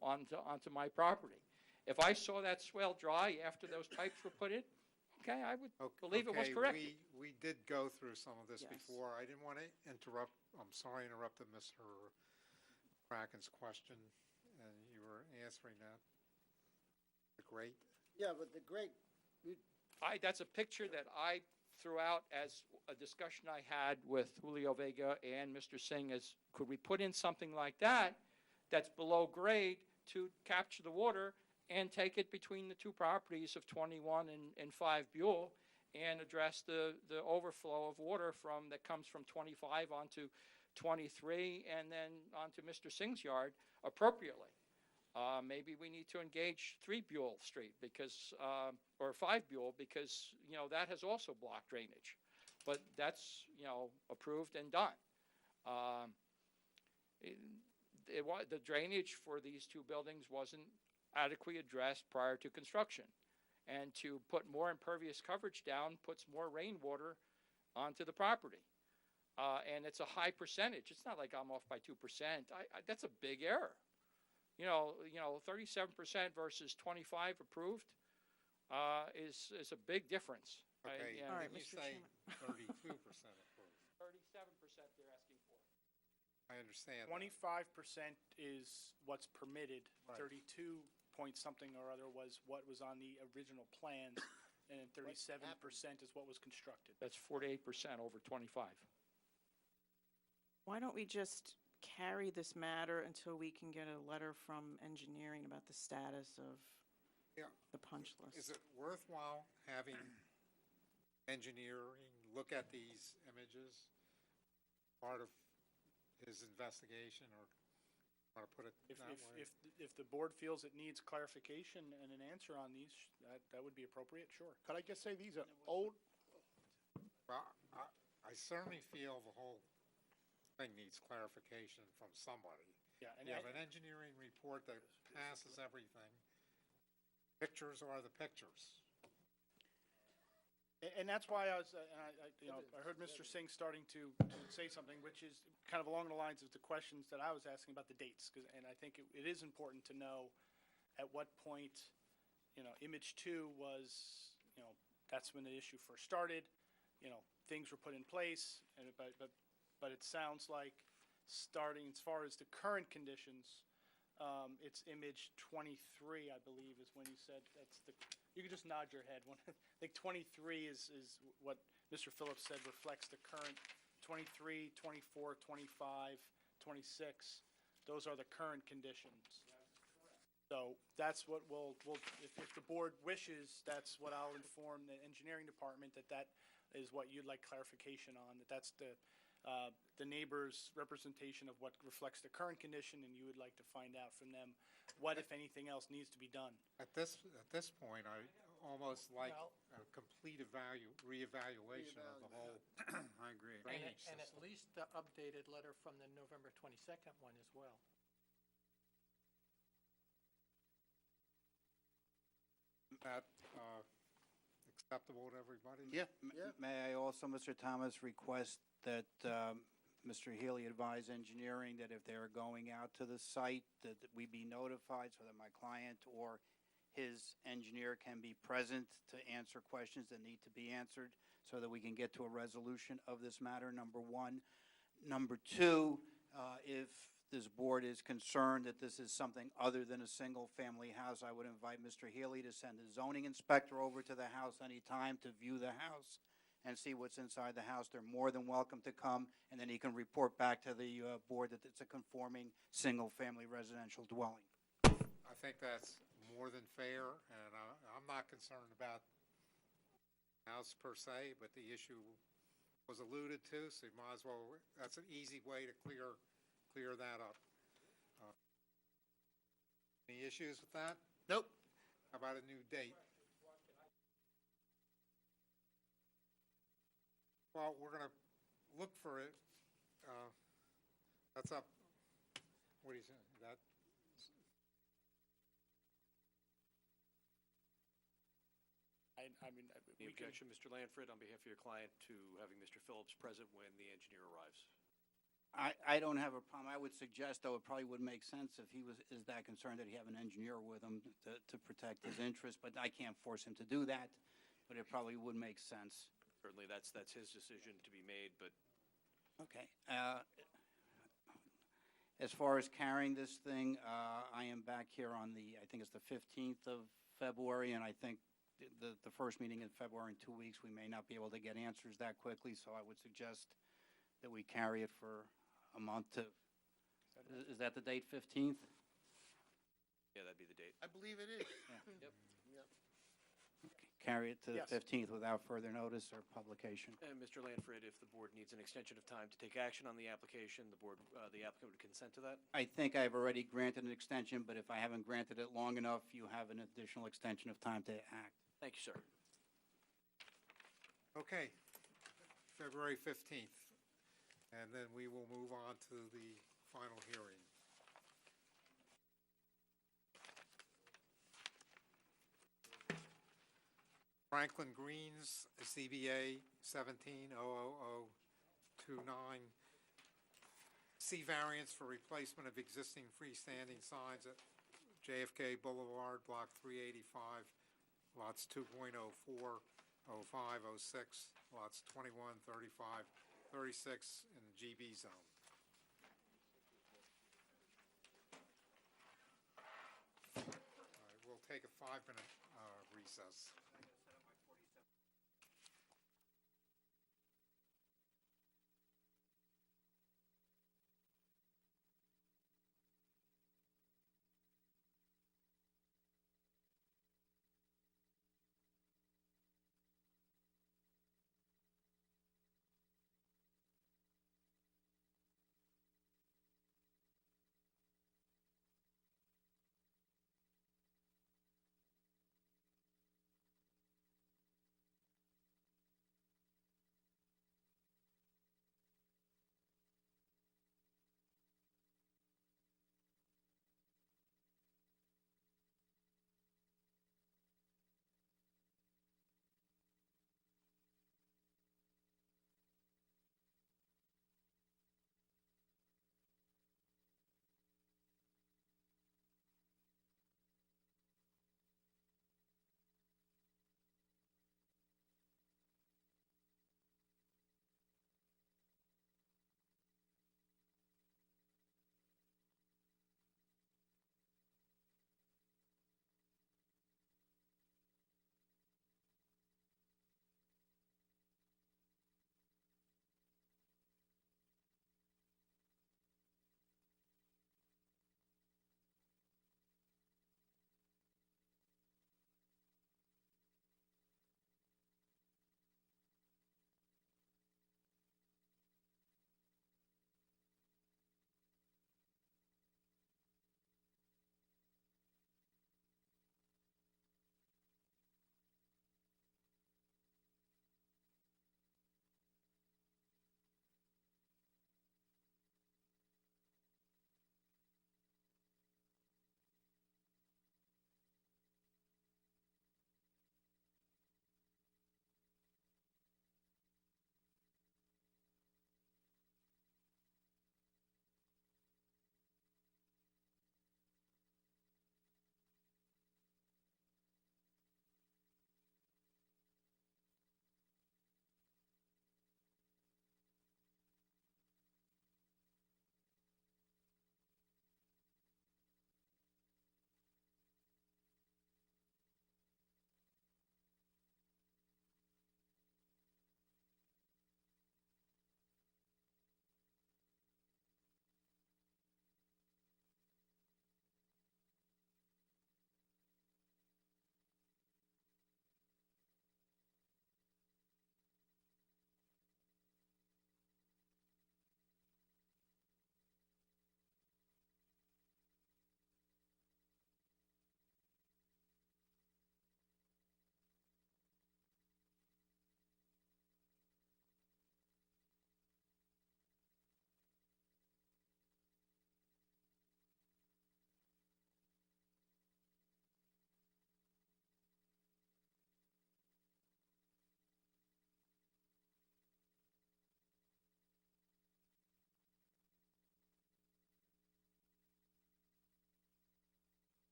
onto my property. If I saw that swale dry after those pipes were put in, okay, I would believe it was correct. We did go through some of this Yes. before. I didn't want to interrupt. I'm sorry I interrupted Mr. Kraken's question, and you were answering that. The grate. Yeah, but the grate, That's a picture that I threw out as a discussion I had with Julio Vega and Mr. Singh is, could we put in something like that that's below grade to capture the water and take it between the two properties of 21 and 5 Buell and address the overflow of water that comes from 25 onto 23, and then onto Mr. Singh's yard appropriately. Maybe we need to engage 3 Buell Street because, or 5 Buell, because, that has also blocked drainage. But that's, approved and done. The drainage for these 2 buildings wasn't adequately addressed prior to construction. And to put more impervious coverage down puts more rainwater onto the property. And it's a high percentage. It's not like I'm off by 2%. That's a big error. 37% versus 25 approved is a big difference. Okay, All right, did you Mr. say Chairman. 32% approved? 37% they're asking for. I understand. 25% is what's permitted. Right. 32 point something or other was what was on the original plans, and 37% is what was constructed. That's 48% over 25. Why don't we just carry this matter until we can get a letter from engineering about the status of Yeah. the punch Is list? it worthwhile having engineering look at these images, part of his investigation, or want to put it If, that if, way? if the board feels it needs clarification and an answer on these, that would be appropriate, sure. Could I just say these are old, Well, I certainly feel the whole thing needs clarification from somebody. Yeah, and You have an engineering report that passes everything. Pictures are the pictures. And that's why I heard Mr. Singh starting to say something, which is kind of along the lines of the questions that I was asking about the dates. And I think it is important to know at what point, image 2 was, that's when the issue first started. Things were put in place, but it sounds like starting as far as the current conditions, it's image 23, I believe, is when you said you can just nod your head. I think 23 is what Mr. Phillips said reflects the current 23, 24, 25, 26. Those are the current conditions. So that's what if the board wishes, that's what I'll inform the engineering department, that is what you'd like clarification on, that's the neighbor's representation of what reflects the current condition, and you would like to find out from them what, if anything else, needs to be done. At this point, I almost like a complete reevaluation of the whole I agree. drainage and at system. least the updated letter from the November 22nd one as well. That acceptable to everybody? Yeah. May I also, Mr. Thomas, request that Mr. Healy advise engineering that if they are going out to the site, that we be notified so that my client or his engineer can be present to answer questions that need to be answered so that we can get to a resolution of this matter, number one. Number two, if this board is concerned that this is something other than a single-family house, I would invite Mr. Healy to send a zoning inspector over to the house anytime to view the house and see what's inside the house. They're more than welcome to come, and then he can report back to the board that it's a conforming single-family residential dwelling. I think that's more than fair, and I'm not concerned about house per se, but the issue was alluded to, so you might as well, that's an easy way to clear that up. Any issues with that? Nope. How about a new date? Well, we're going to look for it. That's up. What do you say? The objection, Mr. Lanford, on behalf of your client, to having Mr. Phillips present when the engineer arrives. I don't have a problem. I would suggest, though, it probably would make sense if he is that concerned that he have an engineer with him to protect his interests, but I can't force him to do that, but it probably would make sense. Certainly, that's his decision to be made, but Okay. As far as carrying this thing, I am back here on I think it's the 15th of February, and I think the first meeting in February in 2 weeks, we may not be able to get answers that quickly, so I would suggest that we carry it for a month to, is that the date, 15th? yeah, that'd be the date. I believe it is. Yeah. Yep. carry it to the Yes. 15th without further notice or publication. And Mr. Lanford, if the board needs an extension of time to take action on the application, the applicant would consent to that? I think I've already granted an extension, but if I haven't granted it long enough, you have an additional extension of time to act. Thank you, sir. Okay, February 15th, and then we will move on to the final hearing. Franklin Greens, CBA 17-00029, C variance for replacement of existing freestanding signs at JFK Boulevard, Block 385, lots 2.04, 05, 06, lots 21, 35, 36 in the GB zone. All right, we'll take a 5-minute recess.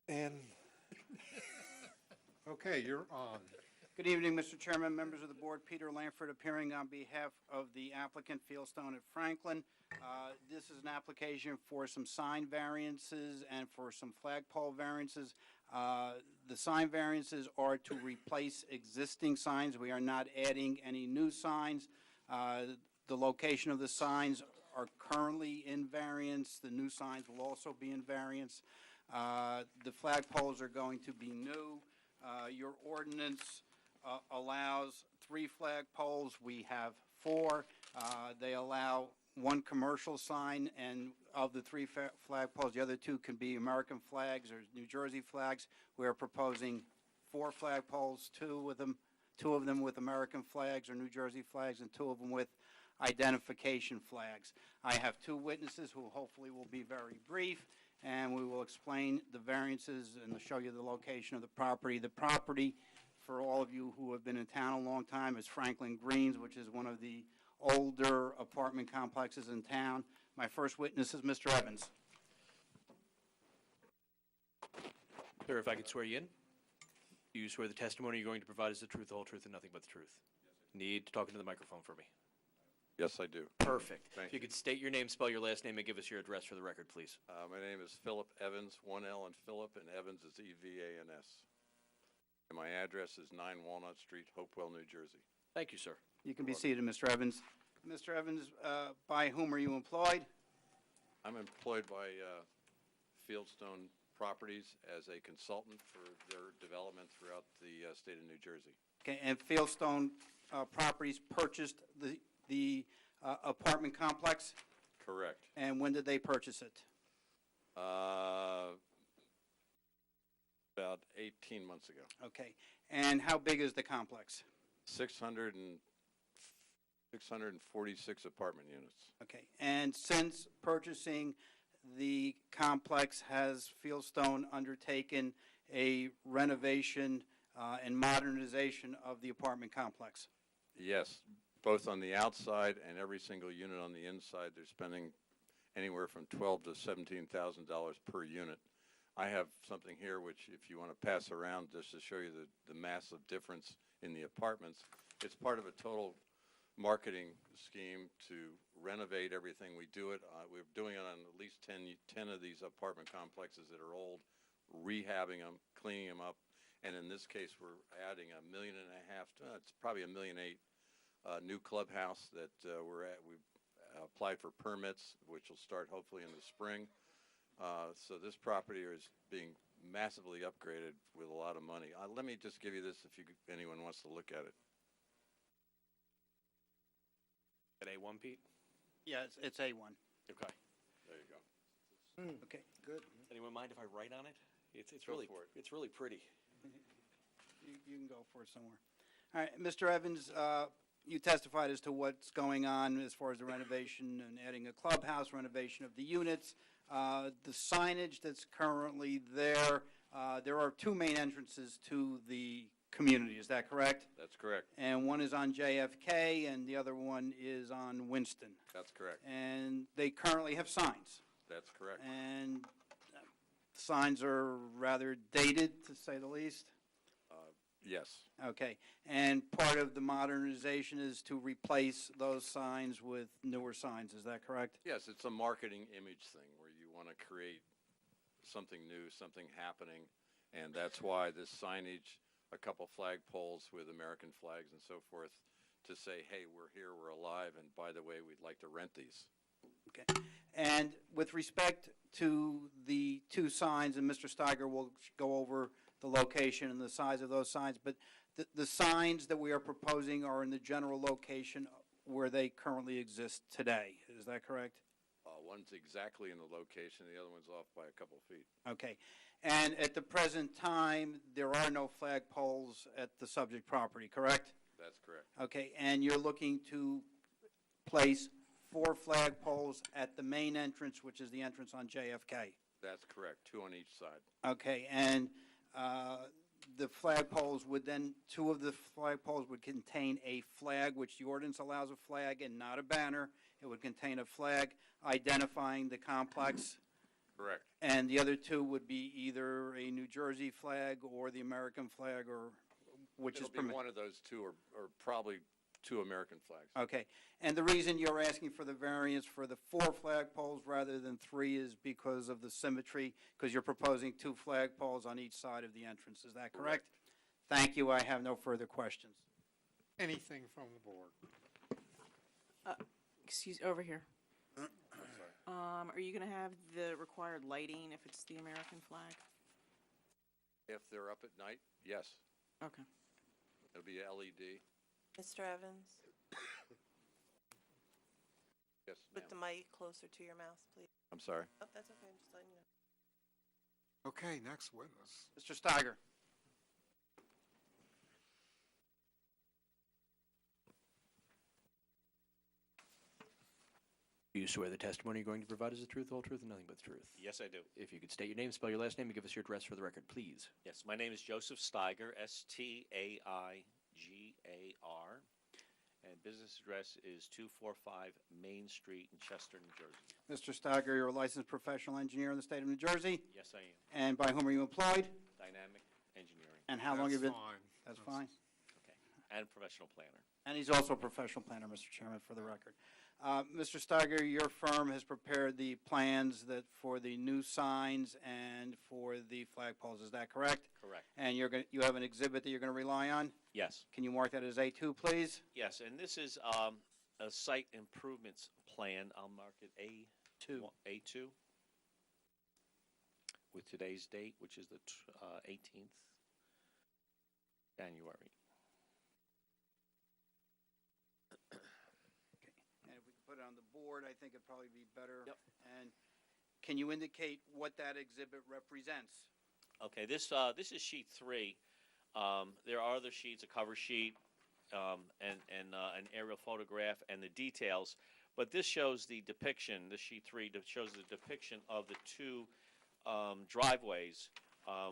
And, okay, you're on. Good evening, Mr. Chairman, members of the board. Peter Lanford appearing on behalf of the applicant Fieldstone at Franklin. This is an application for some sign variances and for some flagpole variances. The sign variances are to replace existing signs. We are not adding any new signs. The location of the signs are currently in variance. The new signs will also be in variance. The flagpoles are going to be new. Your ordinance allows 3 flagpoles. We have 4. They allow 1 commercial sign, and of the 3 flagpoles, the other 2 can be American flags or New Jersey flags. We are proposing 4 flagpoles, 2 of them with American flags or New Jersey flags, and 2 of them with identification flags. I have 2 witnesses who hopefully will be very brief, and we will explain the variances and show you the location of the property. The property, for all of you who have been in town a long time, is Franklin Greens, which is one of the older apartment complexes in town. My first witness is Mr. Evans. Sir, if I could swear you in. Do you swear the testimony you're going to provide is the truth, the whole truth, and nothing but the truth? Need to talk into the microphone for me. Yes, I do. Perfect. Thank If you could state your name, spell your last name, and give us your address for the record, please. My name is Philip Evans, 1 L in Philip, and Evans is E-V-A-N-S. And my address is 9 Walnut Street, Hopewell, New Jersey. Thank you, sir. You can be seated, Mr. Evans. Mr. Evans, by whom are you employed? I'm employed by Fieldstone Properties as a consultant for their development throughout the state of New Jersey. Okay, and Fieldstone Properties purchased the apartment complex? Correct. And when did they purchase it? About 18 months ago. Okay, and how big is the complex? 646 apartment units. Okay, and since purchasing the complex, has Fieldstone undertaken a renovation and modernization of the apartment complex? Yes, both on the outside and every single unit on the inside. They're spending anywhere from $12,000 to $17,000 per unit. I have something here which, if you want to pass around, just to show you the massive difference in the apartments. It's part of a total marketing scheme to renovate everything. We do it. We're doing it on at least 10 of these apartment complexes that are old, rehabbing them, cleaning them up, and in this case, we're adding $1.5 million. It's probably $1.8 million new clubhouse that we've applied for permits, which will start hopefully in the spring. So this property is being massively upgraded with a lot of money. Let me just give you this if anyone wants to look at it. At A1, Pete? Yeah, it's A1. Okay. There you go. Okay, good. Anyone mind if I write on it? It's Go really for it. It's really pretty. You can go for it somewhere. All right, Mr. Evans, you testified as to what's going on as far as the renovation and adding a clubhouse, renovation of the units. The signage that's currently there, there are 2 main entrances to the community, is that correct? That's correct. And one is on JFK and the other one is on Winston. That's correct. And they currently have signs. That's correct. And signs are rather dated, to say the least. Yes. Okay, and part of the modernization is to replace those signs with newer signs, is that correct? Yes, it's a marketing image thing where you want to create something new, something happening, and that's why this signage, a couple flag poles with American flags and so forth, to say, hey, we're here, we're alive, and by the way, we'd like to rent these. Okay, and with respect to the 2 signs, and Mr. Steiger will go over the location and the size of those signs, but the signs that we are proposing are in the general location where they currently exist today. Is that correct? One's exactly in the location, the other one's off by a couple feet. Okay. And at the present time, there are no flagpoles at the subject property, correct? That's correct. Okay, and you're looking to place 4 flagpoles at the main entrance, which is the entrance on JFK? That's correct, 2 on each side. Okay, and the flagpoles would then, 2 of the flagpoles would contain a flag, which the ordinance allows a flag and not a banner. It would contain a flag identifying the complex Correct. And the other two would be either a New Jersey flag or the American flag, or which is It'll be permitted? one of those two, or probably two American flags. Okay, and the reason you're asking for the variance for the 4 flagpoles rather than 3 is because of the symmetry, because you're proposing 2 flagpoles on each side of the entrance, is that correct? Thank you, I have no further questions. Anything from the board? Excuse, over here. Are you gonna have the required lighting if it's the American flag? If they're up at night, yes. Okay. It'll be LED. Mr. Evans, Yes, put the ma'am. mic closer to your mouth, please. I'm sorry. Oh, that's okay, I'm just letting you know. Okay, next witness. Mr. Steiger. Do you swear the testimony you're going to provide is the truth, the whole truth, and nothing but the truth? Yes, I do. If you could state your name, spell your last name, and give us your address for the record, please. Yes, my name is Joseph Steiger, Staigar, and business address is 245 Main Street in Chester, New Jersey. Mr. Steiger, you're a licensed professional engineer in the state of New Jersey? Yes, I am. And by whom are you employed? Dynamic Engineering. And how long have you been? That's That's fine. Okay. And professional planner. And he's also a professional planner, Mr. Chairman, for the record. Mr. Steiger, your firm has prepared the plans that for the new signs and for the flagpoles, is that correct? Correct. And you have an exhibit that you're going to rely on? Yes. Can you mark that as A2, please? Yes, and this is a site improvements plan. I'll mark it A2 with today's date, which is the 18th January. And if we could put it on the board, I think it'd probably be better. Yep. And can you indicate what that exhibit represents? Okay, this is sheet 3. There are other sheets, a cover sheet, and an aerial photograph, and the details. But this shows the depiction. This sheet 3 shows the depiction of the 2 driveways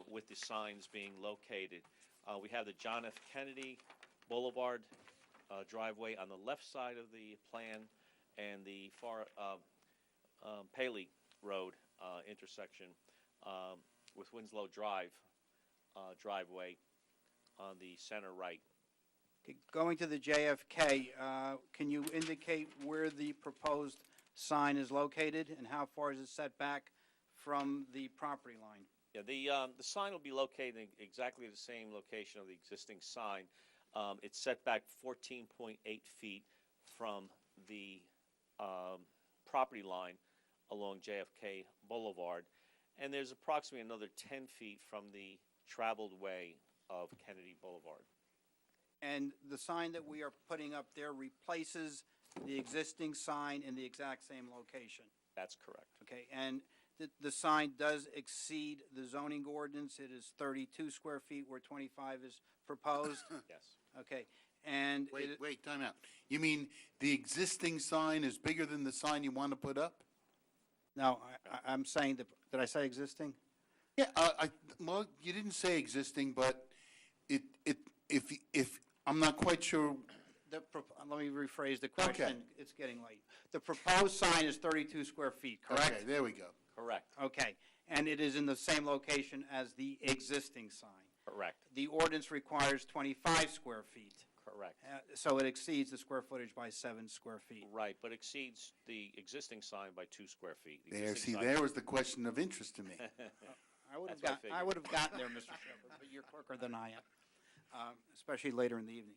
with the signs being located. We have the John F. Kennedy Boulevard driveway on the left side of the plan, and the far Paley Road intersection with Winslow Drive driveway on the center right. Okay, going to the JFK, can you indicate where the proposed sign is located and how far is it set back from the property line? Yeah, the sign will be located in exactly the same location of the existing sign. It's set back 14.8 feet from the property line along JFK Boulevard, and there's approximately another 10 feet from the traveled way of Kennedy Boulevard. And the sign that we are putting up there replaces the existing sign in the exact same location? That's correct. Okay, and the sign does exceed the zoning ordinance. It is 32 square feet where 25 is proposed? Yes. Okay, and... Wait, time out. You mean the existing sign is bigger than the sign you want to put up? No, I'm saying, that. Did I say existing? Yeah, well, you didn't say existing, but if I'm not quite sure. Let me rephrase the question. Okay. It's getting late. The proposed sign is 32 square feet, correct? Okay, there we go. Correct. Okay, and it is in the same location as the existing sign? Correct. The ordinance requires 25 square feet. Correct. So it exceeds the square footage by 7 square feet. Right, but exceeds the existing sign by 2 square feet. The There, existing see, sign- there was the question of interest to me. I would That's what I have figured. I would have gotten there, Mr. Shepherd, but you're quicker than I am, especially later in the evening.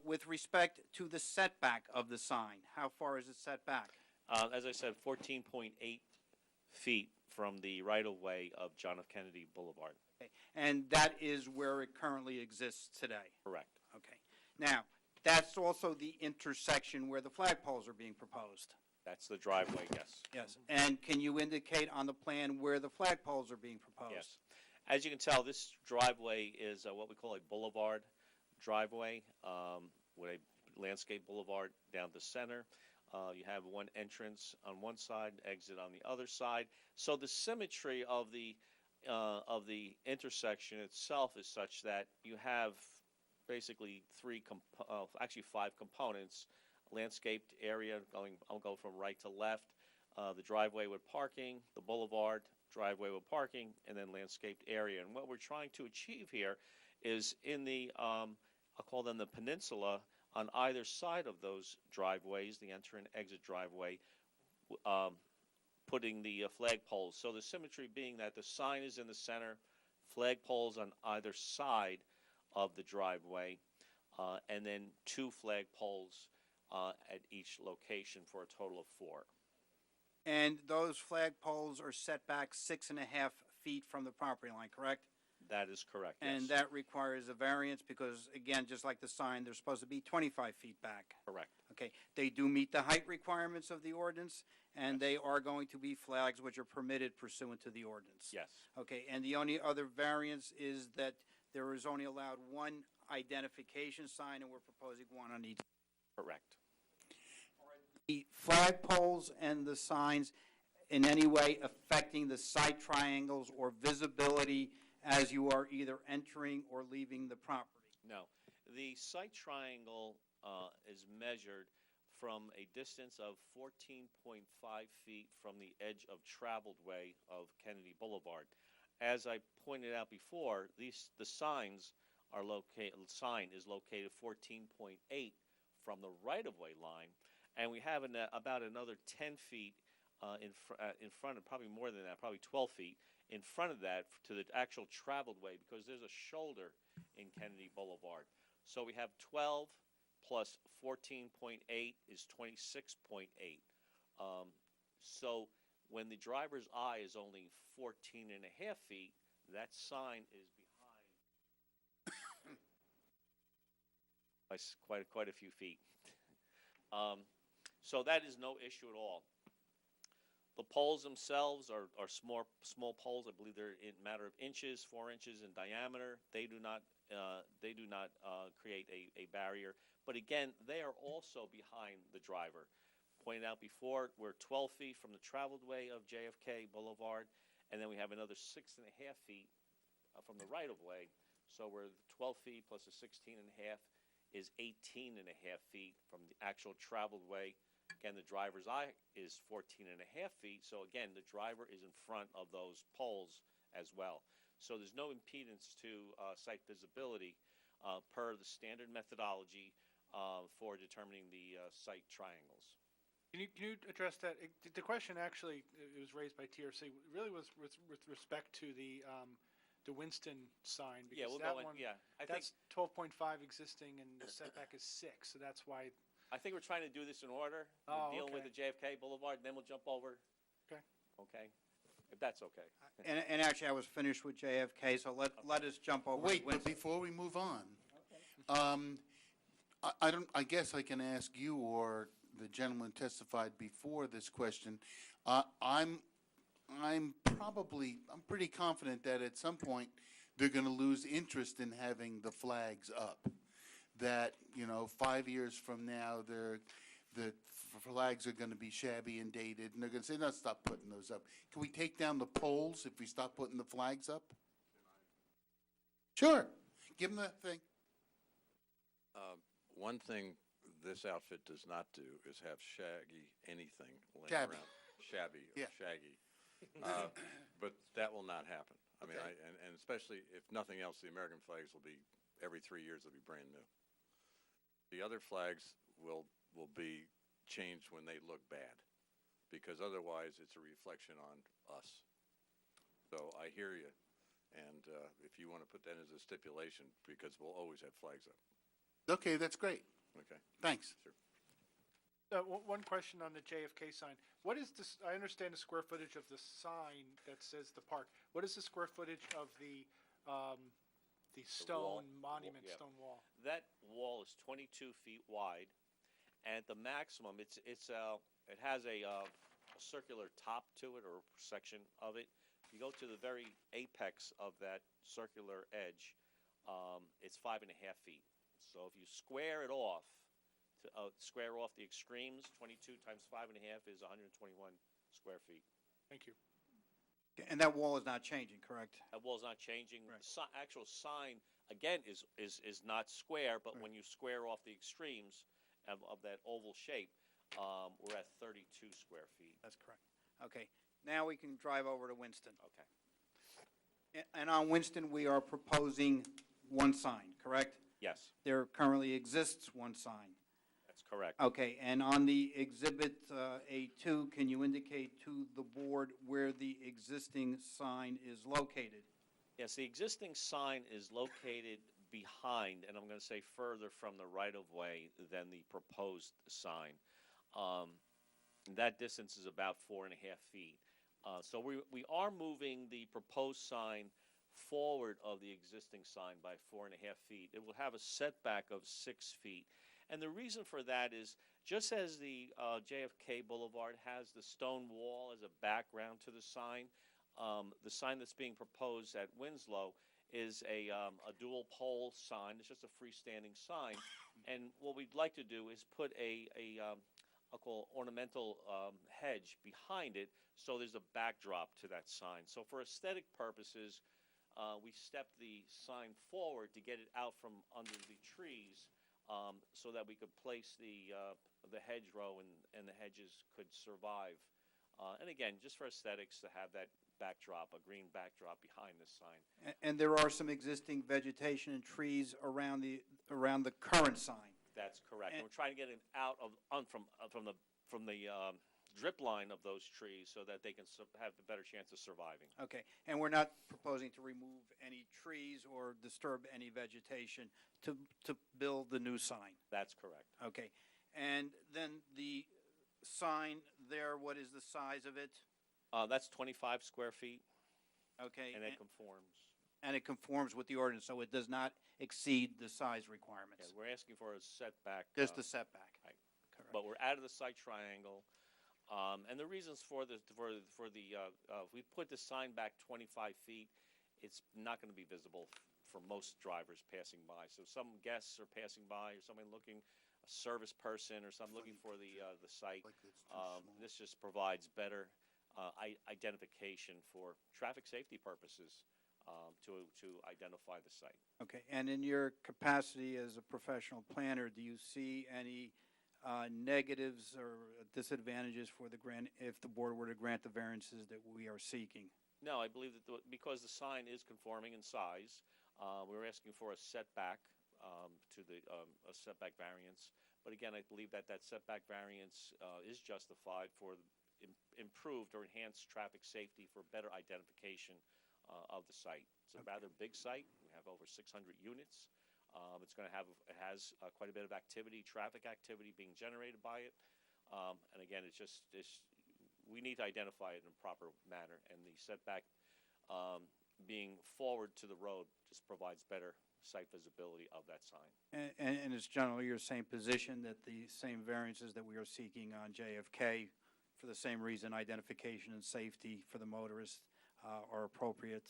With respect to the setback of the sign, how far is it set back? As I said, 14.8 feet from the right-of-way of John F. Kennedy Boulevard. Okay. And that is where it currently exists today? Correct. Okay. Now, that's also the intersection where the flagpoles are being proposed? That's the driveway, yes. Yes. And can you indicate on the plan where the flagpoles are being proposed? Yes. As you can tell, this driveway is what we call a boulevard driveway with a landscape boulevard down the center. You have one entrance on one side, exit on the other side. So the symmetry of the intersection itself is such that you have basically actually 5 components: landscaped area I'll go from right to left, the driveway with parking, the boulevard, driveway with parking, and then landscaped area. And what we're trying to achieve here is in the, I'll call them the peninsula, on either side of those driveways, the enter and exit driveway, putting the flag poles. So the symmetry being that the sign is in the center, flag poles on either side of the driveway, and then 2 flag poles at each location for a total of 4. And those flagpoles are set back 6.5 feet from the property line, correct? That is correct, And yes. that requires a variance because, again, just like the sign, they're supposed to be 25 feet back. Correct. Okay, they do meet the height requirements of the ordinance, and they are going to be flags which are permitted pursuant to the ordinance. Yes. Okay, and the only other variance is that there is only allowed one identification sign, and we're proposing one on each. Correct. The flagpoles and the signs in any way affecting the sight triangles or visibility as you are either entering or leaving the property? No. The sight triangle is measured from a distance of 14.5 feet from the edge of traveled way of Kennedy Boulevard. As I pointed out before, the signs are sign is located 14.8 from the right-of-way line, and we have about another 10 feet in front of, probably more than that, probably 12 feet in front of that to the actual traveled way, because there's a shoulder in Kennedy Boulevard. So we have 12 plus 14.8 is 26.8. So when the driver's eye is only 14 and a half feet, that sign is behind by quite a few feet. So that is no issue at all. The poles themselves are small poles. I believe they're in a matter of inches, 4 inches in diameter. They do not create a barrier. But again, they are also behind the driver. Pointed out before, we're 12 feet from the traveled way of JFK Boulevard, and then we have another 6.5 feet from the right of way. So we're 12 feet plus a 16.5 is 18.5 feet from the actual traveled way. Again, the driver's eye is 14.5 feet. So again, the driver is in front of those poles as well. So there's no impedance to sight visibility per the standard methodology for determining the sight triangles. Can you address that? The question actually, it was raised by TRC, really was with respect to the Winston sign. Yeah, because we'll that go in, one, yeah. I think that's 12.5 existing and the setback is 6, so that's why. I think we're trying to do this in order. Oh, We're dealing with the JFK Boulevard, and then we'll jump over. Okay. Okay? If that's okay. And actually, I was finished with JFK, so let us jump over to Wait, but Winston. before we move on, I guess I can ask you or the gentleman testified before this question. I'm pretty confident that at some point they're going to lose interest in having the flags up. That 5 years from now, the flags are going to be shabby and dated, and they're going to say, "No, stop putting those up." Can we take down the poles if we stop putting the flags up? Sure, give them that thing. One thing this outfit does not do is have shaggy anything laying Shabby. around. Shabby, or Yeah. shaggy. But that will not happen. I mean, Okay. and especially if nothing else, the American flags will be, every 3 years, they'll be brand new. The other flags will be changed when they look bad, because otherwise it's a reflection on us. So I hear you, and if you want to put that as a stipulation, because we'll always have flags up. Okay, that's great. Okay. Thanks. Sure. One question on the JFK sign. What is this? I understand the square footage of the sign that says the park. What is the square footage of the stone monument, yeah. stone wall? That wall is 22 feet wide, and at the maximum, it has a circular top to it, or section of it. If you go to the very apex of that circular edge, it's 5.5 feet. So if you square it off, square off the extremes, 22 times 5.5 is 121 square feet. Thank you. And that wall is not changing, correct? That wall's not changing. The actual sign, again, is not square, but when you square off the extremes of that oval shape, we're at 32 square feet. That's correct. Okay, now we can drive over to Winston. Okay. And on Winston, we are proposing one sign, correct? Yes, There currently exists one sign. that's correct. Okay, and on the Exhibit A2, can you indicate to the board where the existing sign is located? Yes, the existing sign is located behind, and I'm going to say further from the right-of-way than the proposed sign. That distance is about 4.5 feet. So we are moving the proposed sign forward of the existing sign by 4.5 feet. It will have a setback of 6 feet. And the reason for that is, just as the JFK Boulevard has the stone wall as a background to the sign that's being proposed at Winslow is a dual pole sign. It's just a freestanding sign. And what we'd like to do is put I'll call ornamental hedge behind it, so there's a backdrop to that sign. So for aesthetic purposes, we stepped the sign forward to get it out from under the trees, so that we could place the hedgerow and the hedges could survive. And again, just for aesthetics, to have that backdrop, a green backdrop behind this sign. And there are some existing vegetation and trees around the current sign. That's correct. And we're trying to get it out from the drip line of those trees so that they can have a better chance of surviving. Okay, and we're not proposing to remove any trees or disturb any vegetation to build the new sign? That's correct. Okay, and then the sign there, what is the size of it? That's 25 square feet. Okay. And it conforms. And it conforms with the ordinance, so it does not exceed the size requirements? Yeah, we're asking for a setback. Just the setback? Right. Correct. But we're out of the site triangle. And the reasons for we put the sign back 25 feet, it's not going to be visible for most drivers passing by. So some guests are passing by, or someone looking, a service person, or someone looking for the site. This just provides better identification for traffic safety purposes to identify the site. Okay, and in your capacity as a professional planner, do you see any negatives or disadvantages for the grant if the board were to grant the variances that we are seeking? No, I believe that because the sign is conforming in size, we're asking for a setback a setback variance. But again, I believe that setback variance is justified for improved or enhanced traffic safety for better identification of the site. It's a rather big site. We have over 600 units. It has quite a bit of activity, traffic activity being generated by it. And again, we need to identify it in a proper manner. And the setback being forward to the road just provides better site visibility of that sign. And it's generally your same position that the same variances that we are seeking on JFK, for the same reason, identification and safety for the motorists, are appropriate?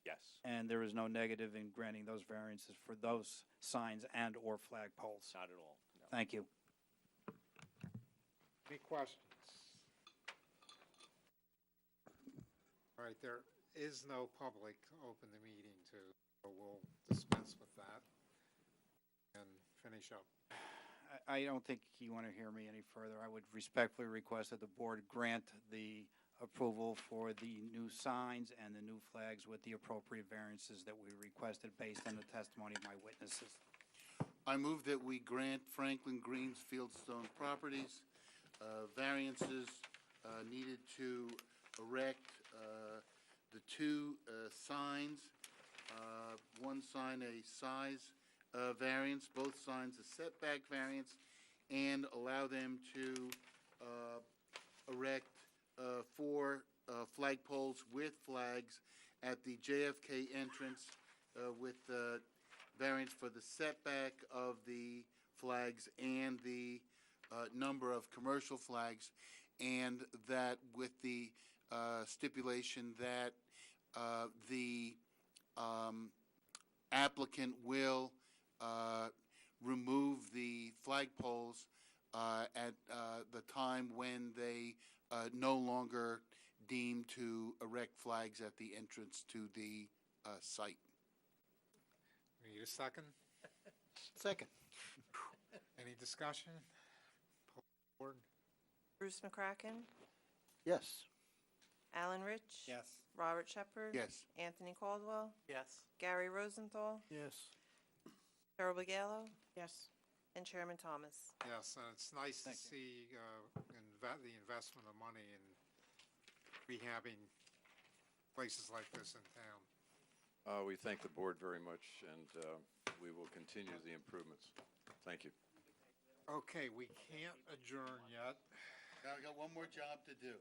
Yes. And there is no negative in granting those variances for those signs and/or flagpoles? Not at all. No. Thank you. Any questions? All right, there is no public open the meeting to, so we'll dispense with that and finish up. I don't think you want to hear me any further. I would respectfully request that the board grant the approval for the new signs and the new flags with the appropriate variances that we requested based on the testimony of my witnesses. I move that we grant Franklin Greens Fieldstone Properties variances needed to erect the two signs, one sign a size variance, both signs a setback variance, and allow them to erect 4 flagpoles with flags at the JFK entrance with the variance for the setback of the flags and the number of commercial flags, and that with the stipulation that the applicant will remove the flagpoles at the time when they no longer deem to erect flags at the entrance to the site. Need a second? Second. Any discussion? Board? Bruce McCracken, Yes. Alan Rich. Yes. Robert Shepherd. Yes. Anthony Caldwell, Yes. Gary Rosenthal, Yes. Cheryl Buell, Yes. and Chairman Thomas. Yes, and it's nice to see the investment of money in rehabbing places like this in town. We thank the board very much, and we will continue the improvements. Thank you. Okay, we can't adjourn yet. Now I got one more job to do.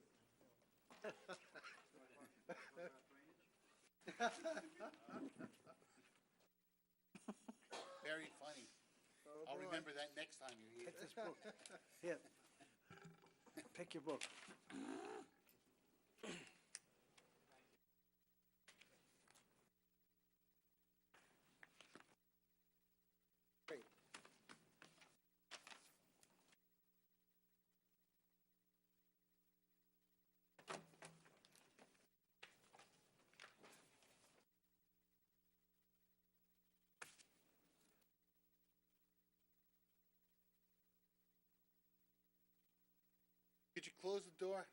Very funny. I'll remember that next time you're here. Take this book. Here. Pick your book. Could you close the door?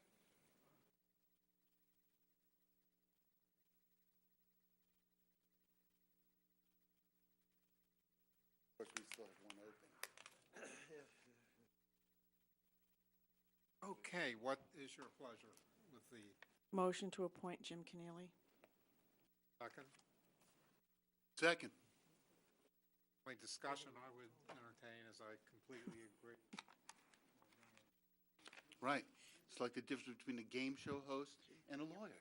Of course, we still have one open. Okay, what is your pleasure with the Motion to appoint Jim Keneally. second? Second. Only discussion I would entertain, as I completely agree. Right. It's like the difference between a game show host and a lawyer.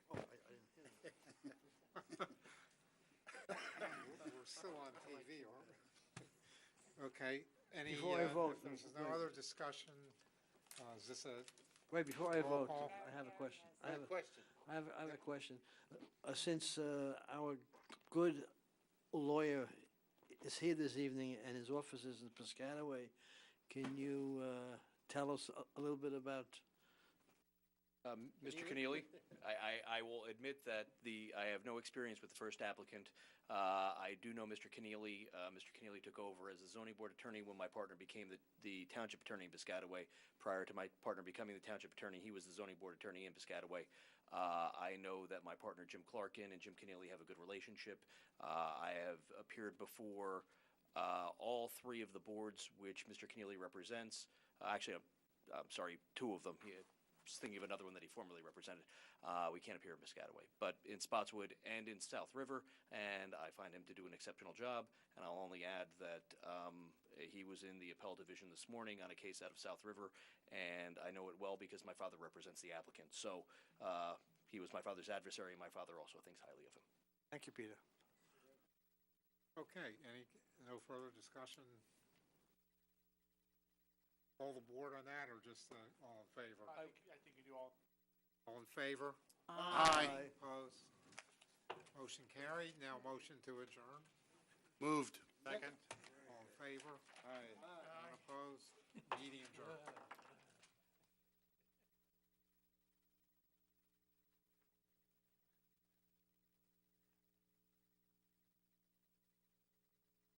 We're still on TV, aren't we? Okay, any, Before I vote, if there's no other discussion, is this a, Wait, before I Roll vote, call. I have a question. I have a question. I have a question. Since our good lawyer is here this evening and his office is in Piscataway, can you tell us a little bit about? Mr. Keneally, I will admit that I have no experience with the first applicant. I do know Mr. Keneally. Mr. Keneally took over as the zoning board attorney when my partner became the township attorney in Piscataway. Prior to my partner becoming the township attorney, he was the zoning board attorney in Piscataway. I know that my partner Jim Clarkin and Jim Keneally have a good relationship. I have appeared before all three of the boards which Mr. Keneally represents. Actually, I'm sorry, two of them. Just thinking of another one that he formerly represented. We can't appear in Piscataway, but in Spotswood and in South River, and I find him to do an exceptional job. And I'll only add that he was in the appellate division this morning on a case out of South River, and I know it well because my father represents the applicant. So he was my father's adversary, and my father also thinks highly of him. Thank you, Peter. okay, no further discussion? All the board on that, or just all in favor? I think you do all. All in favor? Aye. Opposed? Motion carried. Now motion to adjourn. Moved. Second. All in favor? Aye. Opposed? Meeting adjourned.